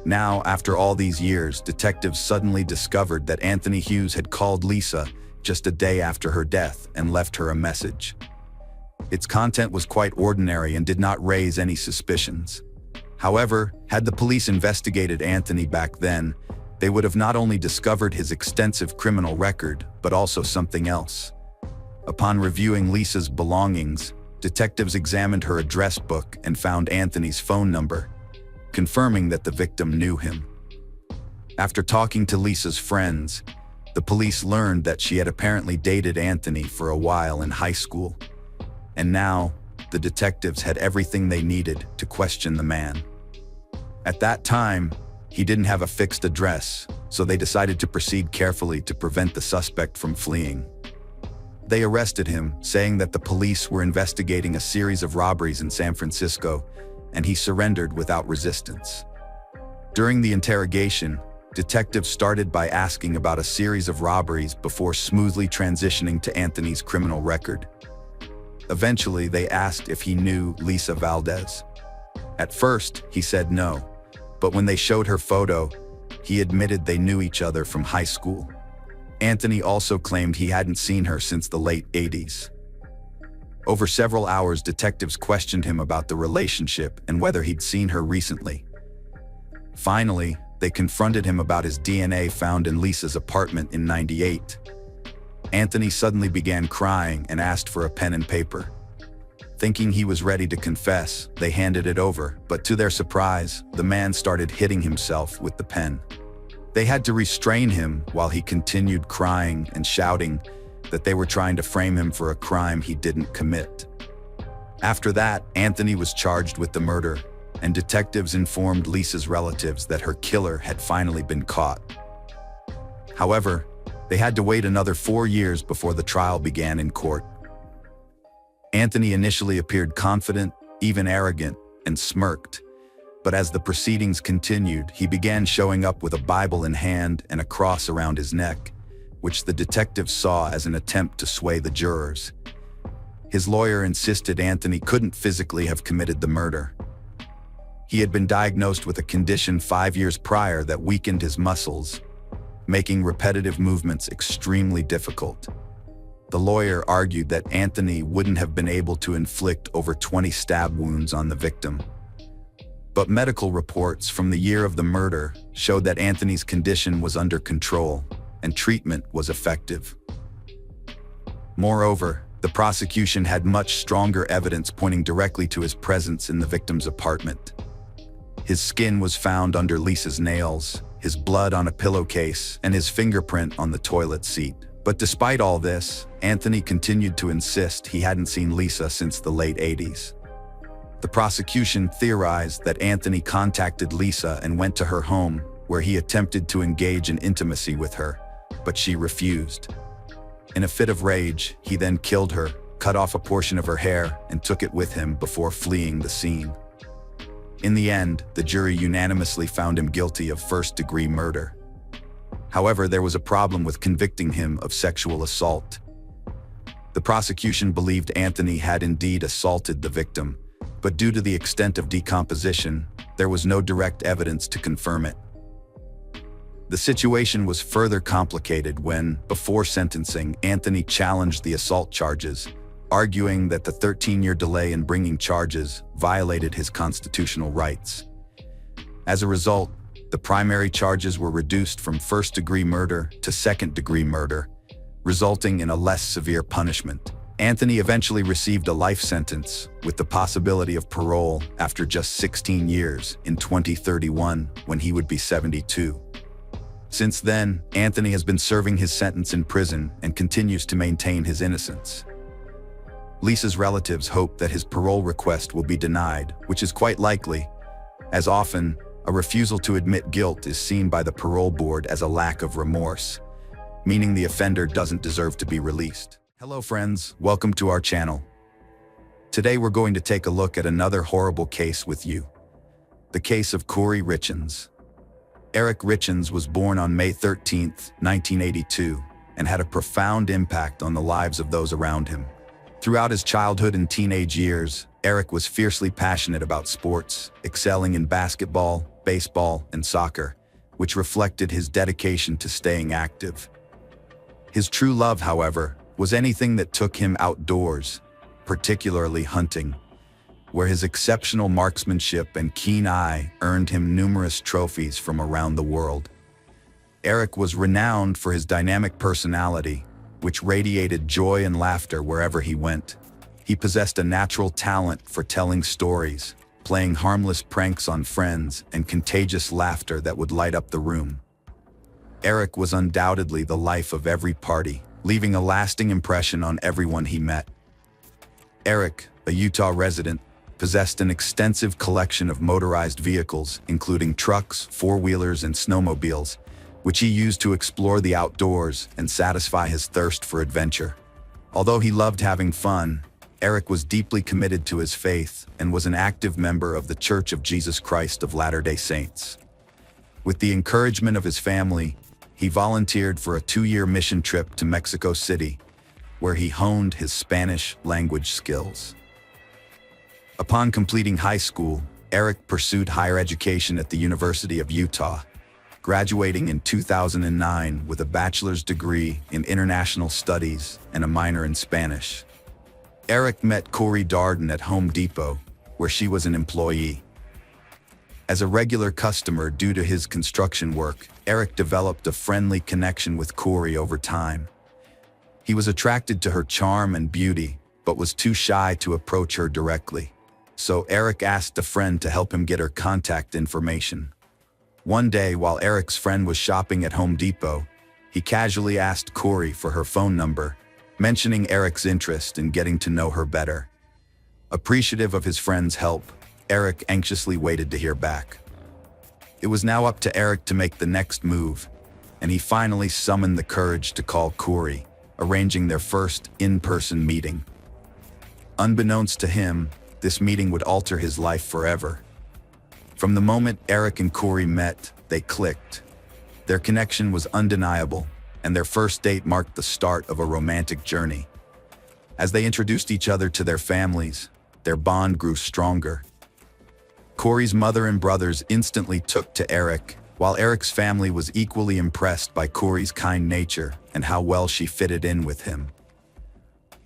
Now, after all these years, detectives suddenly discovered that Anthony Hughes had called Lisa just a day after her death and left her a message. Its content was quite ordinary and did not raise any suspicions. However, had the police investigated Anthony back then, they would have not only discovered his extensive criminal record, but also something else. Upon reviewing Lisa's belongings, detectives examined her address book and found Anthony's phone number, confirming that the victim knew him. After talking to Lisa's friends, the police learned that she had apparently dated Anthony for a while in high school. And now, the detectives had everything they needed to question the man. At that time, he didn't have a fixed address, so they decided to proceed carefully to prevent the suspect from fleeing. They arrested him, saying that the police were investigating a series of robberies in San Francisco, and he surrendered without resistance. During the interrogation, detectives started by asking about a series of robberies before smoothly transitioning to Anthony's criminal record. Eventually, they asked if he knew Lisa Valdez. At first, he said no, but when they showed her photo, he admitted they knew each other from high school. Anthony also claimed he hadn't seen her since the late 80s. Over several hours, detectives questioned him about the relationship and whether he'd seen her recently. Finally, they confronted him about his DNA found in Lisa's apartment in '98. Anthony suddenly began crying and asked for a pen and paper. Thinking he was ready to confess, they handed it over, but to their surprise, the man started hitting himself with the pen. They had to restrain him while he continued crying and shouting that they were trying to frame him for a crime he didn't commit. After that, Anthony was charged with the murder, and detectives informed Lisa's relatives that her killer had finally been caught. However, they had to wait another 4 years before the trial began in court. Anthony initially appeared confident, even arrogant, and smirked. But as the proceedings continued, he began showing up with a Bible in hand and a cross around his neck, which the detectives saw as an attempt to sway the jurors. His lawyer insisted Anthony couldn't physically have committed the murder. He had been diagnosed with a condition 5 years prior that weakened his muscles, making repetitive movements extremely difficult. The lawyer argued that Anthony wouldn't have been able to inflict over 20 stab wounds on the victim. But medical reports from the year of the murder showed that Anthony's condition was under control and treatment was effective. Moreover, the prosecution had much stronger evidence pointing directly to his presence in the victim's apartment. His skin was found under Lisa's nails, his blood on a pillowcase, and his fingerprint on the toilet seat. But despite all this, Anthony continued to insist he hadn't seen Lisa since the late 80s. The prosecution theorized that Anthony contacted Lisa and went to her home, where he attempted to engage in intimacy with her, but she refused. In a fit of rage, he then killed her, cut off a portion of her hair, and took it with him before fleeing the scene. In the end, the jury unanimously found him guilty of first-degree murder. However, there was a problem with convicting him of sexual assault. The prosecution believed Anthony had indeed assaulted the victim, but due to the extent of decomposition, there was no direct evidence to confirm it. The situation was further complicated when, before sentencing, Anthony challenged the assault charges, arguing that the 13-year delay in bringing charges violated his constitutional rights. As a result, the primary charges were reduced from first-degree murder to second-degree murder, resulting in a less severe punishment. Anthony eventually received a life sentence, with the possibility of parole after just 16 years in 2031, when he would be 72. Since then, Anthony has been serving his sentence in prison and continues to maintain his innocence. Lisa's relatives hope that his parole request will be denied, which is quite likely. As often, a refusal to admit guilt is seen by the parole board as a lack of remorse, meaning the offender doesn't deserve to be released. Hello friends, welcome to our channel. Today we're going to take a look at another horrible case with you. The case of Corey Richins. Eric Richins was born on May 13, 1982, and had a profound impact on the lives of those around him. Throughout his childhood and teenage years, Eric was fiercely passionate about sports, excelling in basketball, baseball, and soccer, which reflected his dedication to staying active. His true love, however, was anything that took him outdoors, particularly hunting, where his exceptional marksmanship and keen eye earned him numerous trophies from around the world. Eric was renowned for his dynamic personality, which radiated joy and laughter wherever he went. He possessed a natural talent for telling stories, playing harmless pranks on friends, and contagious laughter that would light up the room. Eric was undoubtedly the life of every party, leaving a lasting impression on everyone he met. Eric, a Utah resident, possessed an extensive collection of motorized vehicles, including trucks, four-wheelers, and snowmobiles, which he used to explore the outdoors and satisfy his thirst for adventure. Although he loved having fun, Eric was deeply committed to his faith and was an active member of the Church of Jesus Christ of Latter-day Saints. With the encouragement of his family, he volunteered for a 2-year mission trip to Mexico City, where he honed his Spanish language skills. Upon completing high school, Eric pursued higher education at the University of Utah, graduating in 2009 with a bachelor's degree in international studies and a minor in Spanish. Eric met Corey Darden at Home Depot, where she was an employee. As a regular customer due to his construction work, Eric developed a friendly connection with Corey over time. He was attracted to her charm and beauty, but was too shy to approach her directly. So Eric asked a friend to help him get her contact information. One day, while Eric's friend was shopping at Home Depot, he casually asked Corey for her phone number, mentioning Eric's interest in getting to know her better. Appreciative of his friend's help, Eric anxiously waited to hear back. It was now up to Eric to make the next move, and he finally summoned the courage to call Corey, arranging their first in-person meeting. Unbeknownst to him, this meeting would alter his life forever. From the moment Eric and Corey met, they clicked. Their connection was undeniable, and their first date marked the start of a romantic journey. As they introduced each other to their families, their bond grew stronger. Corey's mother and brothers instantly took to Eric, while Eric's family was equally impressed by Corey's kind nature and how well she fitted in with him.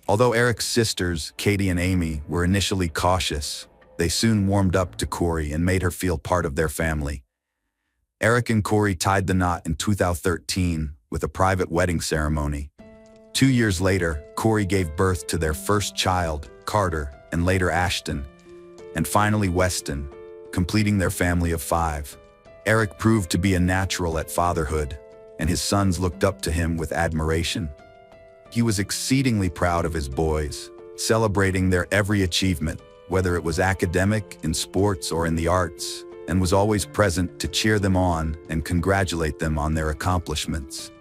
Although Eric's sisters, Katie and Amy, were initially cautious, they soon warmed up to Corey and made her feel part of their family. Eric and Corey tied the knot in 2013 with a private wedding ceremony. 2 years later, Corey gave birth to their first child, Carter, and later Ashton, and finally Weston, completing their family of 5. Eric proved to be a natural at fatherhood, and his sons looked up to him with admiration. He was exceedingly proud of his boys, celebrating their every achievement, whether it was academic, in sports, or in the arts, and was always present to cheer them on and congratulate them on their accomplishments.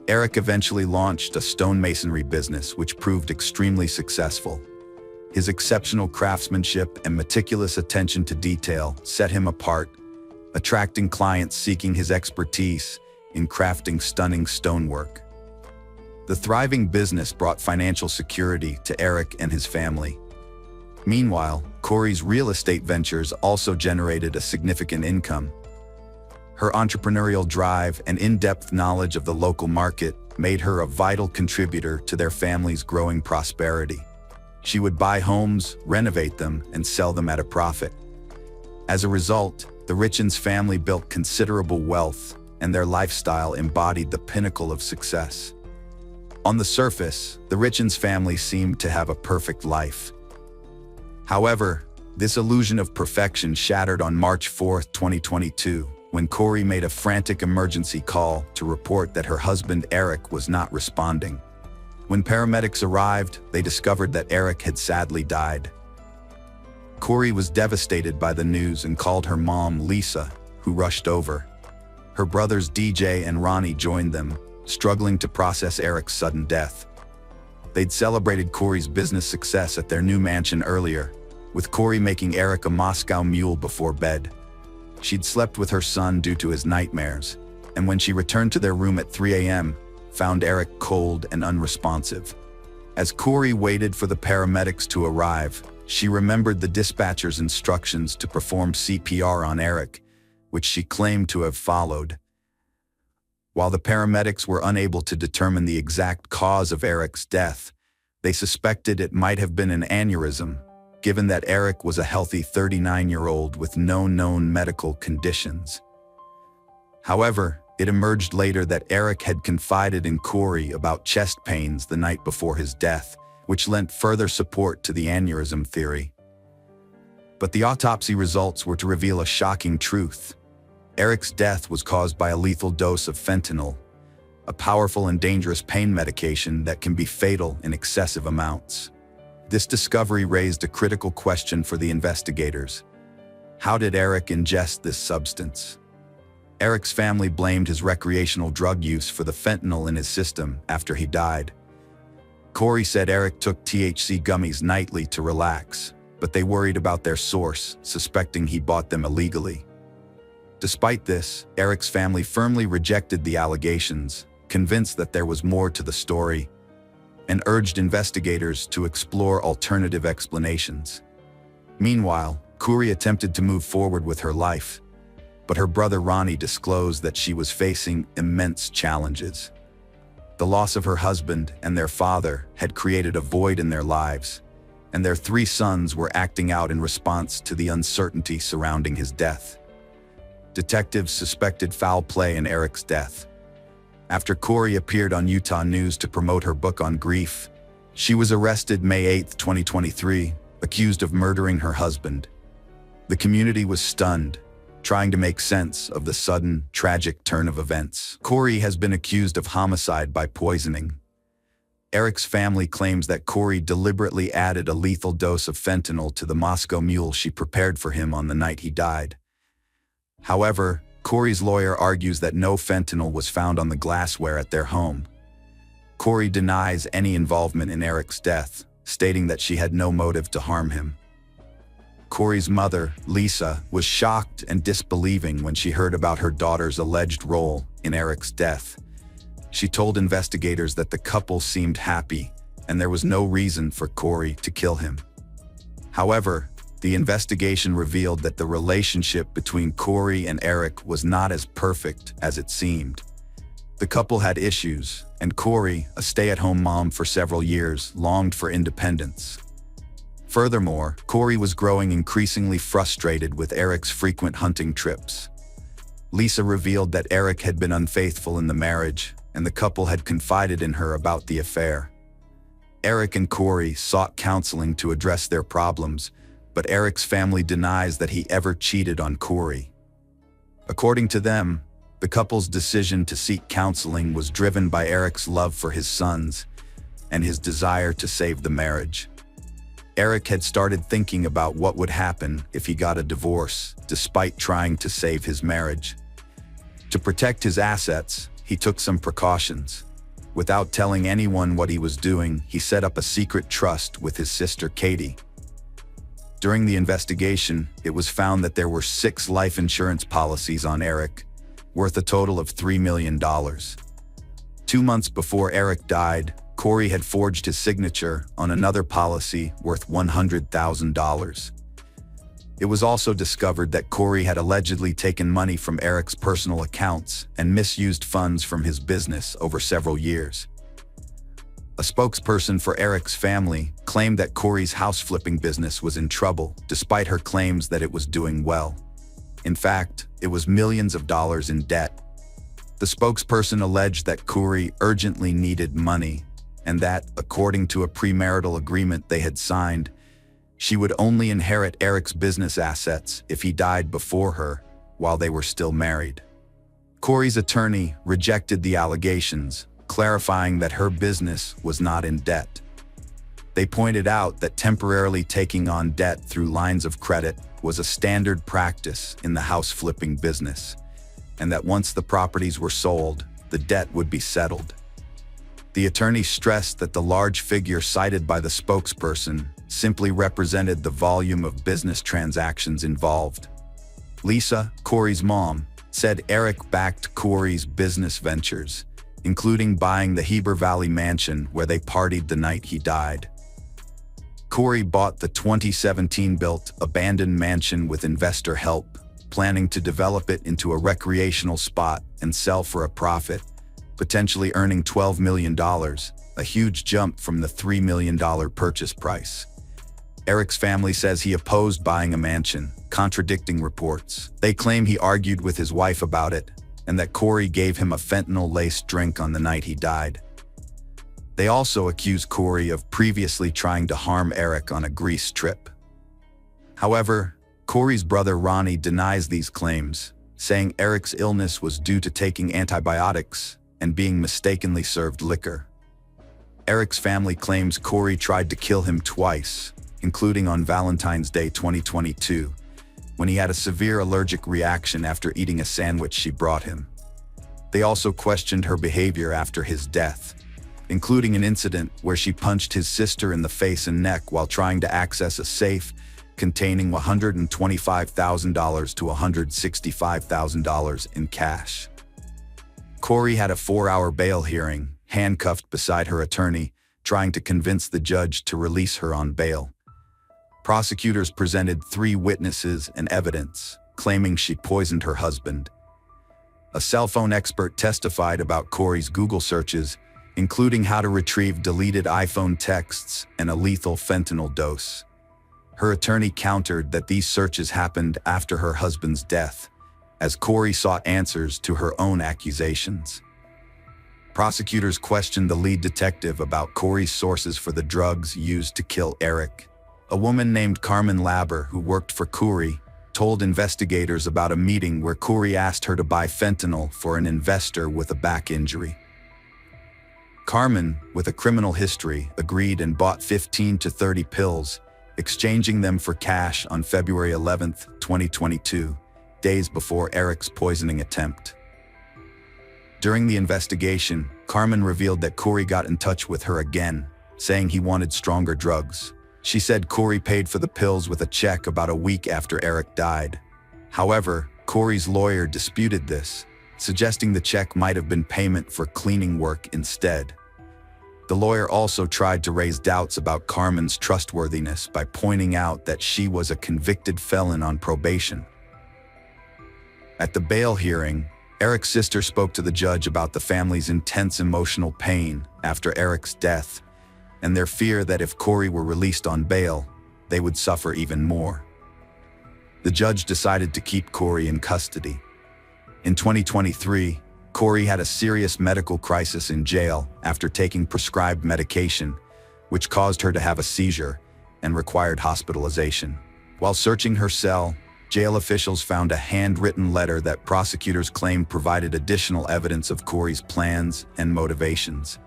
Eric eventually launched a stonemasonry business which proved extremely successful. His exceptional craftsmanship and meticulous attention to detail set him apart, attracting clients seeking his expertise in crafting stunning stonework. The thriving business brought financial security to Eric and his family. Meanwhile, Corey's real estate ventures also generated a significant income. Her entrepreneurial drive and in-depth knowledge of the local market made her a vital contributor to their family's growing prosperity. She would buy homes, renovate them, and sell them at a profit. As a result, the Richins family built considerable wealth, and their lifestyle embodied the pinnacle of success. On the surface, the Richins family seemed to have a perfect life. However, this illusion of perfection shattered on March 4, 2022, when Corey made a frantic emergency call to report that her husband Eric was not responding. When paramedics arrived, they discovered that Eric had sadly died. Corey was devastated by the news and called her mom, Lisa, who rushed over. Her brothers DJ and Ronnie joined them, struggling to process Eric's sudden death. They'd celebrated Corey's business success at their new mansion earlier, with Corey making Eric a Moscow Mule before bed. She'd slept with her son due to his nightmares, and when she returned to their room at 3 a.m., found Eric cold and unresponsive. As Corey waited for the paramedics to arrive, she remembered the dispatcher's instructions to perform CPR on Eric, which she claimed to have followed. While the paramedics were unable to determine the exact cause of Eric's death, they suspected it might have been an aneurysm, given that Eric was a healthy 39-year-old with no known medical conditions. However, it emerged later that Eric had confided in Corey about chest pains the night before his death, which lent further support to the aneurysm theory. But the autopsy results were to reveal a shocking truth. Eric's death was caused by a lethal dose of fentanyl, a powerful and dangerous pain medication that can be fatal in excessive amounts. This discovery raised a critical question for the investigators. How did Eric ingest this substance? Eric's family blamed his recreational drug use for the fentanyl in his system after he died. Corey said Eric took THC gummies nightly to relax, but they worried about their source, suspecting he bought them illegally. Despite this, Eric's family firmly rejected the allegations, convinced that there was more to the story, and urged investigators to explore alternative explanations. Meanwhile, Corey attempted to move forward with her life, but her brother Ronnie disclosed that she was facing immense challenges. The loss of her husband and their father had created a void in their lives, and their 3 sons were acting out in response to the uncertainty surrounding his death. Detectives suspected foul play in Eric's death. After Corey appeared on Utah News to promote her book on grief, she was arrested May 8, 2023, accused of murdering her husband. The community was stunned, trying to make sense of the sudden, tragic turn of events. Corey has been accused of homicide by poisoning. Eric's family claims that Corey deliberately added a lethal dose of fentanyl to the Moscow Mule she prepared for him on the night he died. However, Corey's lawyer argues that no fentanyl was found on the glassware at their home. Corey denies any involvement in Eric's death, stating that she had no motive to harm him. Corey's mother, Lisa, was shocked and disbelieving when she heard about her daughter's alleged role in Eric's death. She told investigators that the couple seemed happy and there was no reason for Corey to kill him. However, the investigation revealed that the relationship between Corey and Eric was not as perfect as it seemed. The couple had issues, and Corey, a stay-at-home mom for several years, longed for independence. Furthermore, Corey was growing increasingly frustrated with Eric's frequent hunting trips. Lisa revealed that Eric had been unfaithful in the marriage, and the couple had confided in her about the affair. Eric and Corey sought counseling to address their problems, but Eric's family denies that he ever cheated on Corey. According to them, the couple's decision to seek counseling was driven by Eric's love for his sons and his desire to save the marriage. Eric had started thinking about what would happen if he got a divorce, despite trying to save his marriage. To protect his assets, he took some precautions. Without telling anyone what he was doing, he set up a secret trust with his sister Katie. During the investigation, it was found that there were 6 life insurance policies on Eric, worth a total of $3 million. 2 months before Eric died, Corey had forged his signature on another policy worth $100,000. It was also discovered that Corey had allegedly taken money from Eric's personal accounts and misused funds from his business over several years. A spokesperson for Eric's family claimed that Corey's house flipping business was in trouble, despite her claims that it was doing well. In fact, it was millions of dollars in debt. The spokesperson alleged that Corey urgently needed money, and that, according to a premarital agreement they had signed, she would only inherit Eric's business assets if he died before her, while they were still married. Corey's attorney rejected the allegations, clarifying that her business was not in debt. They pointed out that temporarily taking on debt through lines of credit was a standard practice in the house flipping business, and that once the properties were sold, the debt would be settled. The attorney stressed that the large figure cited by the spokesperson simply represented the volume of business transactions involved. Lisa, Corey's mom, said Eric backed Corey's business ventures, including buying the Heber Valley mansion where they partied the night he died. Corey bought the 2017-built abandoned mansion with investor help, planning to develop it into a recreational spot and sell for a profit, potentially earning $12 million, a huge jump from the $3 million purchase price. Eric's family says he opposed buying a mansion, contradicting reports. They claim he argued with his wife about it, and that Corey gave him a fentanyl-laced drink on the night he died. They also accuse Corey of previously trying to harm Eric on a Greece trip. However, Corey's brother Ronnie denies these claims, saying Eric's illness was due to taking antibiotics and being mistakenly served liquor. Eric's family claims Corey tried to kill him twice, including on Valentine's Day 2022, when he had a severe allergic reaction after eating a sandwich she brought him. They also questioned her behavior after his death, including an incident where she punched his sister in the face and neck while trying to access a safe containing $125,000 to $165,000 in cash. Corey had a 4-hour bail hearing, handcuffed beside her attorney, trying to convince the judge to release her on bail. Prosecutors presented 3 witnesses and evidence, claiming she poisoned her husband. A cell phone expert testified about Corey's Google searches, including how to retrieve deleted iPhone texts and a lethal fentanyl dose. Her attorney countered that these searches happened after her husband's death, as Corey sought answers to her own accusations. Prosecutors questioned the lead detective about Corey's sources for the drugs used to kill Eric. A woman named Carmen Laber, who worked for Corey, told investigators about a meeting where Corey asked her to buy fentanyl for an investor with a back injury. Carmen, with a criminal history, agreed and bought 15 to 30 pills, exchanging them for cash on February 11, 2022, days before Eric's poisoning attempt. During the investigation, Carmen revealed that Corey got in touch with her again, saying he wanted stronger drugs. She said Corey paid for the pills with a check about a week after Eric died. However, Corey's lawyer disputed this, suggesting the check might have been payment for cleaning work instead. The lawyer also tried to raise doubts about Carmen's trustworthiness by pointing out that she was a convicted felon on probation. At the bail hearing, Eric's sister spoke to the judge about the family's intense emotional pain after Eric's death, and their fear that if Corey were released on bail, they would suffer even more. The judge decided to keep Corey in custody. In 2023, Corey had a serious medical crisis in jail after taking prescribed medication, which caused her to have a seizure and required hospitalization. While searching her cell, jail officials found a handwritten letter that prosecutors claimed provided additional evidence of Corey's plans and motivations.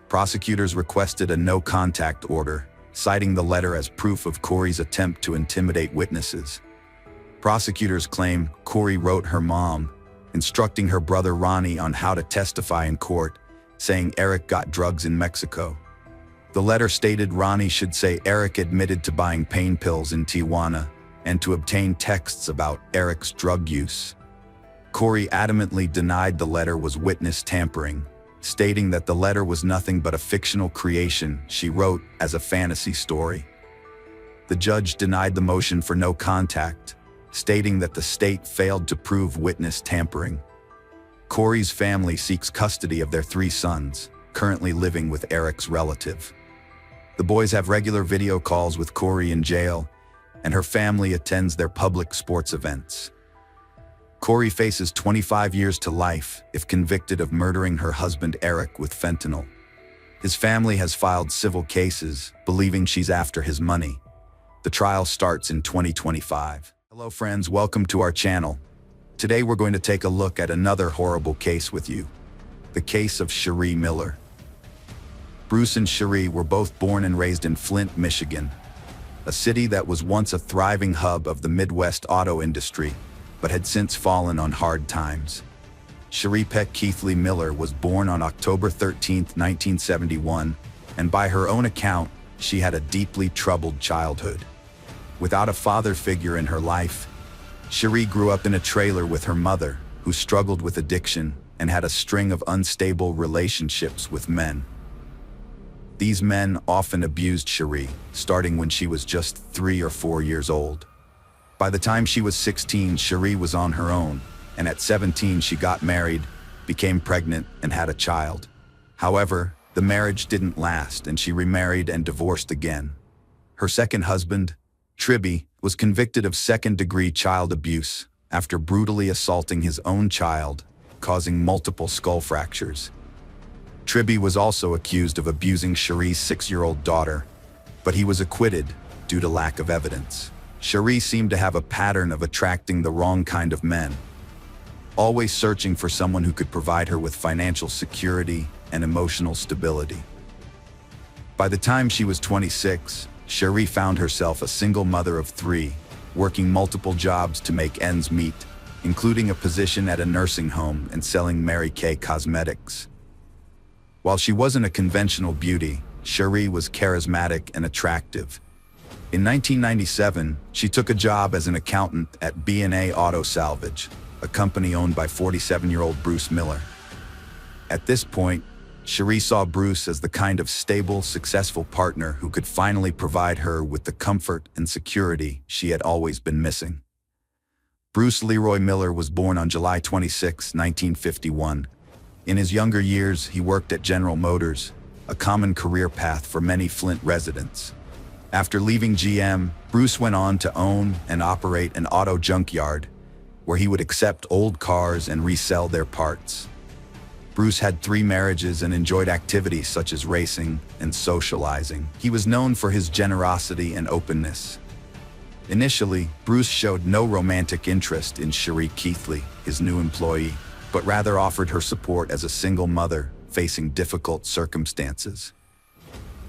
Prosecutors requested a no-contact order, citing the letter as proof of Corey's attempt to intimidate witnesses. Prosecutors claim Corey wrote her mom, instructing her brother Ronnie on how to testify in court, saying Eric got drugs in Mexico. The letter stated Ronnie should say Eric admitted to buying pain pills in Tijuana and to obtain texts about Eric's drug use. Corey adamantly denied the letter was witness tampering, stating that the letter was nothing but a fictional creation she wrote as a fantasy story. The judge denied the motion for no contact, stating that the state failed to prove witness tampering. Corey's family seeks custody of their 3 sons, currently living with Eric's relative. The boys have regular video calls with Corey in jail, and her family attends their public sports events. Corey faces 25 years to life if convicted of murdering her husband Eric with fentanyl. His family has filed civil cases, believing she's after his money. The trial starts in 2025. Hello friends, welcome to our channel. Today we're going to take a look at another horrible case with you. The case of Cherie Miller. Bruce and Cherie were both born and raised in Flint, Michigan, a city that was once a thriving hub of the Midwest auto industry, but had since fallen on hard times. Cherie Peck Keithley Miller was born on October 13, 1971, and by her own account, she had a deeply troubled childhood. Without a father figure in her life, Cherie grew up in a trailer with her mother, who struggled with addiction and had a string of unstable relationships with men. These men often abused Cherie, starting when she was just 3 or 4 years old. By the time she was 16, Cherie was on her own, and at 17 she got married, became pregnant, and had a child. However, the marriage didn't last, and she remarried and divorced again. Her second husband, Tribby, was convicted of second-degree child abuse after brutally assaulting his own child, causing multiple skull fractures. Tribby was also accused of abusing Cherie's 6-year-old daughter, but he was acquitted due to lack of evidence. Cherie seemed to have a pattern of attracting the wrong kind of men, always searching for someone who could provide her with financial security and emotional stability. By the time she was 26, Cherie found herself a single mother of 3, working multiple jobs to make ends meet, including a position at a nursing home and selling Mary Kay cosmetics. While she wasn't a conventional beauty, Cherie was charismatic and attractive. In 1997, she took a job as an accountant at B&A Auto Salvage, a company owned by 47-year-old Bruce Miller. At this point, Cherie saw Bruce as the kind of stable, successful partner who could finally provide her with the comfort and security she had always been missing. Bruce Leroy Miller was born on July 26, 1951. In his younger years, he worked at General Motors, a common career path for many Flint residents. After leaving GM, Bruce went on to own and operate an auto junkyard, where he would accept old cars and resell their parts. Bruce had 3 marriages and enjoyed activities such as racing and socializing. He was known for his generosity and openness. Initially, Bruce showed no romantic interest in Cherie Keithley, his new employee, but rather offered her support as a single mother facing difficult circumstances.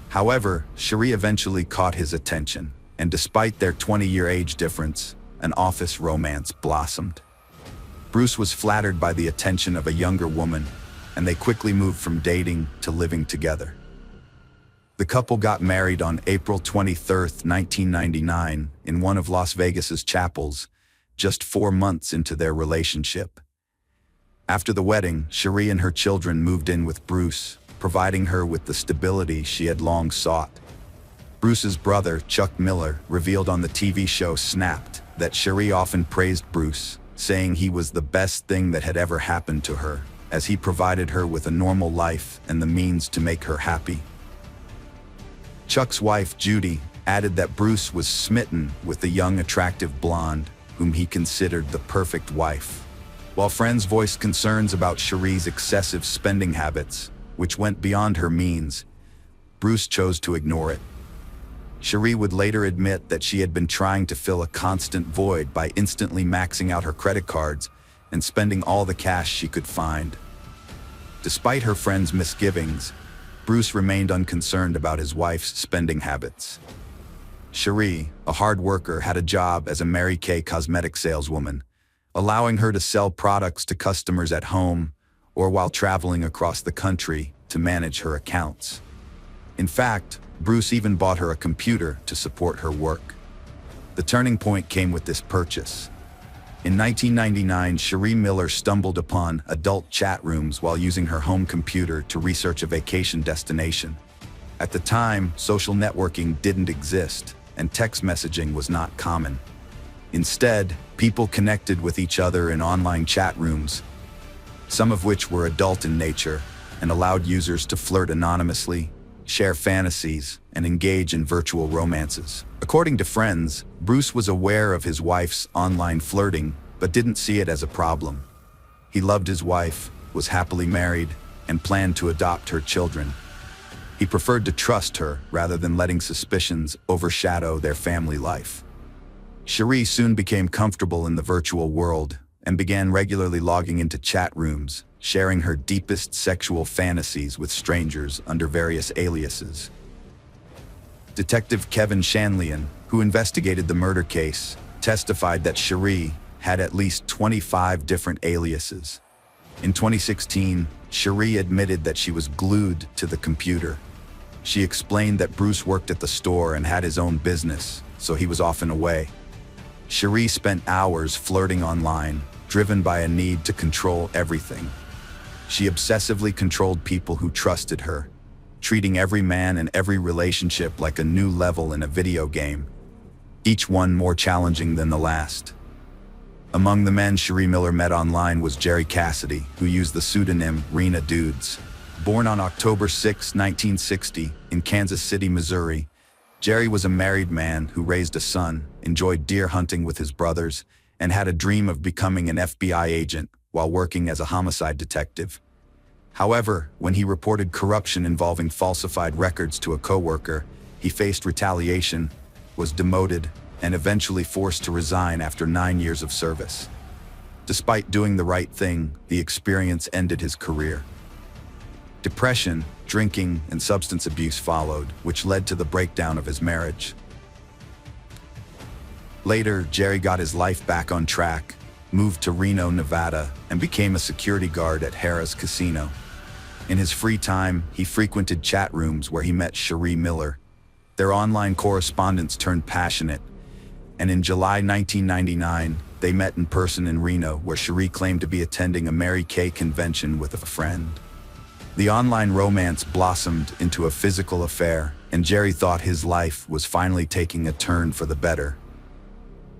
However, Cherie eventually caught his attention, and despite their 20-year age difference, an office romance blossomed. Bruce was flattered by the attention of a younger woman, and they quickly moved from dating to living together. The couple got married on April 23, 1999, in one of Las Vegas's chapels, just 4 months into their relationship. After the wedding, Cherie and her children moved in with Bruce, providing her with the stability she had long sought. Bruce's brother, Chuck Miller, revealed on the TV show Snapped that Cherie often praised Bruce, saying he was the best thing that had ever happened to her, as he provided her with a normal life and the means to make her happy. Chuck's wife, Judy, added that Bruce was smitten with the young, attractive blonde, whom he considered the perfect wife. While friends voiced concerns about Cherie's excessive spending habits, which went beyond her means, Bruce chose to ignore it. Cherie would later admit that she had been trying to fill a constant void by instantly maxing out her credit cards and spending all the cash she could find. Despite her friends' misgivings, Bruce remained unconcerned about his wife's spending habits. Cherie, a hard worker, had a job as a Mary Kay cosmetic saleswoman, allowing her to sell products to customers at home or while traveling across the country to manage her accounts. In fact, Bruce even bought her a computer to support her work. The turning point came with this purchase. In 1999, Cherie Miller stumbled upon adult chat rooms while using her home computer to research a vacation destination. At the time, social networking didn't exist, and text messaging was not common. Instead, people connected with each other in online chat rooms, some of which were adult in nature and allowed users to flirt anonymously, share fantasies, and engage in virtual romances. According to friends, Bruce was aware of his wife's online flirting, but didn't see it as a problem. He loved his wife, was happily married, and planned to adopt her children. He preferred to trust her rather than letting suspicions overshadow their family life. Cherie soon became comfortable in the virtual world and began regularly logging into chat rooms, sharing her deepest sexual fantasies with strangers under various aliases. Detective Kevin Shanlian, who investigated the murder case, testified that Cherie had at least 25 different aliases. In 2016, Cherie admitted that she was glued to the computer. She explained that Bruce worked at the store and had his own business, so he was often away. Cherie spent hours flirting online, driven by a need to control everything. She obsessively controlled people who trusted her, treating every man and every relationship like a new level in a video game, each one more challenging than the last. Among the men Cherie Miller met online was Jerry Cassidy, who used the pseudonym Rena Dudes. Born on October 6, 1960, in Kansas City, Missouri, Jerry was a married man who raised a son, enjoyed deer hunting with his brothers, and had a dream of becoming an FBI agent while working as a homicide detective. However, when he reported corruption involving falsified records to a coworker, he faced retaliation, was demoted, and eventually forced to resign after 9 years of service. Despite doing the right thing, the experience ended his career. Depression, drinking, and substance abuse followed, which led to the breakdown of his marriage. Later, Jerry got his life back on track, moved to Reno, Nevada, and became a security guard at Harrah's Casino. In his free time, he frequented chat rooms where he met Cherie Miller. Their online correspondence turned passionate, and in July 1999, they met in person in Reno, where Cherie claimed to be attending a Mary Kay convention with a friend. The online romance blossomed into a physical affair, and Jerry thought his life was finally taking a turn for the better.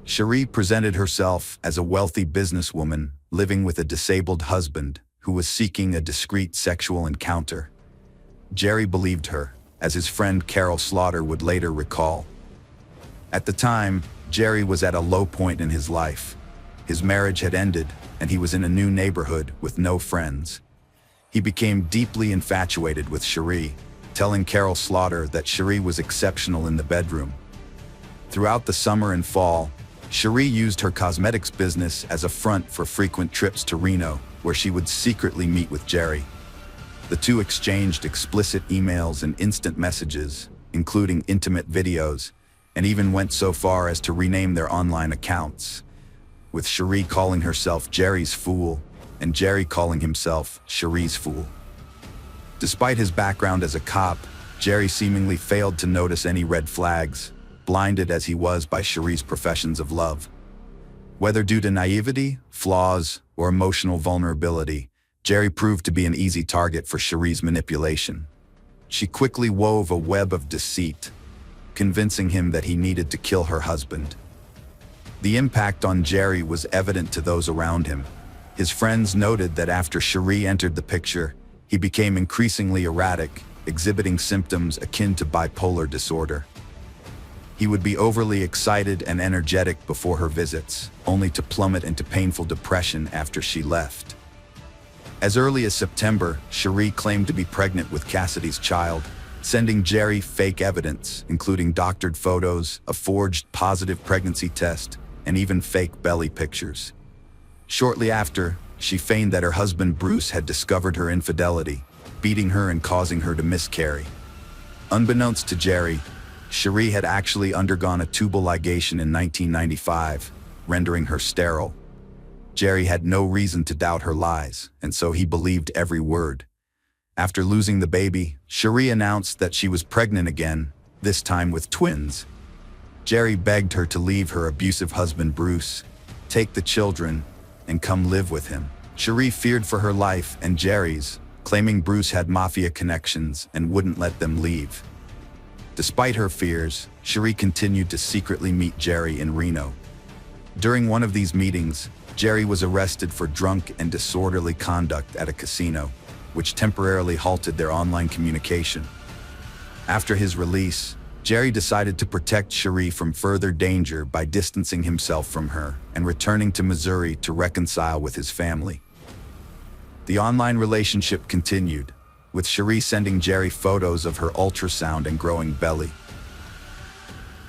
Cherie presented herself as a wealthy businesswoman living with a disabled husband who was seeking a discreet sexual encounter. Jerry believed her, as his friend Carol Slaughter would later recall. At the time, Jerry was at a low point in his life. His marriage had ended, and he was in a new neighborhood with no friends. He became deeply infatuated with Cherie, telling Carol Slaughter that Cherie was exceptional in the bedroom. Throughout the summer and fall, Cherie used her cosmetics business as a front for frequent trips to Reno, where she would secretly meet with Jerry. The two exchanged explicit emails and instant messages, including intimate videos, and even went so far as to rename their online accounts, with Cherie calling herself Jerry's Fool and Jerry calling himself Cherie's Fool. Despite his background as a cop, Jerry seemingly failed to notice any red flags, blinded as he was by Cherie's professions of love. Whether due to naivety, flaws, or emotional vulnerability, Jerry proved to be an easy target for Cherie's manipulation. She quickly wove a web of deceit, convincing him that he needed to kill her husband. The impact on Jerry was evident to those around him. His friends noted that after Cherie entered the picture, he became increasingly erratic, exhibiting symptoms akin to bipolar disorder. He would be overly excited and energetic before her visits, only to plummet into painful depression after she left. As early as September, Cherie claimed to be pregnant with Cassidy's child, sending Jerry fake evidence, including doctored photos, a forged positive pregnancy test, and even fake belly pictures. Shortly after, she feigned that her husband Bruce had discovered her infidelity, beating her and causing her to miscarry. Unbeknownst to Jerry, Cherie had actually undergone a tubal ligation in 1995, rendering her sterile. Jerry had no reason to doubt her lies, and so he believed every word. After losing the baby, Cherie announced that she was pregnant again, this time with twins. Jerry begged her to leave her abusive husband Bruce, take the children, and come live with him. Cherie feared for her life and Jerry's, claiming Bruce had mafia connections and wouldn't let them leave. Despite her fears, Cherie continued to secretly meet Jerry in Reno. During one of these meetings, Jerry was arrested for drunk and disorderly conduct at a casino, which temporarily halted their online communication. After his release, Jerry decided to protect Cherie from further danger by distancing himself from her and returning to Missouri to reconcile with his family. The online relationship continued, with Cherie sending Jerry photos of her ultrasound and growing belly.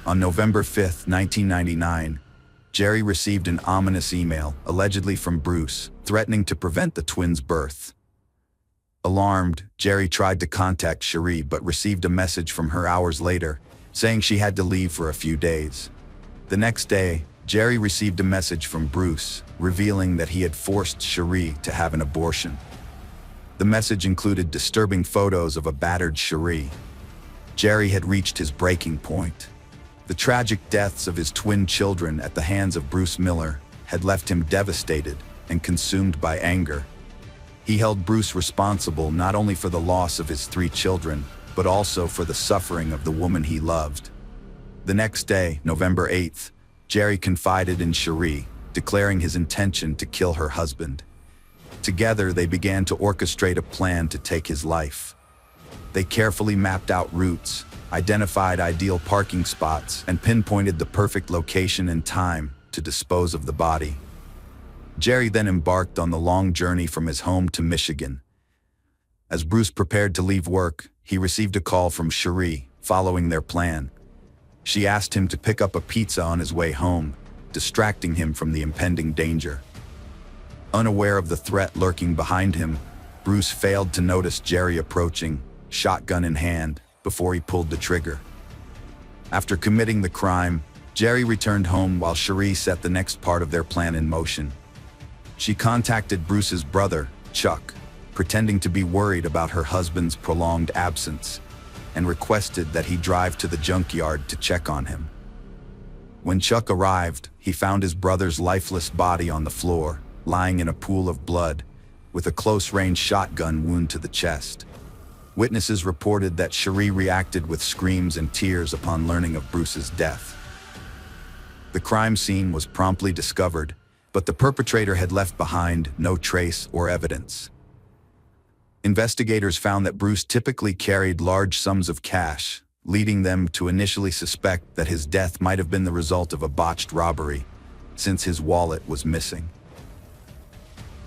On November 5, 1999, Jerry received an ominous email, allegedly from Bruce, threatening to prevent the twins' birth. Alarmed, Jerry tried to contact Cherie but received a message from her hours later, saying she had to leave for a few days. The next day, Jerry received a message from Bruce, revealing that he had forced Cherie to have an abortion. The message included disturbing photos of a battered Cherie. Jerry had reached his breaking point. The tragic deaths of his twin children at the hands of Bruce Miller had left him devastated and consumed by anger. He held Bruce responsible not only for the loss of his 3 children, but also for the suffering of the woman he loved. The next day, November 8th, Jerry confided in Cherie, declaring his intention to kill her husband. Together, they began to orchestrate a plan to take his life. They carefully mapped out routes, identified ideal parking spots, and pinpointed the perfect location and time to dispose of the body. Jerry then embarked on the long journey from his home to Michigan. As Bruce prepared to leave work, he received a call from Cherie, following their plan. She asked him to pick up a pizza on his way home, distracting him from the impending danger. Unaware of the threat lurking behind him, Bruce failed to notice Jerry approaching, shotgun in hand, before he pulled the trigger. After committing the crime, Jerry returned home while Cherie set the next part of their plan in motion. She contacted Bruce's brother, Chuck, pretending to be worried about her husband's prolonged absence, and requested that he drive to the junkyard to check on him. When Chuck arrived, he found his brother's lifeless body on the floor, lying in a pool of blood, with a close-range shotgun wound to the chest. Witnesses reported that Cherie reacted with screams and tears upon learning of Bruce's death. The crime scene was promptly discovered, but the perpetrator had left behind no trace or evidence. Investigators found that Bruce typically carried large sums of cash, leading them to initially suspect that his death might have been the result of a botched robbery, since his wallet was missing.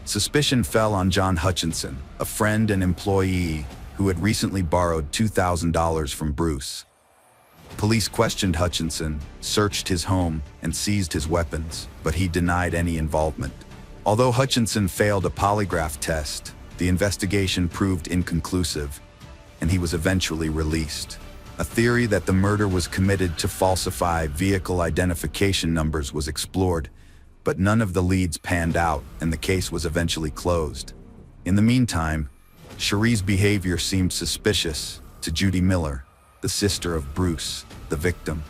Suspicion fell on John Hutchinson, a friend and employee who had recently borrowed $2,000 from Bruce. Police questioned Hutchinson, searched his home, and seized his weapons, but he denied any involvement. Although Hutchinson failed a polygraph test, the investigation proved inconclusive, and he was eventually released. A theory that the murder was committed to falsify vehicle identification numbers was explored, but none of the leads panned out, and the case was eventually closed. In the meantime, Cherie's behavior seemed suspicious to Judy Miller, the sister of Bruce, the victim.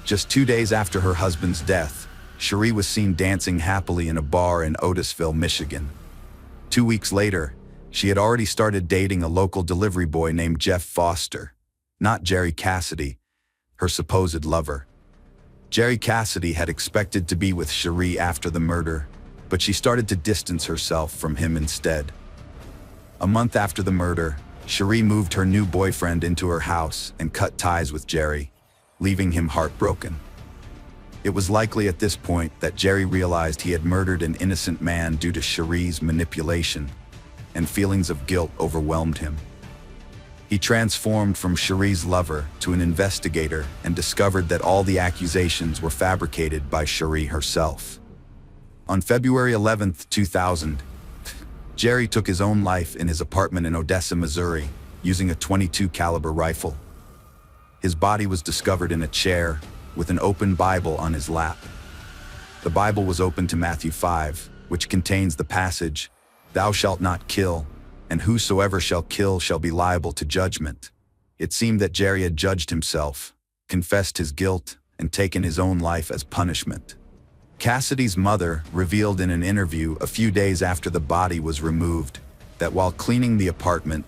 Just 2 days after her husband's death, Cherie was seen dancing happily in a bar in Otisville, Michigan. 2 weeks later, she had already started dating a local delivery boy named Jeff Foster, not Jerry Cassidy, her supposed lover. Jerry Cassidy had expected to be with Cherie after the murder, but she started to distance herself from him instead. A month after the murder, Cherie moved her new boyfriend into her house and cut ties with Jerry, leaving him heartbroken. It was likely at this point that Jerry realized he had murdered an innocent man due to Cherie's manipulation, and feelings of guilt overwhelmed him. He transformed from Cherie's lover to an investigator and discovered that all the accusations were fabricated by Cherie herself. On February 11, 2000, Jerry took his own life in his apartment in Odessa, Missouri, using a .22 caliber rifle. His body was discovered in a chair with an open Bible on his lap. The Bible was open to Matthew 5, which contains the passage, "Thou shalt not kill, and whosoever shall kill shall be liable to judgment." It seemed that Jerry had judged himself, confessed his guilt, and taken his own life as punishment. Cassidy's mother revealed in an interview a few days after the body was removed that while cleaning the apartment,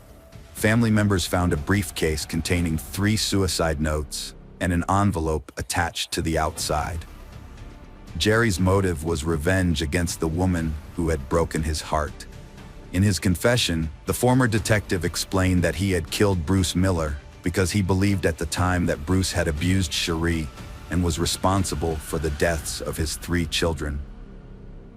family members found a briefcase containing 3 suicide notes and an envelope attached to the outside. Jerry's motive was revenge against the woman who had broken his heart. In his confession, the former detective explained that he had killed Bruce Miller because he believed at the time that Bruce had abused Cherie and was responsible for the deaths of his 3 children.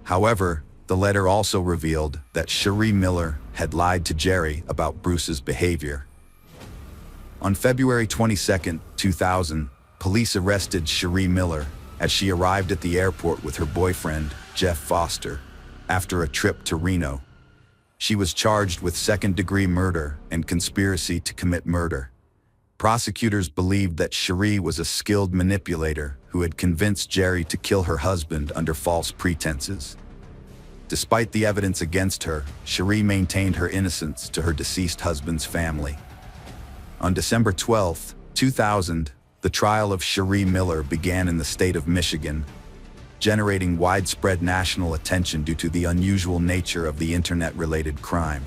However, the letter also revealed that Cherie Miller had lied to Jerry about Bruce's behavior. On February 22, 2000, police arrested Cherie Miller as she arrived at the airport with her boyfriend, Jeff Foster, after a trip to Reno. She was charged with second-degree murder and conspiracy to commit murder. Prosecutors believed that Cherie was a skilled manipulator who had convinced Jerry to kill her husband under false pretenses. Despite the evidence against her, Cherie maintained her innocence to her deceased husband's family. On December 12, 2000, the trial of Cherie Miller began in the state of Michigan, generating widespread national attention due to the unusual nature of the internet-related crime.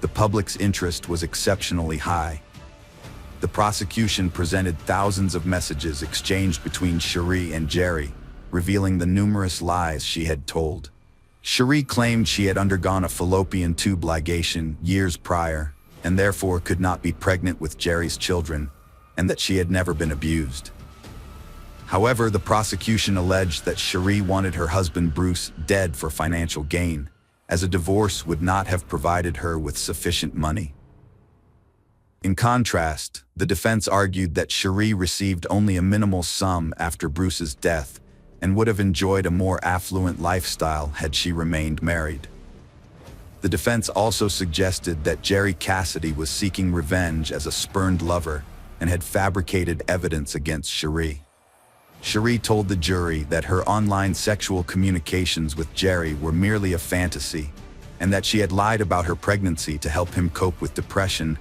The public's interest was exceptionally high. The prosecution presented thousands of messages exchanged between Cherie and Jerry, revealing the numerous lies she had told. Cherie claimed she had undergone a fallopian tube ligation years prior, and therefore could not be pregnant with Jerry's children, and that she had never been abused. However, the prosecution alleged that Cherie wanted her husband Bruce dead for financial gain, as a divorce would not have provided her with sufficient money. In contrast, the defense argued that Cherie received only a minimal sum after Bruce's death and would have enjoyed a more affluent lifestyle had she remained married. The defense also suggested that Jerry Cassidy was seeking revenge as a spurned lover and had fabricated evidence against Cherie. Cherie told the jury that her online sexual communications with Jerry were merely a fantasy, and that she had lied about her pregnancy to help him cope with depression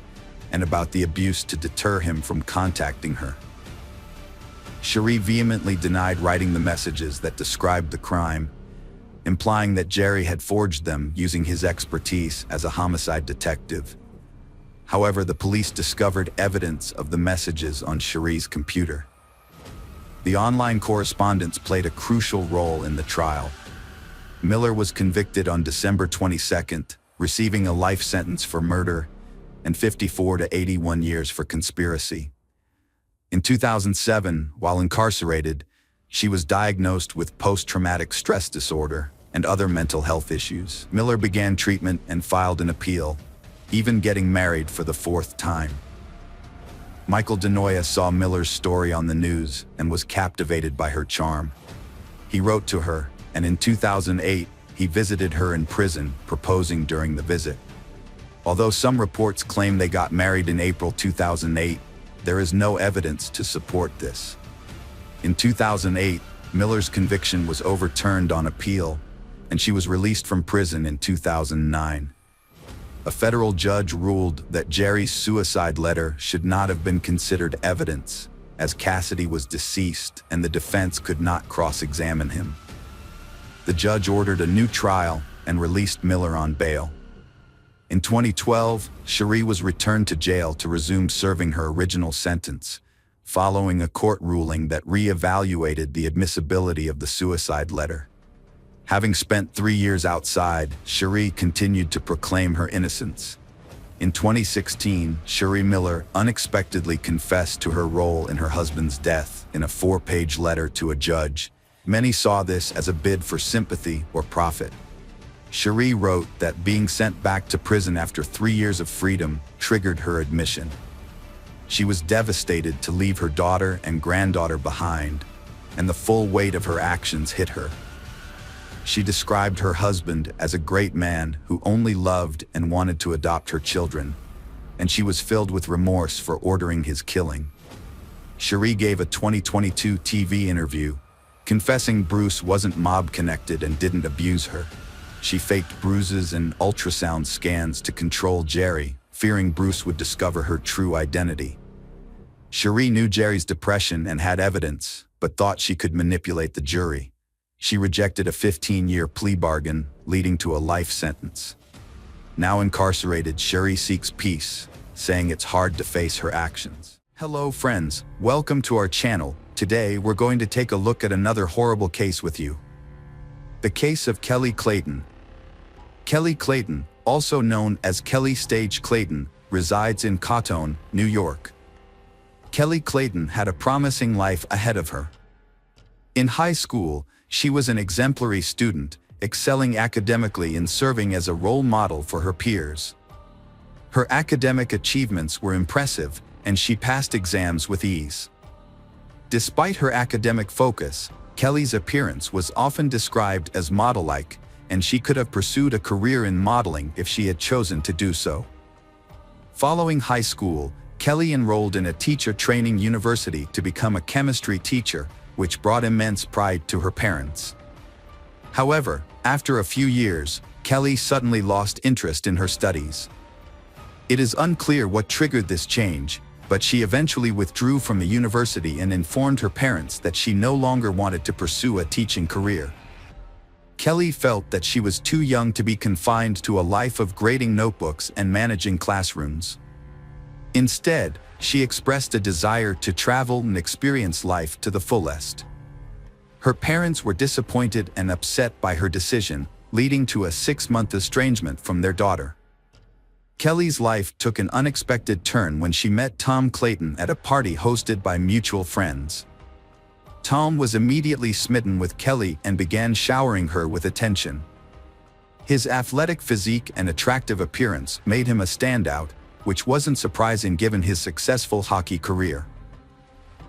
and about the abuse to deter him from contacting her. Cherie vehemently denied writing the messages that described the crime, implying that Jerry had forged them using his expertise as a homicide detective. However, the police discovered evidence of the messages on Cherie's computer. The online correspondence played a crucial role in the trial. Miller was convicted on December 22nd, receiving a life sentence for murder and 54 to 81 years for conspiracy. In 2007, while incarcerated, she was diagnosed with post-traumatic stress disorder and other mental health issues. Miller began treatment and filed an appeal, even getting married for the 4th time. Michael DeNoia saw Miller's story on the news and was captivated by her charm. He wrote to her, and in 2008, he visited her in prison, proposing during the visit. Although some reports claim they got married in April 2008, there is no evidence to support this. In 2008, Miller's conviction was overturned on appeal, and she was released from prison in 2009. A federal judge ruled that Jerry's suicide letter should not have been considered evidence, as Cassidy was deceased and the defense could not cross-examine him. The judge ordered a new trial and released Miller on bail. In 2012, Cherie was returned to jail to resume serving her original sentence, following a court ruling that re-evaluated the admissibility of the suicide letter. Having spent 3 years outside, Cherie continued to proclaim her innocence. In 2016, Cherie Miller unexpectedly confessed to her role in her husband's death in a 4-page letter to a judge. Many saw this as a bid for sympathy or profit. Cherie wrote that being sent back to prison after 3 years of freedom triggered her admission. She was devastated to leave her daughter and granddaughter behind, and the full weight of her actions hit her. She described her husband as a great man who only loved and wanted to adopt her children, and she was filled with remorse for ordering his killing. Cherie gave a 2022 TV interview, confessing Bruce wasn't mob-connected and didn't abuse her. She faked bruises and ultrasound scans to control Jerry, fearing Bruce would discover her true identity. Cherie knew Jerry's depression and had evidence, but thought she could manipulate the jury. She rejected a 15-year plea bargain, leading to a life sentence. Now incarcerated, Cherie seeks peace, saying it's hard to face her actions. Hello friends, welcome to our channel. Today we're going to take a look at another horrible case with you. The case of Kelly Clayton. Kelly Clayton, also known as Kelly Stage Clayton, resides in Cotton, New York. Kelly Clayton had a promising life ahead of her. In high school, she was an exemplary student, excelling academically and serving as a role model for her peers. Her academic achievements were impressive, and she passed exams with ease. Despite her academic focus, Kelly's appearance was often described as model-like, and she could have pursued a career in modeling if she had chosen to do so. Following high school, Kelly enrolled in a teacher training university to become a chemistry teacher, which brought immense pride to her parents. However, after a few years, Kelly suddenly lost interest in her studies. It is unclear what triggered this change, but she eventually withdrew from the university and informed her parents that she no longer wanted to pursue a teaching career. Kelly felt that she was too young to be confined to a life of grading notebooks and managing classrooms. Instead, she expressed a desire to travel and experience life to the fullest. Her parents were disappointed and upset by her decision, leading to a 6-month estrangement from their daughter. Kelly's life took an unexpected turn when she met Tom Clayton at a party hosted by mutual friends. Tom was immediately smitten with Kelly and began showering her with attention. His athletic physique and attractive appearance made him a standout, which wasn't surprising given his successful hockey career.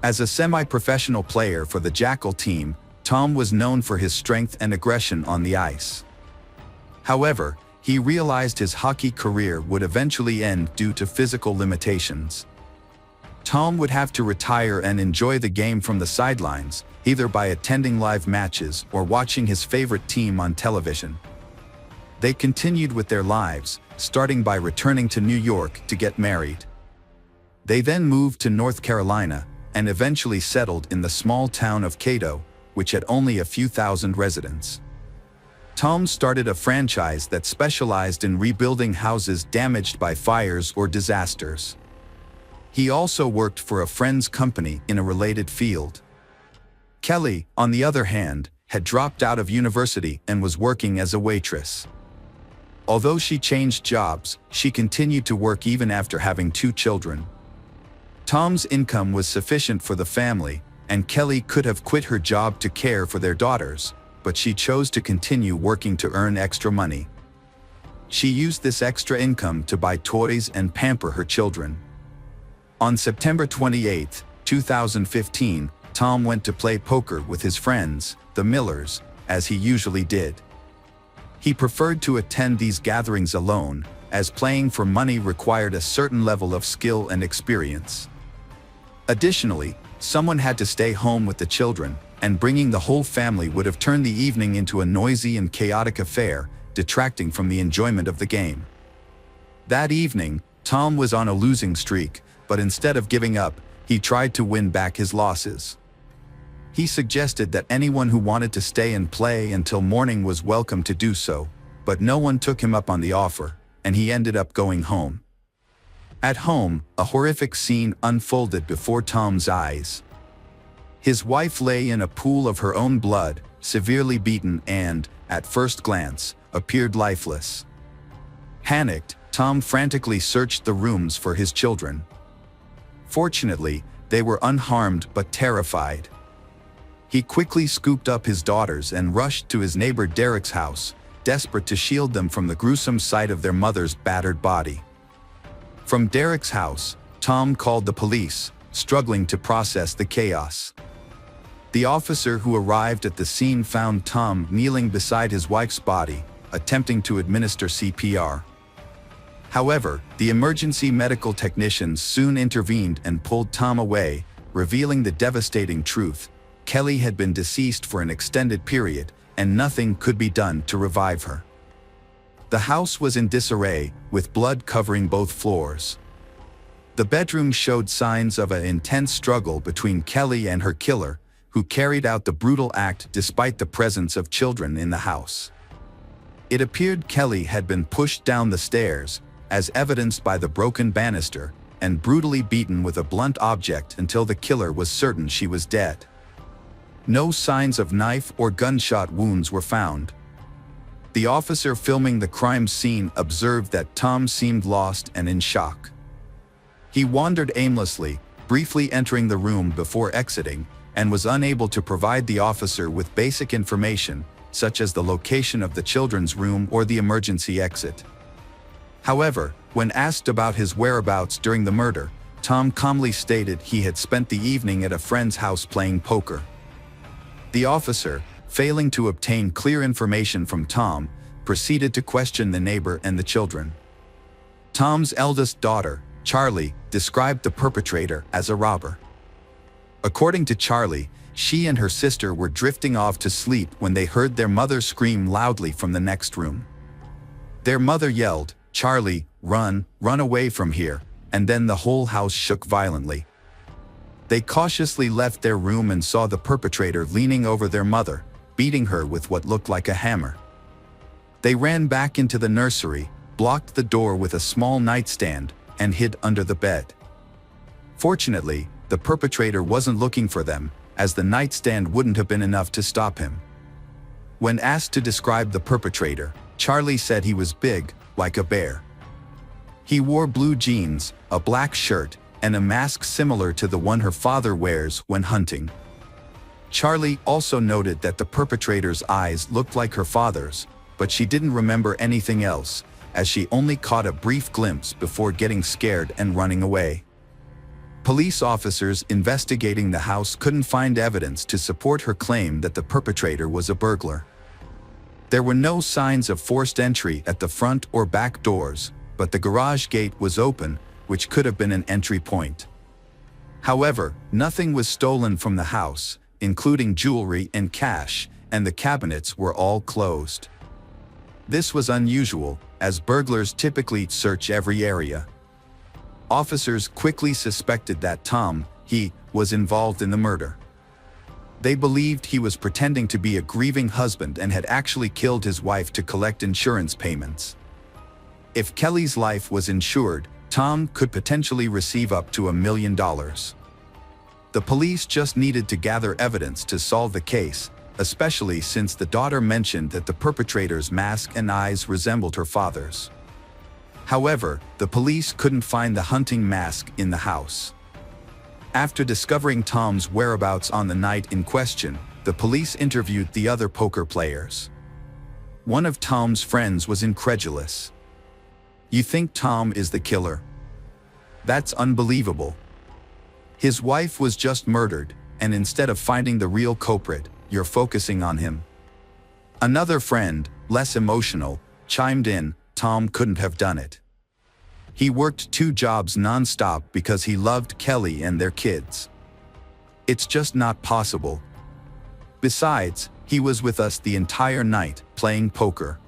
As a semi-professional player for the Jackal team, Tom was known for his strength and aggression on the ice. However, he realized his hockey career would eventually end due to physical limitations. Tom would have to retire and enjoy the game from the sidelines, either by attending live matches or watching his favorite team on television. They continued with their lives, starting by returning to New York to get married. They then moved to North Carolina and eventually settled in the small town of Cato, which had only a few thousand residents. Tom started a franchise that specialized in rebuilding houses damaged by fires or disasters. He also worked for a friend's company in a related field. Kelly, on the other hand, had dropped out of university and was working as a waitress. Although she changed jobs, she continued to work even after having 2 children. Tom's income was sufficient for the family, and Kelly could have quit her job to care for their daughters, but she chose to continue working to earn extra money. She used this extra income to buy toys and pamper her children. On September 28, 2015, Tom went to play poker with his friends, the Millers, as he usually did. He preferred to attend these gatherings alone, as playing for money required a certain level of skill and experience. Additionally, someone had to stay home with the children, and bringing the whole family would have turned the evening into a noisy and chaotic affair, detracting from the enjoyment of the game. That evening, Tom was on a losing streak, but instead of giving up, he tried to win back his losses. He suggested that anyone who wanted to stay and play until morning was welcome to do so, but no one took him up on the offer, and he ended up going home. At home, a horrific scene unfolded before Tom's eyes. His wife lay in a pool of her own blood, severely beaten and, at first glance, appeared lifeless. Panicked, Tom frantically searched the rooms for his children. Fortunately, they were unharmed but terrified. He quickly scooped up his daughters and rushed to his neighbor Derek's house, desperate to shield them from the gruesome sight of their mother's battered body. From Derek's house, Tom called the police, struggling to process the chaos. The officer who arrived at the scene found Tom kneeling beside his wife's body, attempting to administer CPR. However, the emergency medical technicians soon intervened and pulled Tom away, revealing the devastating truth: Kelly had been deceased for an extended period, and nothing could be done to revive her. The house was in disarray, with blood covering both floors. The bedroom showed signs of an intense struggle between Kelly and her killer, who carried out the brutal act despite the presence of children in the house. It appeared Kelly had been pushed down the stairs, as evidenced by the broken banister, and brutally beaten with a blunt object until the killer was certain she was dead. No signs of knife or gunshot wounds were found. The officer filming the crime scene observed that Tom seemed lost and in shock. He wandered aimlessly, briefly entering the room before exiting, and was unable to provide the officer with basic information, such as the location of the children's room or the emergency exit. However, when asked about his whereabouts during the murder, Tom calmly stated he had spent the evening at a friend's house playing poker. The officer, failing to obtain clear information from Tom, proceeded to question the neighbor and the children. Tom's eldest daughter, Charlie, described the perpetrator as a robber. According to Charlie, she and her sister were drifting off to sleep when they heard their mother scream loudly from the next room. Their mother yelled, "Charlie, run away from here," and then the whole house shook violently. They cautiously left their room and saw the perpetrator leaning over their mother, beating her with what looked like a hammer. They ran back into the nursery, blocked the door with a small nightstand, and hid under the bed. Fortunately, the perpetrator wasn't looking for them, as the nightstand wouldn't have been enough to stop him. When asked to describe the perpetrator, Charlie said he was big, like a bear. He wore blue jeans, a black shirt, and a mask similar to the one her father wears when hunting. Charlie also noted that the perpetrator's eyes looked like her father's, but she didn't remember anything else, as she only caught a brief glimpse before getting scared and running away. Police officers investigating the house couldn't find evidence to support her claim that the perpetrator was a burglar. There were no signs of forced entry at the front or back doors, but the garage gate was open, which could have been an entry point. However, nothing was stolen from the house, including jewelry and cash, and the cabinets were all closed. This was unusual, as burglars typically search every area. Officers quickly suspected that Tom was involved in the murder. They believed he was pretending to be a grieving husband and had actually killed his wife to collect insurance payments. If Kelly's life was insured, Tom could potentially receive up to $1 million. The police just needed to gather evidence to solve the case, especially since the daughter mentioned that the perpetrator's mask and eyes resembled her father's. However, the police couldn't find the hunting mask in the house. After discovering Tom's whereabouts on the night in question, the police interviewed the other poker players. One of Tom's friends was incredulous. "You think Tom is the killer? That's unbelievable. His wife was just murdered, and instead of finding the real culprit, you're focusing on him." Another friend, less emotional, chimed in, "Tom couldn't have done it. He worked 2 jobs non-stop because he loved Kelly and their kids. It's just not possible. Besides, he was with us the entire night, playing poker.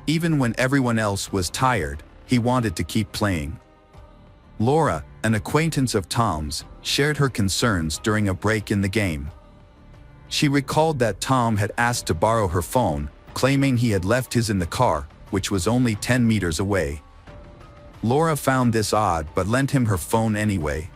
Even when everyone else was tired, he wanted to keep playing." Laura, an acquaintance of Tom's, shared her concerns during a break in the game. She recalled that Tom had asked to borrow her phone, claiming he had left his in the car, which was only 10 meters away. Laura found this odd but lent him her phone anyway.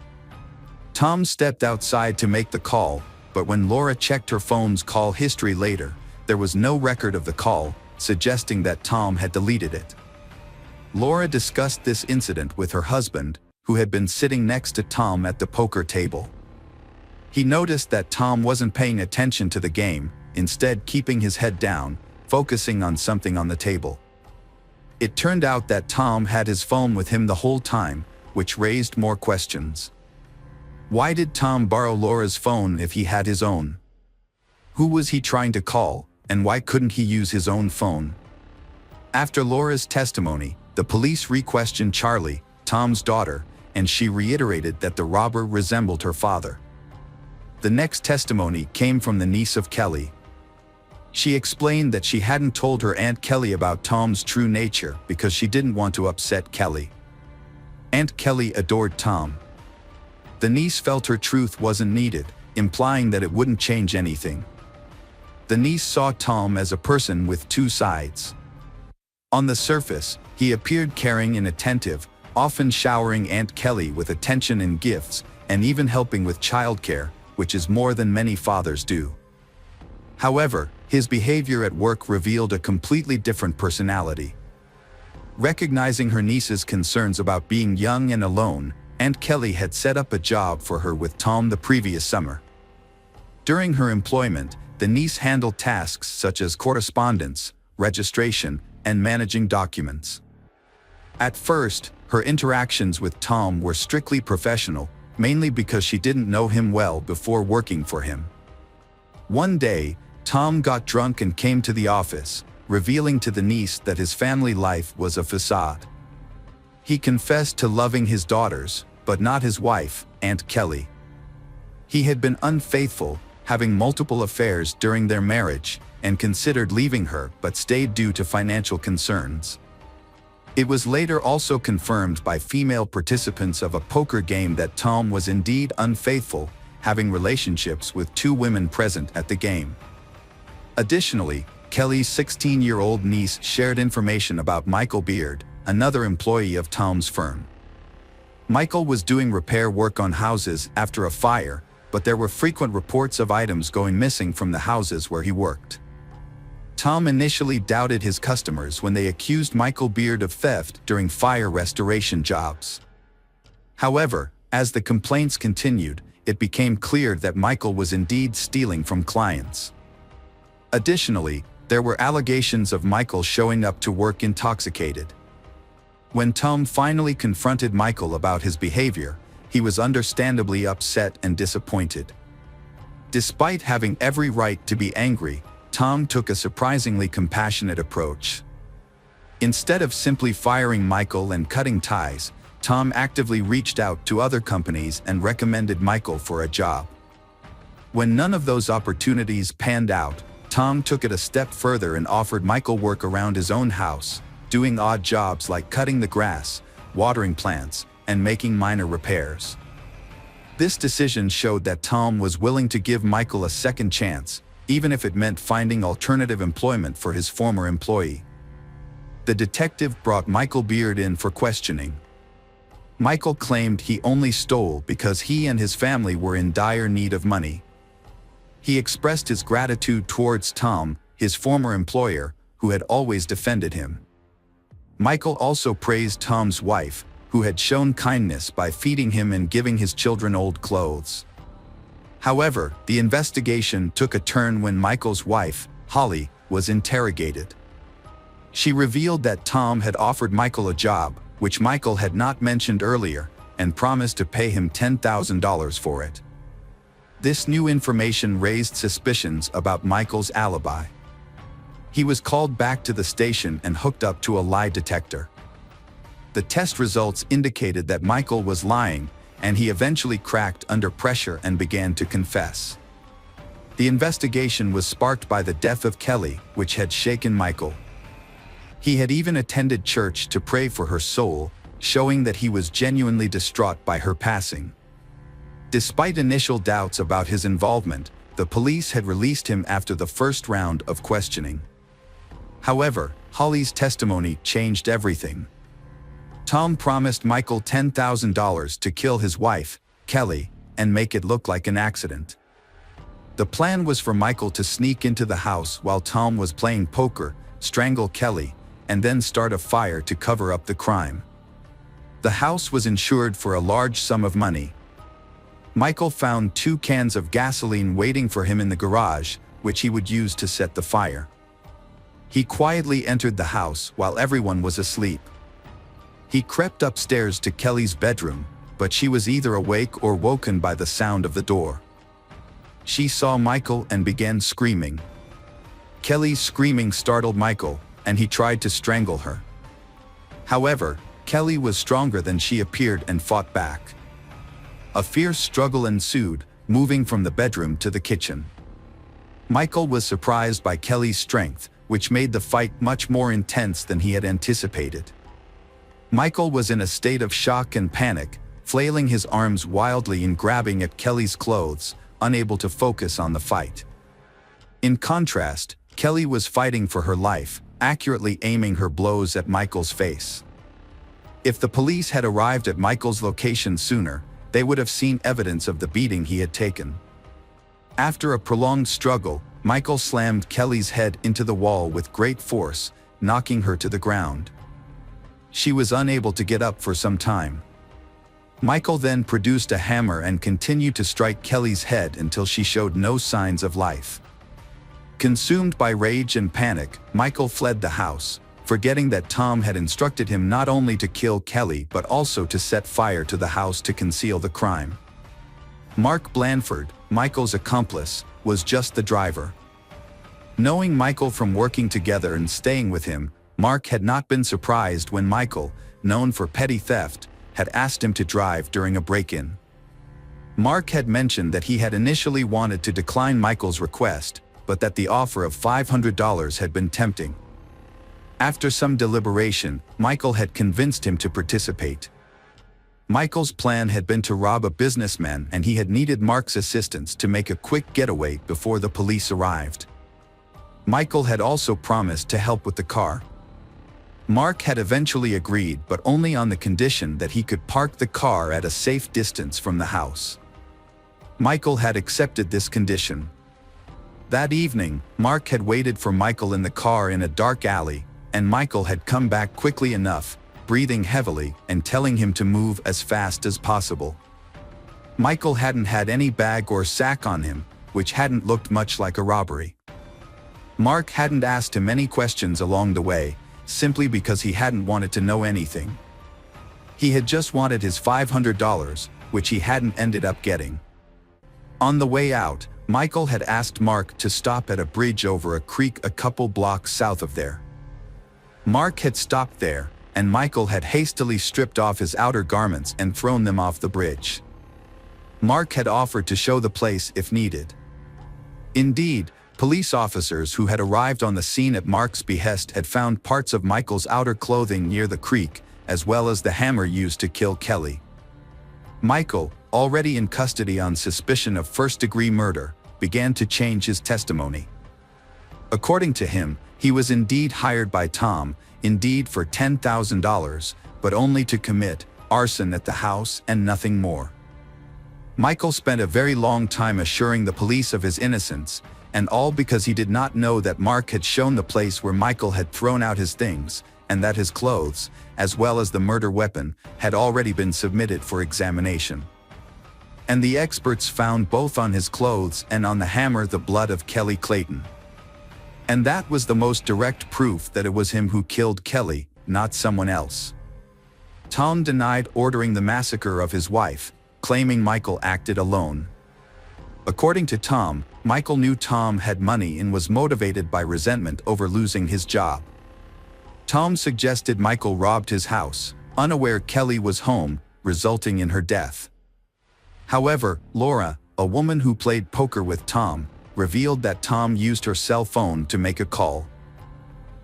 Tom stepped outside to make the call, but when Laura checked her phone's call history later, there was no record of the call, suggesting that Tom had deleted it. Laura discussed this incident with her husband, who had been sitting next to Tom at the poker table. He noticed that Tom wasn't paying attention to the game, instead keeping his head down, focusing on something on the table. It turned out that Tom had his phone with him the whole time, which raised more questions. Why did Tom borrow Laura's phone if he had his own? Who was he trying to call, and why couldn't he use his own phone? After Laura's testimony, the police re-questioned Charlie, Tom's daughter, and she reiterated that the robber resembled her father. The next testimony came from the niece of Kelly. She explained that she hadn't told her Aunt Kelly about Tom's true nature because she didn't want to upset Kelly. Aunt Kelly adored Tom. The niece felt her truth wasn't needed, implying that it wouldn't change anything. The niece saw Tom as a person with two sides. On the surface, he appeared caring and attentive, often showering Aunt Kelly with attention and gifts, and even helping with childcare, which is more than many fathers do. However, his behavior at work revealed a completely different personality. Recognizing her niece's concerns about being young and alone, Aunt Kelly had set up a job for her with Tom the previous summer. During her employment, the niece handled tasks such as correspondence, registration, and managing documents. At first, her interactions with Tom were strictly professional, mainly because she didn't know him well before working for him. One day, Tom got drunk and came to the office, revealing to the niece that his family life was a facade. He confessed to loving his daughters, but not his wife, Aunt Kelly. He had been unfaithful, having multiple affairs during their marriage, and considered leaving her but stayed due to financial concerns. It was later also confirmed by female participants of a poker game that Tom was indeed unfaithful, having relationships with two women present at the game. Additionally, Kelly's 16-year-old niece shared information about Michael Beard, another employee of Tom's firm. Michael was doing repair work on houses after a fire, but there were frequent reports of items going missing from the houses where he worked. Tom initially doubted his customers when they accused Michael Beard of theft during fire restoration jobs. However, as the complaints continued, it became clear that Michael was indeed stealing from clients. Additionally, there were allegations of Michael showing up to work intoxicated. When Tom finally confronted Michael about his behavior, he was understandably upset and disappointed. Despite having every right to be angry, Tom took a surprisingly compassionate approach. Instead of simply firing Michael and cutting ties, Tom actively reached out to other companies and recommended Michael for a job. When none of those opportunities panned out, Tom took it a step further and offered Michael work around his own house, doing odd jobs like cutting the grass, watering plants, and making minor repairs. This decision showed that Tom was willing to give Michael a second chance, even if it meant finding alternative employment for his former employee. The detective brought Michael Beard in for questioning. Michael claimed he only stole because he and his family were in dire need of money. He expressed his gratitude towards Tom, his former employer, who had always defended him. Michael also praised Tom's wife, who had shown kindness by feeding him and giving his children old clothes. However, the investigation took a turn when Michael's wife, Holly, was interrogated. She revealed that Tom had offered Michael a job, which Michael had not mentioned earlier, and promised to pay him $10,000 for it. This new information raised suspicions about Michael's alibi. He was called back to the station and hooked up to a lie detector. The test results indicated that Michael was lying, and he eventually cracked under pressure and began to confess. The investigation was sparked by the death of Kelly, which had shaken Michael. He had even attended church to pray for her soul, showing that he was genuinely distraught by her passing. Despite initial doubts about his involvement, the police had released him after the first round of questioning. However, Holly's testimony changed everything. Tom promised Michael $10,000 to kill his wife, Kelly, and make it look like an accident. The plan was for Michael to sneak into the house while Tom was playing poker, strangle Kelly, and then start a fire to cover up the crime. The house was insured for a large sum of money. Michael found 2 cans of gasoline waiting for him in the garage, which he would use to set the fire. He quietly entered the house while everyone was asleep. He crept upstairs to Kelly's bedroom, but she was either awake or woken by the sound of the door. She saw Michael and began screaming. Kelly's screaming startled Michael, and he tried to strangle her. However, Kelly was stronger than she appeared and fought back. A fierce struggle ensued, moving from the bedroom to the kitchen. Michael was surprised by Kelly's strength, which made the fight much more intense than he had anticipated. Michael was in a state of shock and panic, flailing his arms wildly and grabbing at Kelly's clothes, unable to focus on the fight. In contrast, Kelly was fighting for her life, accurately aiming her blows at Michael's face. If the police had arrived at Michael's location sooner, they would have seen evidence of the beating he had taken. After a prolonged struggle, Michael slammed Kelly's head into the wall with great force, knocking her to the ground. She was unable to get up for some time. Michael then produced a hammer and continued to strike Kelly's head until she showed no signs of life. Consumed by rage and panic, Michael fled the house, forgetting that Tom had instructed him not only to kill Kelly but also to set fire to the house to conceal the crime. Mark Blandford, Michael's accomplice, was just the driver. Knowing Michael from working together and staying with him, Mark had not been surprised when Michael, known for petty theft, had asked him to drive during a break-in. Mark had mentioned that he had initially wanted to decline Michael's request, but that the offer of $500 had been tempting. After some deliberation, Michael had convinced him to participate. Michael's plan had been to rob a businessman, and he had needed Mark's assistance to make a quick getaway before the police arrived. Michael had also promised to help with the car. Mark had eventually agreed, but only on the condition that he could park the car at a safe distance from the house. Michael had accepted this condition. That evening, Mark had waited for Michael in the car in a dark alley, and Michael had come back quickly enough, breathing heavily and telling him to move as fast as possible. Michael hadn't had any bag or sack on him, which hadn't looked much like a robbery. Mark hadn't asked him any questions along the way, simply because he hadn't wanted to know anything. He had just wanted his $500, which he hadn't ended up getting. On the way out, Michael had asked Mark to stop at a bridge over a creek a couple blocks south of there. Mark had stopped there, and Michael had hastily stripped off his outer garments and thrown them off the bridge. Mark had offered to show the place if needed. Indeed, police officers who had arrived on the scene at Mark's behest had found parts of Michael's outer clothing near the creek, as well as the hammer used to kill Kelly. Michael, already in custody on suspicion of first-degree murder, began to change his testimony. According to him, he was indeed hired by Tom, indeed for $10,000, but only to commit arson at the house and nothing more. Michael spent a very long time assuring the police of his innocence, and all because he did not know that Mark had shown the place where Michael had thrown out his things, and that his clothes, as well as the murder weapon, had already been submitted for examination. And the experts found both on his clothes and on the hammer the blood of Kelly Clayton. And that was the most direct proof that it was him who killed Kelly, not someone else. Tom denied ordering the massacre of his wife, claiming Michael acted alone. According to Tom, Michael knew Tom had money and was motivated by resentment over losing his job. Tom suggested Michael robbed his house, unaware Kelly was home, resulting in her death. However, Laura, a woman who played poker with Tom, revealed that Tom used her cell phone to make a call.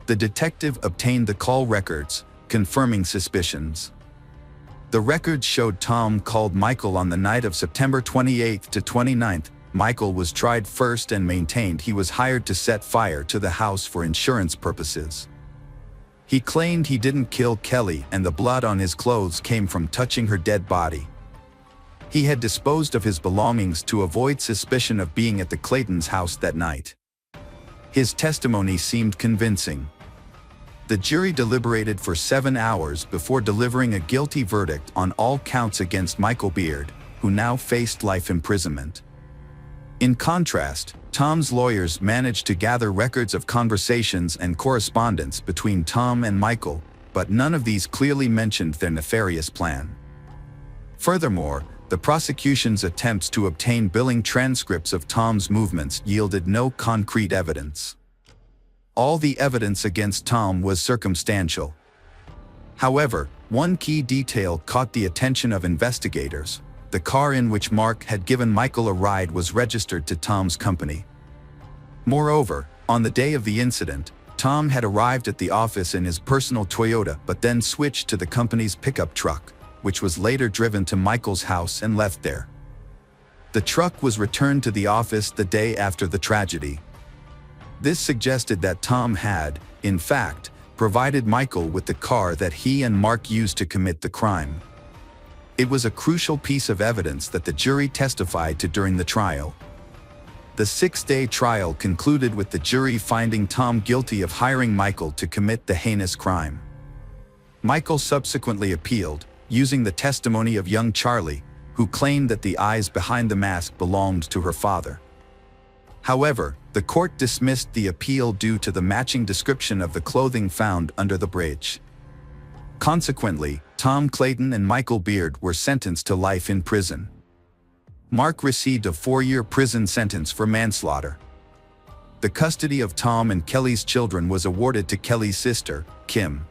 The detective obtained the call records, confirming suspicions. The records showed Tom called Michael on the night of September 28th to 29th. Michael was tried first and maintained he was hired to set fire to the house for insurance purposes. He claimed he didn't kill Kelly and the blood on his clothes came from touching her dead body. He had disposed of his belongings to avoid suspicion of being at the Claytons' house that night. His testimony seemed convincing. The jury deliberated for 7 hours before delivering a guilty verdict on all counts against Michael Beard, who now faced life imprisonment. In contrast, Tom's lawyers managed to gather records of conversations and correspondence between Tom and Michael, but none of these clearly mentioned their nefarious plan. Furthermore, the prosecution's attempts to obtain billing transcripts of Tom's movements yielded no concrete evidence. All the evidence against Tom was circumstantial. However, one key detail caught the attention of investigators. The car in which Mark had given Michael a ride was registered to Tom's company. Moreover, on the day of the incident, Tom had arrived at the office in his personal Toyota but then switched to the company's pickup truck, which was later driven to Michael's house and left there. The truck was returned to the office the day after the tragedy. This suggested that Tom had, in fact, provided Michael with the car that he and Mark used to commit the crime. It was a crucial piece of evidence that the jury testified to during the trial. The 6-day trial concluded with the jury finding Tom guilty of hiring Michael to commit the heinous crime. Michael subsequently appealed, using the testimony of young Charlie, who claimed that the eyes behind the mask belonged to her father. However, the court dismissed the appeal due to the matching description of the clothing found under the bridge. Consequently, Tom Clayton and Michael Beard were sentenced to life in prison. Mark received a 4-year prison sentence for manslaughter. The custody of Tom and Kelly's children was awarded to Kelly's sister, Kim.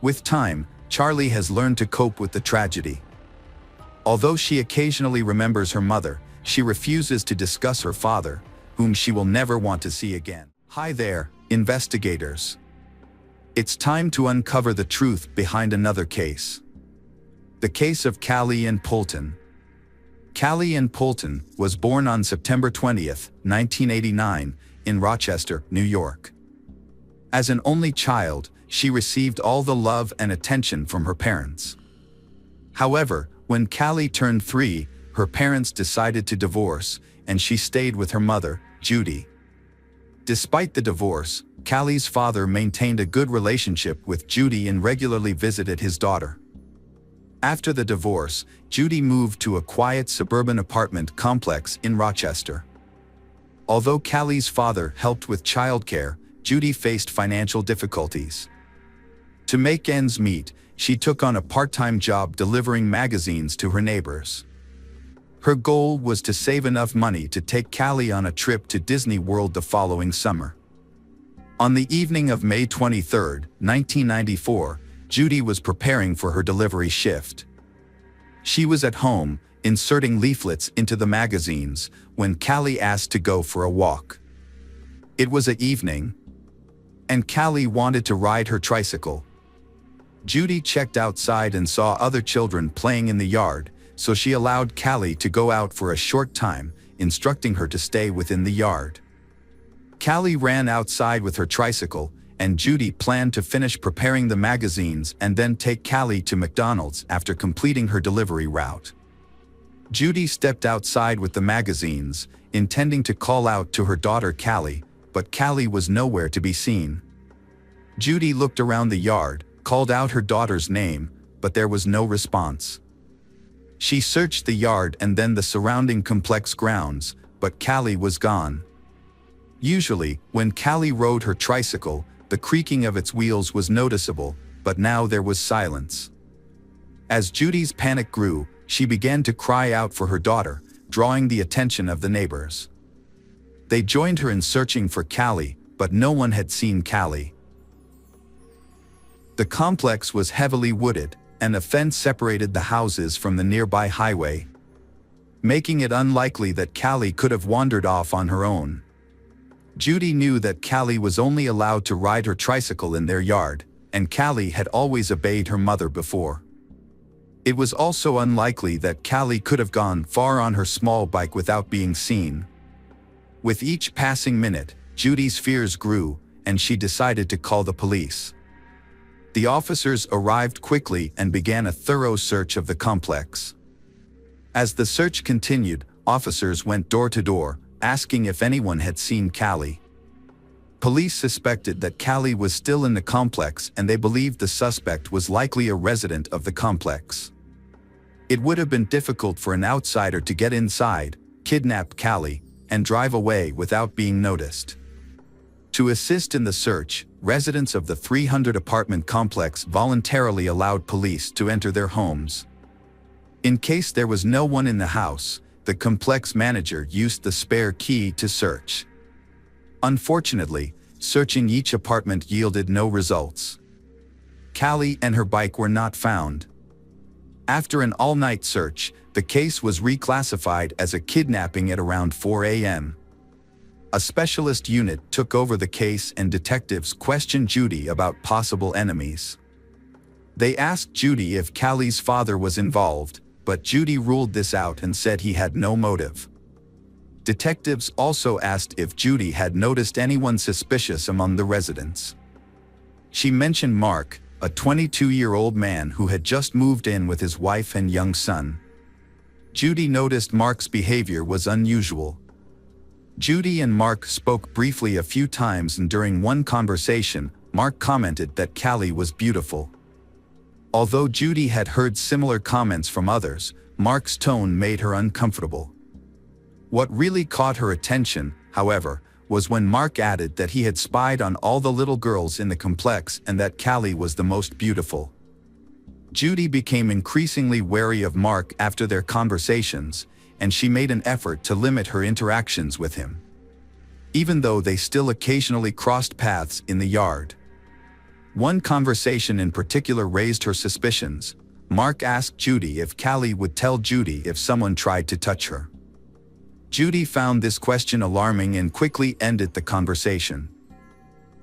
With time, Charlie has learned to cope with the tragedy. Although she occasionally remembers her mother, she refuses to discuss her father, whom she will never want to see again. Hi there, investigators. It's time to uncover the truth behind another case. The case of Callie Ann Poulton. Callie Ann Poulton was born on September 20th, 1989, in Rochester, New York. As an only child, she received all the love and attention from her parents. However, when Callie turned 3, her parents decided to divorce, and she stayed with her mother, Judy. Despite the divorce, Callie's father maintained a good relationship with Judy and regularly visited his daughter. After the divorce, Judy moved to a quiet suburban apartment complex in Rochester. Although Callie's father helped with childcare, Judy faced financial difficulties. To make ends meet, she took on a part-time job delivering magazines to her neighbors. Her goal was to save enough money to take Callie on a trip to Disney World the following summer. On the evening of May 23, 1994, Judy was preparing for her delivery shift. She was at home, inserting leaflets into the magazines, when Callie asked to go for a walk. It was an evening, and Callie wanted to ride her tricycle. Judy checked outside and saw other children playing in the yard, so she allowed Callie to go out for a short time, instructing her to stay within the yard. Callie ran outside with her tricycle, and Judy planned to finish preparing the magazines and then take Callie to McDonald's after completing her delivery route. Judy stepped outside with the magazines, intending to call out to her daughter Callie, but Callie was nowhere to be seen. Judy looked around the yard, called out her daughter's name, but there was no response. She searched the yard and then the surrounding complex grounds, but Callie was gone. Usually, when Callie rode her tricycle, the creaking of its wheels was noticeable, but now there was silence. As Judy's panic grew, she began to cry out for her daughter, drawing the attention of the neighbors. They joined her in searching for Callie, but no one had seen Callie. The complex was heavily wooded, and a fence separated the houses from the nearby highway, making it unlikely that Callie could have wandered off on her own. Judy knew that Callie was only allowed to ride her tricycle in their yard, and Callie had always obeyed her mother before. It was also unlikely that Callie could have gone far on her small bike without being seen. With each passing minute, Judy's fears grew, and she decided to call the police. The officers arrived quickly and began a thorough search of the complex. As the search continued, officers went door to door, asking if anyone had seen Callie. Police suspected that Callie was still in the complex, and they believed the suspect was likely a resident of the complex. It would have been difficult for an outsider to get inside, kidnap Callie, and drive away without being noticed. To assist in the search, residents of the 300 apartment complex voluntarily allowed police to enter their homes. In case there was no one in the house, the complex manager used the spare key to search. Unfortunately, searching each apartment yielded no results. Callie and her bike were not found. After an all-night search, the case was reclassified as a kidnapping at around 4 a.m. A specialist unit took over the case and detectives questioned Judy about possible enemies. They asked Judy if Callie's father was involved, but Judy ruled this out and said he had no motive. Detectives also asked if Judy had noticed anyone suspicious among the residents. She mentioned Mark, a 22-year-old man who had just moved in with his wife and young son. Judy noticed Mark's behavior was unusual. Judy and Mark spoke briefly a few times, and during one conversation, Mark commented that Callie was beautiful. Although Judy had heard similar comments from others, Mark's tone made her uncomfortable. What really caught her attention, however, was when Mark added that he had spied on all the little girls in the complex and that Callie was the most beautiful. Judy became increasingly wary of Mark after their conversations, and she made an effort to limit her interactions with him. Even though they still occasionally crossed paths in the yard. One conversation in particular raised her suspicions. Mark asked Judy if Callie would tell Judy if someone tried to touch her. Judy found this question alarming and quickly ended the conversation.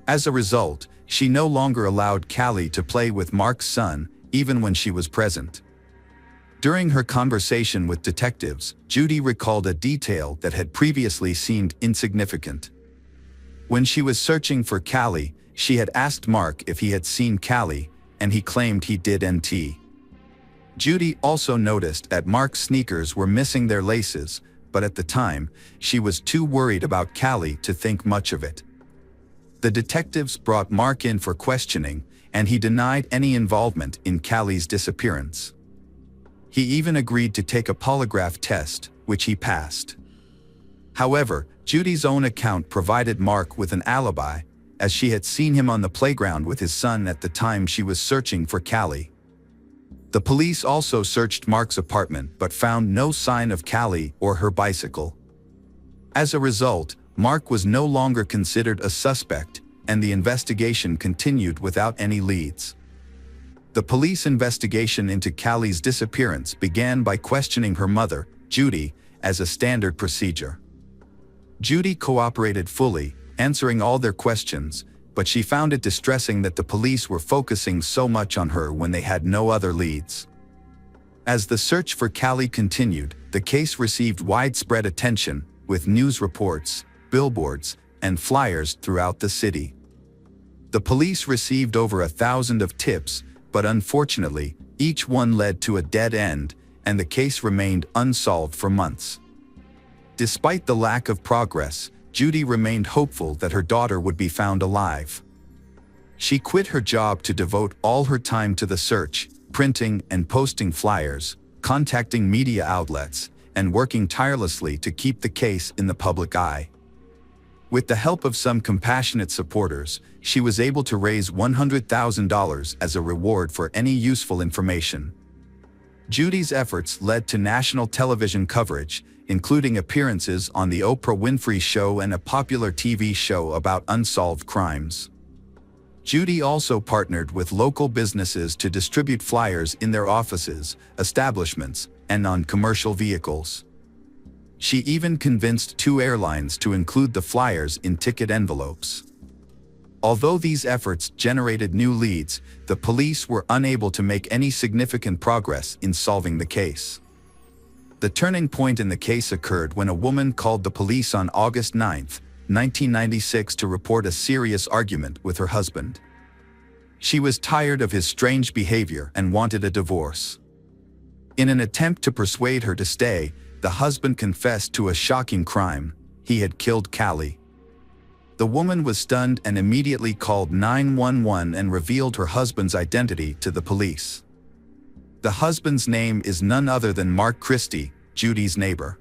As a result, she no longer allowed Callie to play with Mark's son, even when she was present. During her conversation with detectives, Judy recalled a detail that had previously seemed insignificant. When she was searching for Callie, she had asked Mark if he had seen Callie, and he claimed he did. Judy also noticed that Mark's sneakers were missing their laces, but at the time, she was too worried about Callie to think much of it. The detectives brought Mark in for questioning, and he denied any involvement in Callie's disappearance. He even agreed to take a polygraph test, which he passed. However, Judy's own account provided Mark with an alibi, as she had seen him on the playground with his son at the time she was searching for Callie. The police also searched Mark's apartment but found no sign of Callie or her bicycle. As a result, Mark was no longer considered a suspect, and the investigation continued without any leads. The police investigation into Callie's disappearance began by questioning her mother, Judy, as a standard procedure. Judy cooperated fully, answering all their questions, but she found it distressing that the police were focusing so much on her when they had no other leads. As the search for Callie continued, the case received widespread attention, with news reports, billboards, and flyers throughout the city. The police received over 1,000 of tips, but unfortunately, each one led to a dead end, and the case remained unsolved for months. Despite the lack of progress, Judy remained hopeful that her daughter would be found alive. She quit her job to devote all her time to the search, printing and posting flyers, contacting media outlets, and working tirelessly to keep the case in the public eye. With the help of some compassionate supporters, she was able to raise $100,000 as a reward for any useful information. Judy's efforts led to national television coverage, including appearances on The Oprah Winfrey Show and a popular TV show about unsolved crimes. Judy also partnered with local businesses to distribute flyers in their offices, establishments, and on commercial vehicles. She even convinced 2 airlines to include the flyers in ticket envelopes. Although these efforts generated new leads, the police were unable to make any significant progress in solving the case. The turning point in the case occurred when a woman called the police on August 9, 1996 to report a serious argument with her husband. She was tired of his strange behavior and wanted a divorce. In an attempt to persuade her to stay, the husband confessed to a shocking crime: he had killed Callie. The woman was stunned and immediately called 911 and revealed her husband's identity to the police. The husband's name is none other than Mark Christie, Judy's neighbor.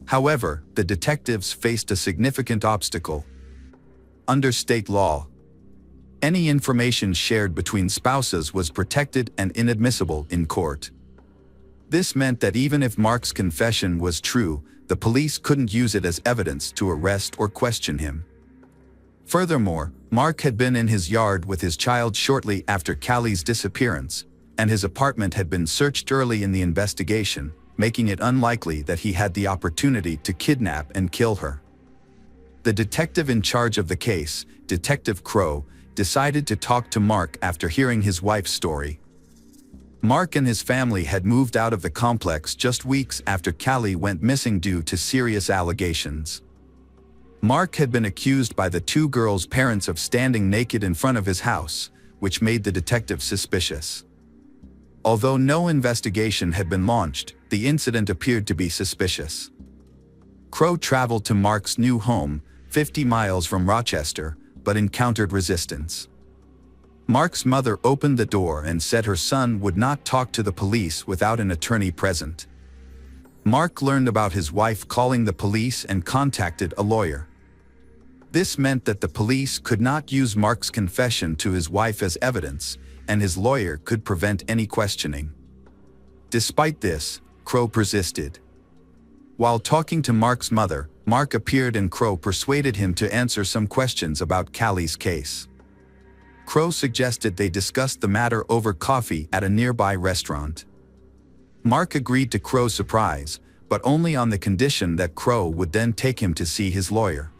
However, the detectives faced a significant obstacle. Under state law, any information shared between spouses was protected and inadmissible in court. This meant that even if Mark's confession was true, the police couldn't use it as evidence to arrest or question him. Furthermore, Mark had been in his yard with his child shortly after Callie's disappearance, and his apartment had been searched early in the investigation, making it unlikely that he had the opportunity to kidnap and kill her. The detective in charge of the case, Detective Crow, decided to talk to Mark after hearing his wife's story. Mark and his family had moved out of the complex just weeks after Callie went missing due to serious allegations. Mark had been accused by the two girls' parents of standing naked in front of his house, which made the detective suspicious. Although no investigation had been launched, the incident appeared to be suspicious. Crow traveled to Mark's new home, 50 miles from Rochester, but encountered resistance. Mark's mother opened the door and said her son would not talk to the police without an attorney present. Mark learned about his wife calling the police and contacted a lawyer. This meant that the police could not use Mark's confession to his wife as evidence, and his lawyer could prevent any questioning. Despite this, Crow persisted. While talking to Mark's mother, Mark appeared and Crow persuaded him to answer some questions about Callie's case. Crow suggested they discuss the matter over coffee at a nearby restaurant. Mark agreed to Crow's surprise, but only on the condition that Crow would then take him to see his lawyer.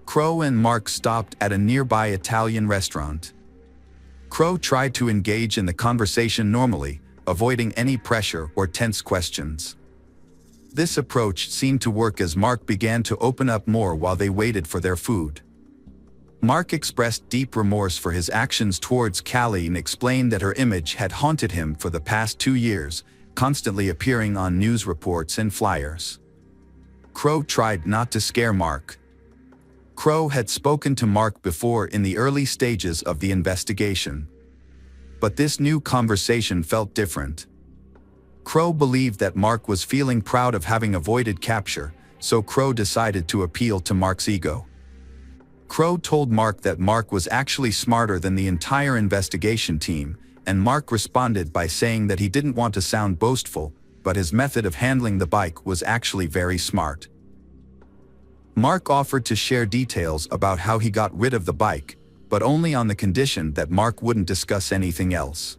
Crow and Mark stopped at a nearby Italian restaurant. Crow tried to engage in the conversation normally, avoiding any pressure or tense questions. This approach seemed to work as Mark began to open up more while they waited for their food. Mark expressed deep remorse for his actions towards Callie and explained that her image had haunted him for the past 2 years, constantly appearing on news reports and flyers. Crow tried not to scare Mark. Crow had spoken to Mark before in the early stages of the investigation. But this new conversation felt different. Crow believed that Mark was feeling proud of having avoided capture, so Crow decided to appeal to Mark's ego. Crow told Mark that Mark was actually smarter than the entire investigation team, and Mark responded by saying that he didn't want to sound boastful, but his method of handling the bike was actually very smart. Mark offered to share details about how he got rid of the bike, but only on the condition that Mark wouldn't discuss anything else.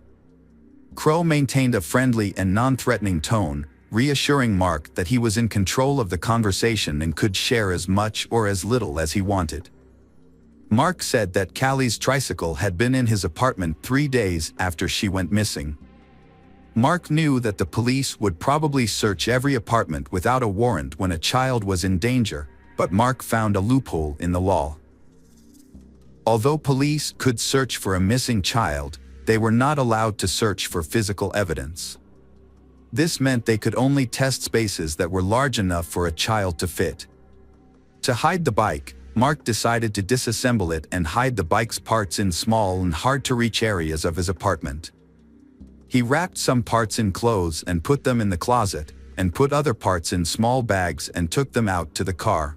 Crow maintained a friendly and non-threatening tone, reassuring Mark that he was in control of the conversation and could share as much or as little as he wanted. Mark said that Callie's tricycle had been in his apartment 3 days after she went missing. Mark knew that the police would probably search every apartment without a warrant when a child was in danger, but Mark found a loophole in the law. Although police could search for a missing child, they were not allowed to search for physical evidence. This meant they could only test spaces that were large enough for a child to fit. To hide the bike, Mark decided to disassemble it and hide the bike's parts in small and hard-to-reach areas of his apartment. He wrapped some parts in clothes and put them in the closet, and put other parts in small bags and took them out to the car.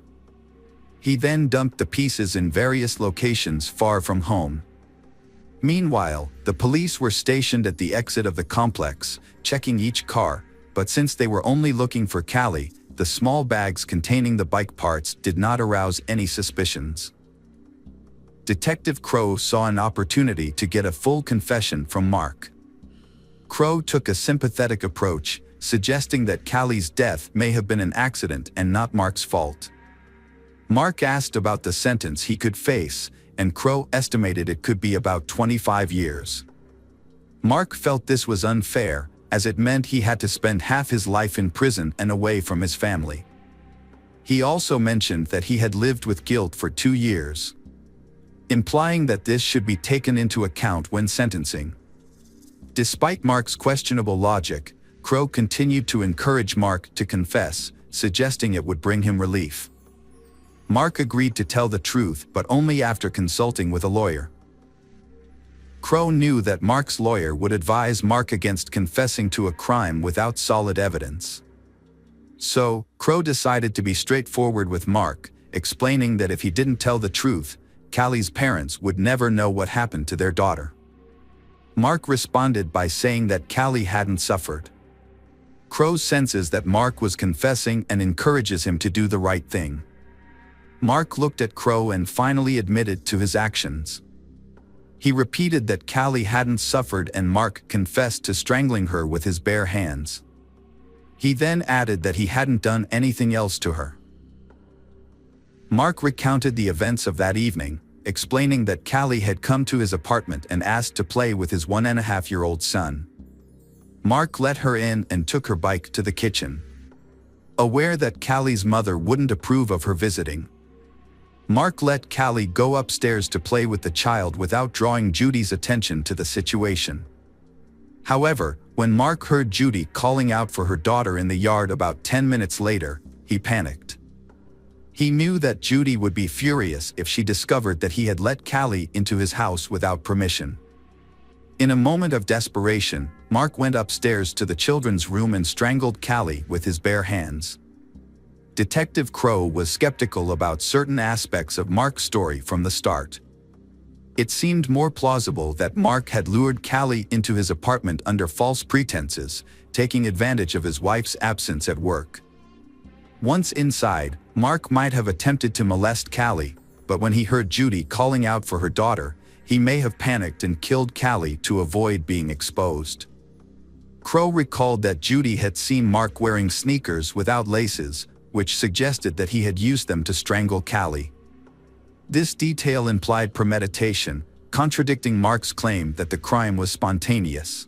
He then dumped the pieces in various locations far from home. Meanwhile, the police were stationed at the exit of the complex, checking each car, but since they were only looking for Callie, the small bags containing the bike parts did not arouse any suspicions. Detective Crow saw an opportunity to get a full confession from Mark. Crow took a sympathetic approach, suggesting that Callie's death may have been an accident and not Mark's fault. Mark asked about the sentence he could face, and Crow estimated it could be about 25 years. Mark felt this was unfair, as it meant he had to spend half his life in prison and away from his family. He also mentioned that he had lived with guilt for 2 years, implying that this should be taken into account when sentencing. Despite Mark's questionable logic, Crow continued to encourage Mark to confess, suggesting it would bring him relief. Mark agreed to tell the truth, but only after consulting with a lawyer. Crow knew that Mark's lawyer would advise Mark against confessing to a crime without solid evidence. So, Crow decided to be straightforward with Mark, explaining that if he didn't tell the truth, Callie's parents would never know what happened to their daughter. Mark responded by saying that Callie hadn't suffered. Crow senses that Mark was confessing and encourages him to do the right thing. Mark looked at Crow and finally admitted to his actions. He repeated that Callie hadn't suffered and Mark confessed to strangling her with his bare hands. He then added that he hadn't done anything else to her. Mark recounted the events of that evening, explaining that Callie had come to his apartment and asked to play with his 1.5-year-old son. Mark let her in and took her bike to the kitchen. Aware that Callie's mother wouldn't approve of her visiting, Mark let Callie go upstairs to play with the child without drawing Judy's attention to the situation. However, when Mark heard Judy calling out for her daughter in the yard about 10 minutes later, he panicked. He knew that Judy would be furious if she discovered that he had let Callie into his house without permission. In a moment of desperation, Mark went upstairs to the children's room and strangled Callie with his bare hands. Detective Crow was skeptical about certain aspects of Mark's story from the start. It seemed more plausible that Mark had lured Callie into his apartment under false pretenses, taking advantage of his wife's absence at work. Once inside, Mark might have attempted to molest Callie, but when he heard Judy calling out for her daughter, he may have panicked and killed Callie to avoid being exposed. Crow recalled that Judy had seen Mark wearing sneakers without laces, which suggested that he had used them to strangle Callie. This detail implied premeditation, contradicting Mark's claim that the crime was spontaneous.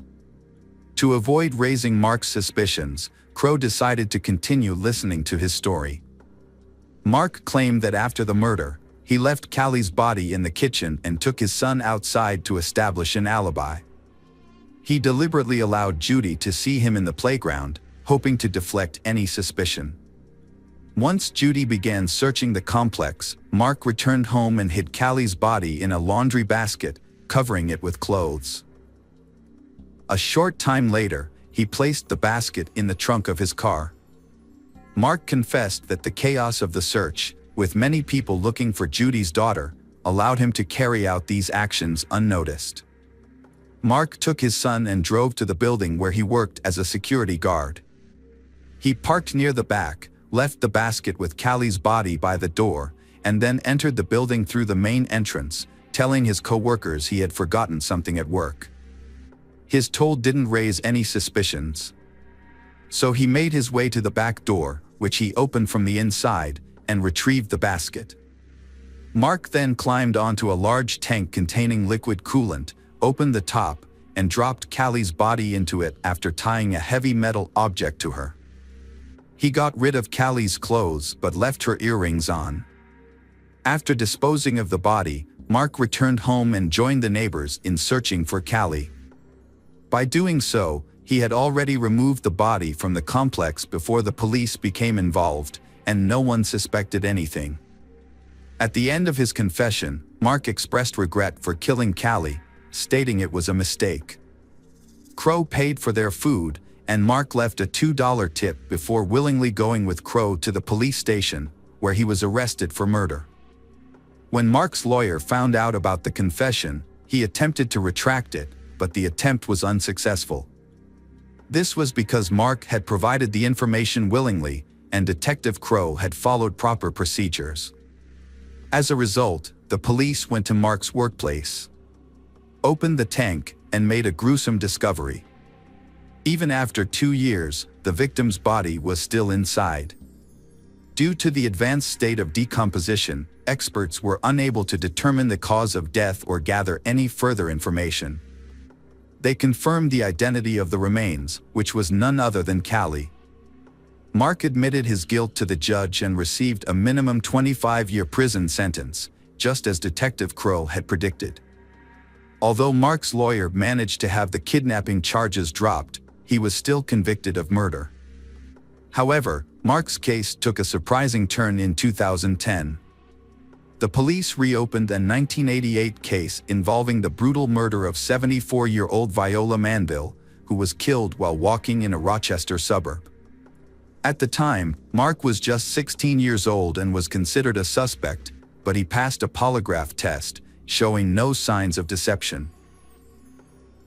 To avoid raising Mark's suspicions, Crow decided to continue listening to his story. Mark claimed that after the murder, he left Callie's body in the kitchen and took his son outside to establish an alibi. He deliberately allowed Judy to see him in the playground, hoping to deflect any suspicion. Once Judy began searching the complex, Mark returned home and hid Callie's body in a laundry basket, covering it with clothes. A short time later, he placed the basket in the trunk of his car. Mark confessed that the chaos of the search, with many people looking for Judy's daughter, allowed him to carry out these actions unnoticed. Mark took his son and drove to the building where he worked as a security guard. He parked near the back, left the basket with Callie's body by the door, and then entered the building through the main entrance, telling his co-workers he had forgotten something at work. His toll didn't raise any suspicions. So he made his way to the back door, which he opened from the inside, and retrieved the basket. Mark then climbed onto a large tank containing liquid coolant, opened the top, and dropped Callie's body into it after tying a heavy metal object to her. He got rid of Callie's clothes but left her earrings on. After disposing of the body, Mark returned home and joined the neighbors in searching for Callie. By doing so, he had already removed the body from the complex before the police became involved, and no one suspected anything. At the end of his confession, Mark expressed regret for killing Callie, stating it was a mistake. Crow paid for their food, and Mark left a $2 tip before willingly going with Crow to the police station, where he was arrested for murder. When Mark's lawyer found out about the confession, he attempted to retract it, but the attempt was unsuccessful. This was because Mark had provided the information willingly, and Detective Crow had followed proper procedures. As a result, the police went to Mark's workplace, opened the tank, and made a gruesome discovery. Even after 2 years, the victim's body was still inside. Due to the advanced state of decomposition, experts were unable to determine the cause of death or gather any further information. They confirmed the identity of the remains, which was none other than Callie. Mark admitted his guilt to the judge and received a minimum 25-year prison sentence, just as Detective Crow had predicted. Although Mark's lawyer managed to have the kidnapping charges dropped, he was still convicted of murder. However, Mark's case took a surprising turn in 2010. The police reopened a 1988 case involving the brutal murder of 74-year-old Viola Manville, who was killed while walking in a Rochester suburb. At the time, Mark was just 16 years old and was considered a suspect, but he passed a polygraph test, showing no signs of deception.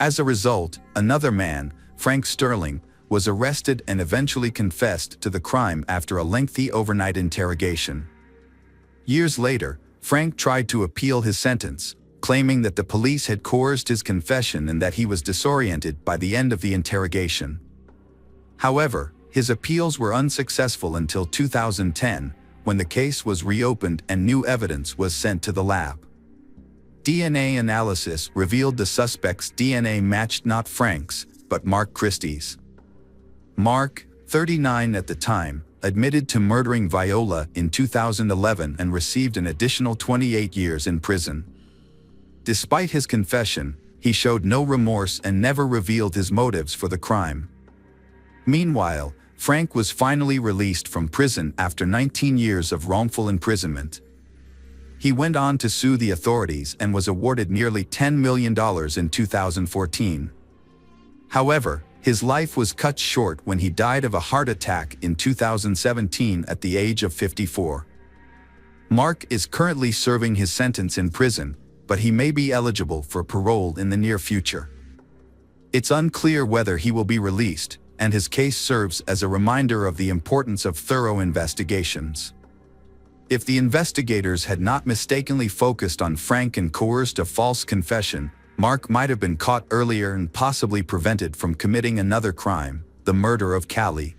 As a result, another man, Frank Sterling, was arrested and eventually confessed to the crime after a lengthy overnight interrogation. Years later, Frank tried to appeal his sentence, claiming that the police had coerced his confession and that he was disoriented by the end of the interrogation. However, his appeals were unsuccessful until 2010, when the case was reopened and new evidence was sent to the lab. DNA analysis revealed the suspect's DNA matched not Frank's, but Mark Christie's. Mark, 39 at the time, admitted to murdering Viola in 2011 and received an additional 28 years in prison. Despite his confession, he showed no remorse and never revealed his motives for the crime. Meanwhile, Frank was finally released from prison after 19 years of wrongful imprisonment. He went on to sue the authorities and was awarded nearly $10 million in 2014. However, his life was cut short when he died of a heart attack in 2017 at the age of 54. Mark is currently serving his sentence in prison, but he may be eligible for parole in the near future. It's unclear whether he will be released, and his case serves as a reminder of the importance of thorough investigations. If the investigators had not mistakenly focused on Frank and coerced a false confession, Mark might have been caught earlier and possibly prevented from committing another crime, the murder of Callie.